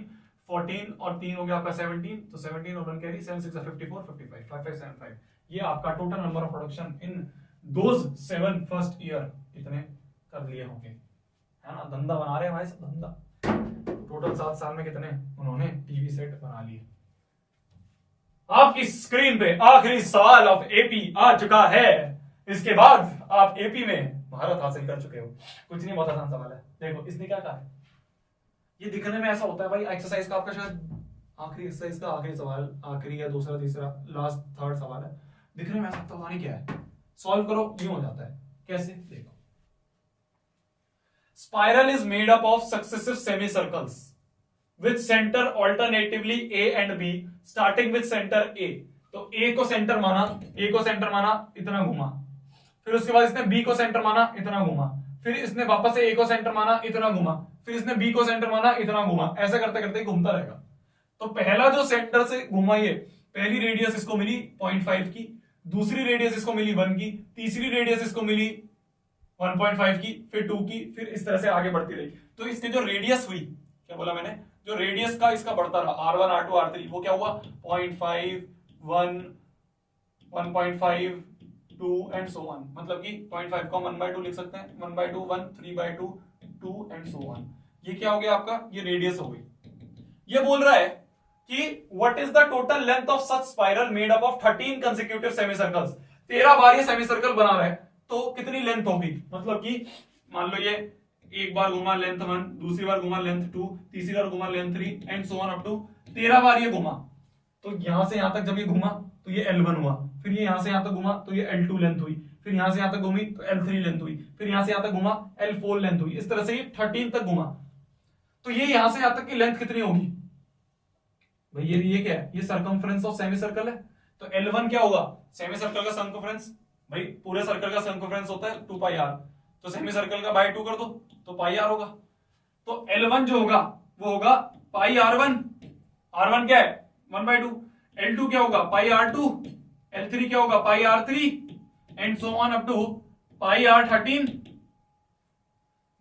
14 और 3 हो गया आपका 17, तो 17 और 1 कैरी 7 6 54 55 5575, ये आपका total number of production in those 7 first year इतने कर लिए होंगे, है ना। धंधा बना रहे हैं भाई सब, धंधा। टोटल 7 साल में कितने उन्होंने टीवी सेट बना लिए। आपकी स्क्रीन पे आखिरी सवाल ऑफ एपी आ चुका है, इसके बाद आप एपी में महारत हासिल कर चुके हो। कुछ नहीं, बहुत आसान सवाल है। देखो इसने क्या कहा है, ये दिखने में ऐसा होता है भाई एक्सरसाइज का आपका शायद आखिरी एक्सरसाइज का आखिरी सवाल, आखिरी या दूसरा तीसरा लास्ट थर्ड सवाल है, दिखने में ऐसा पता नहीं क्या है, सॉल्व करो यूं हो जाता है। कैसे देखो, spiral is made up of successive semicircles with center alternatively A and B starting with center A। तो A को सेंटर माना इतना घुमा, फिर उसके बाद इसने B को सेंटर माना इतना घुमा, फिर इसने वापस से A को सेंटर माना इतना घुमा, फिर इसने B को सेंटर माना इतना घुमा, ऐसा करते करते घूमता रहेगा। तो पहला जो सेंटर से घुमा, ये पहली रेडियस इसको मिली 0.5 की, दूसरी रेडियस इसको मिली 1 की, तीसरी रेडियस इसको मिली 1.5 की, फिर 2 की, फिर इस तरह से आगे बढ़ती रही। तो इसकी जो रेडियस हुई, क्या बोला मैंने, जो रेडियस का इसका बढ़ता रहा R1 R2 R3, वो क्या हुआ 0.5 1 1.5 2 एंड सो ऑन, मतलब कि 0.5 को 1/2 लिख सकते हैं, 1/2 1 3/2 2 एंड सो ऑन। ये क्या हो गया आपका, ये रेडियस हो गई। ये बोल रहा है कि what is the total length of such spiral made up of 13 consecutive semicircles. 13 बार ये सेमीसर्कल बना रहा है, तो कितनी लेंथ होगी, मतलब कि मान लो ये एक बार घुमा लेंथ 1, दूसरी बार घुमा लेंथ 2, तीसरी बार घुमा length 3 and so on up to 13 बार ये घुमा। तो यहां से यहां तक जब ये घुमा तो ये L1 हुआ, फिर ये यहां से यहां तक घुमा तो ये L2 लेंथ हुई, फिर यहां से यहां तक घूमी तो L3 लेंथ हुई, फिर यहां से यहां तक घुमा L4 लेंथ हुई, इस तरह से ये 13 तक घुमा। तो ये यहां से यहां तक की लेंथ कितनी होगी भाई, ये क्या है, ये सर्कमफ्रेंस ऑफ सेमी सर्कल है। तो L1 क्या होगा, सेमी सर्कल का सर्कमफ्रेंस, भाई पूरे सर्कल का सर्कमफ्रेंस होता है 2πr, तो सेमी सर्कल का बाय 2 कर दो तो πr होगा। तो L1 जो होगा वो होगा πr1, R1 क्या है 1/2, L2 क्या होगा πr2, L3 क्या होगा πr3 and so on up to πr13।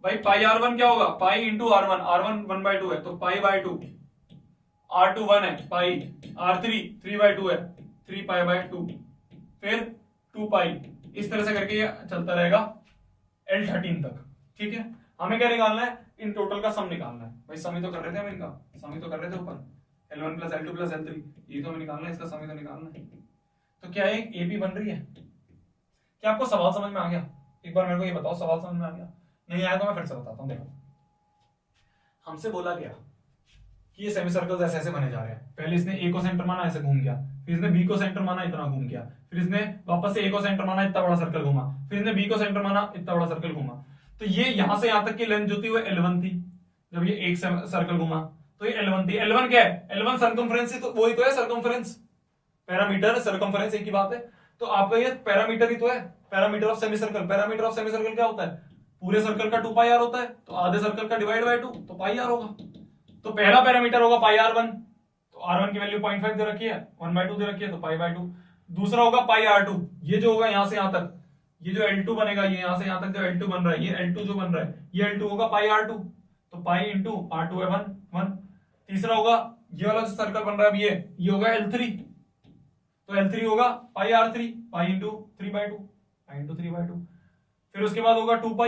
भाई πr1 क्या होगा पाई इंटू R1, R1 1/2 है तो π/2, R2 1 है पाई, R3 3/2 है 3π/2 फिर 2π, इस तरह से करके ये चलता रहेगा L13 तक। ठीक है, हमें क्या निकालना है, इन टोटल का सम निकालना है। भाई सम ही तो कर रहे थे हम, इनका सम ही तो कर रहे थे ऊपर, L1 + L2 + L3, ये तो हमें निकालना है, इसका सम ही तो निकालना है। तो क्या एक एपी बन रही है? क्या आपको सवाल समझ में आ गया? एक बार मेरे को ये बताओ, सवाल समझ में आ गया? नहीं आया तो मैं फिर से बताता हूँ। देखो, हमसे बोला गया कि ये सेमी सर्कल्स ऐसे ऐसे बने जा रहे हैं। पहले इसने ए को सेंटर माना, ऐसे घूम गया, फिर इसने बी को सेंटर माना, इतना घूम गया, फिर इसने वापस से ए को सेंटर माना, इतना बड़ा सर्कल घूमा, फिर इसने बी को सेंटर माना, इतना बड़ा सर्कल घूमा। तो ये यहां से यहां तक की लेंथ जो थी वो L1 थी। जब ये एक सर्कल घूमा तो ये L1 थी। L1 क्या है? L1 सर्कमफ्रेंस, तो वही तो है सर्कमफ्रेंस, पैरामीटर सर्कमफ्रेंस एक ही बात है। तो आपका ये पैरामीटर ही तो है, parameter of semi circle. Parameter of semi circle क्या होता है? पूरे सर्कल का 2πr होता है, तो आधे सर्कल का डिवाइड बाय 2, तो πr होगा। तो पहला पैरामीटर होगा πr1, तो r1 की वैल्यू 0.5 दे रखी है, 1/2 दे रखी है, तो π/2। दूसरा होगा πr2, ये जो होगा यहां से यहां तक, ये जो L2 बनेगा, ये यहां से यहां तक जो L2 बन रहा है, ये L2 जो बन रहा है, ये L2 होगा πr2, तो पाई इंटू r2 है 1। तीसरा होगा ये वाला जो सर्कल बन रहा है, ये होगा L3, तो L3 होगा πr3, pi into 3/2, pi into 3/2। फिर उसके बाद होगा 2π,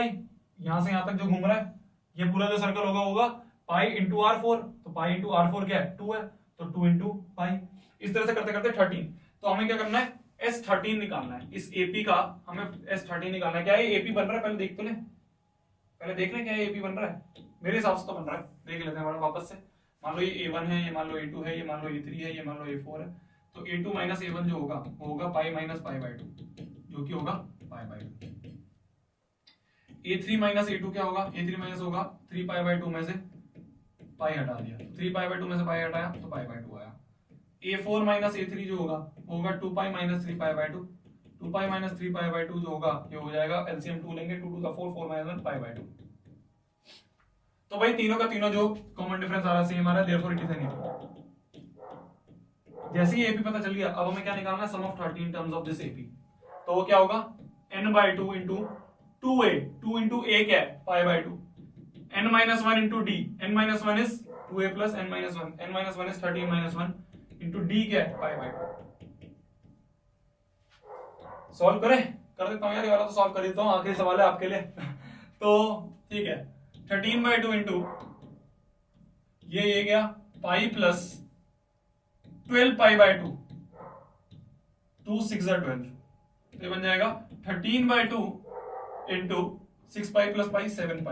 यहां से यहां तक जो घूम रहा है, ये पूरा जो सर्कल होगा पाई इंटू r4, तो पाई इंटू r4 क्या है? 2 है, तो 2 इंटू पाई। इस तरह से करते करते 13। तो हमें क्या करना है? S13 निकालना है। इस एपी का हमें S13 निकालना है। क्या ये एपी बन रहा है? पहले देख तो ले, पहले देख ले क्या एपी बन रहा है। मेरे हिसाब से तो बन रहा है, देख लेते हैं वापस से। मान लो ये A1 है, ये मान लो A2 है, ये मान लो A3 है, ये मान लो A4 है। तो A2 - A1 जो होगा वो होगा पाई माइनस π/2, जो कि होगा π/2। A3 - A2 क्या होगा? A3 माइनस होगा 3π/2 में से पाई हटा दिया, 3π/2 में से पाई हटाया तो π/2 आया। A4 - A3 जो होगा वो होगा 2π - 3π/2, 2π - 3π/2 जो होगा ये हो जाएगा, LCM 2 लेंगे, 2 2 4, 4 - 1 π/2। तो भाई तीनों का तीनों जो कॉमन डिफरेंस आ रहा है सेम आ रहा है, therefore it is an AP. जैसे ही एपी पता चल गया, अब हमें क्या निकालना है? Sum of 13 terms of this AP. तो वो क्या होगा? n/2 into 2a, 2 into a क्या है? π/2, n - 1 into d, n - 1 is 2a plus n - 1, n - 1 is 13 - 1 into d क्या है? π/2। सॉल्व करें? कर देता हूं यार, ये वाला तो सॉल्व कर देता हूं, आखिरी सवाल है आपके लिए। तो ठीक है, 13/2 इंटू ये गया पाई प्लस 12π/2, 2 6 12, तो ये बन जाएगा 13/2 इंटू 6π प्लस पाई 7π।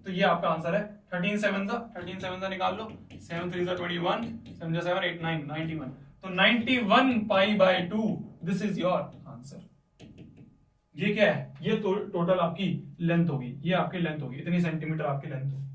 तो ये आपका आंसर है। 13 7 निकाल लो, 7 3 21, 7 7 8 9 91, तो 91π/2 दिस इज योर आंसर। ये क्या है? ये तो टोटल आपकी लेंथ होगी, ये आपकी लेंथ होगी, इतनी सेंटीमीटर आपकी लेंथ होगी।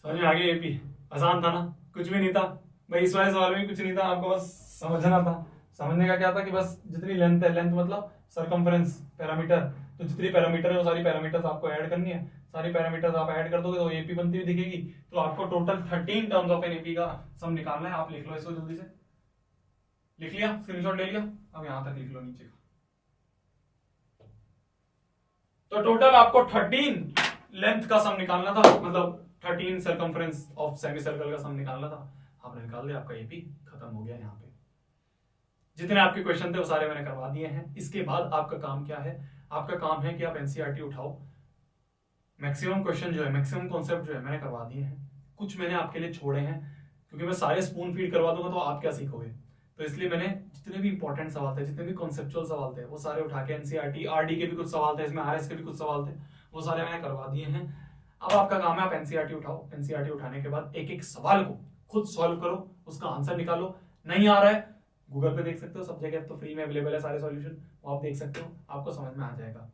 समझ में आ गया? एपी आसान था ना, कुछ भी नहीं था भाई, इस वाले सवाल में कुछ नहीं था, आपको बस समझना था। समझने का क्या था कि बस जितनी लेंथ है, लेंथ मतलब सर्कमफ्रेंस पैरामीटर, तो जितनी पैरामीटर है वो सारी पैरामीटर्स आपको ऐड करनी है। सारी पैरामीटर्स आप ऐड कर दोगे तो एपी बनती हुई दिखेगी। तो आपको total 13 terms of an AP का सम निकालना है। आप लिख लो इसको जल्दी से, लिख लिया, स्क्रीनशॉट ले लिया, अब यहां तक लिख लो नीचे का। तो टोटल आपको 13 लेंथ का सम निकालना था, मतलब 13 सर्कमफ्रेंस ऑफ सेमी सर्कल का सम निकालना था। आपने निकाल दिया, आपका एपी खत्म हो गया। यहाँ पे जितने आपके क्वेश्चन थे वो सारे मैंने करवा दिए हैं। इसके बाद आपका काम क्या है? आपका काम है कि आप एनसीईआरटी उठाओ। मैक्सिमम क्वेश्चन जो है, मैक्सिमम कॉन्सेप्ट जो है मैंने करवा दिए हैं। कुछ मैंने आपके लिए छोड़े हैं, क्योंकि मैं सारे स्पून फीड करवा दूंगा तो आप क्या सीखोगे। तो इसलिए मैंने जितने भी इंपॉर्टेंट सवाल थे, जितने भी कॉन्सेप्चुअल सवाल थे, वो सारे उठा के एनसीईआरटी, आरडी के भी कुछ सवाल थे इसमें, आरएस के भी कुछ सवाल थे, वो सारे मैंने करवा दिए हैं। अब आपका काम है आप एनसीईआरटी उठाओ। एनसीईआरटी उठाने के बाद एक एक सवाल को खुद सॉल्व करो, उसका आंसर निकालो। नहीं आ रहा है, गूगल पे देख सकते हो, सब जगह तो फ्री में अवेलेबल है सारे सॉल्यूशन, वो आप देख सकते हो, आपको समझ में आ जाएगा।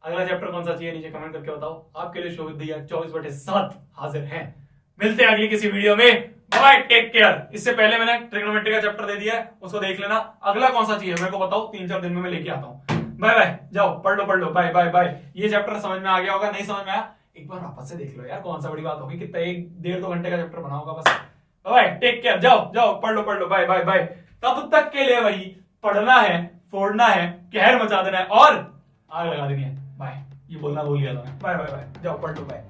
अगला चैप्टर कौन सा चाहिए नीचे कमेंट करके बताओ। आपके लिए शोभित भैया 24/7 हाजिर हैं। मिलते हैं अगली किसी वीडियो में। Bye, take care. इससे पहले मैंने ट्रिग्नोमेट्री का चैप्टर दे दिया है, उसको देख लेना। अगला कौन सा चाहिए मेरे को बताओ, 3-4 दिन में मैं लेके आता हूँ। बाय बाय, जाओ पढ़ लो, बाय बाय बाय। ये चैप्टर समझ में आ गया होगा, नहीं समझ में आया एक बार वापस से देख लो यार, कौन सा बड़ी बात होगी, कितना 1-1.5-2 घंटे का चैप्टर बना होगा बस। बाय, टेक केयर, जाओ पढ़ लो, बाय बाय बाय। तब तक के लिए वही पढ़ना है, फोड़ना है, कहर मचा देना है और आग लगा देनी है। बाय, ये बोलना भूल गया था मैं। बाय बाय बाय, जाओ पढ़ लो, बाय।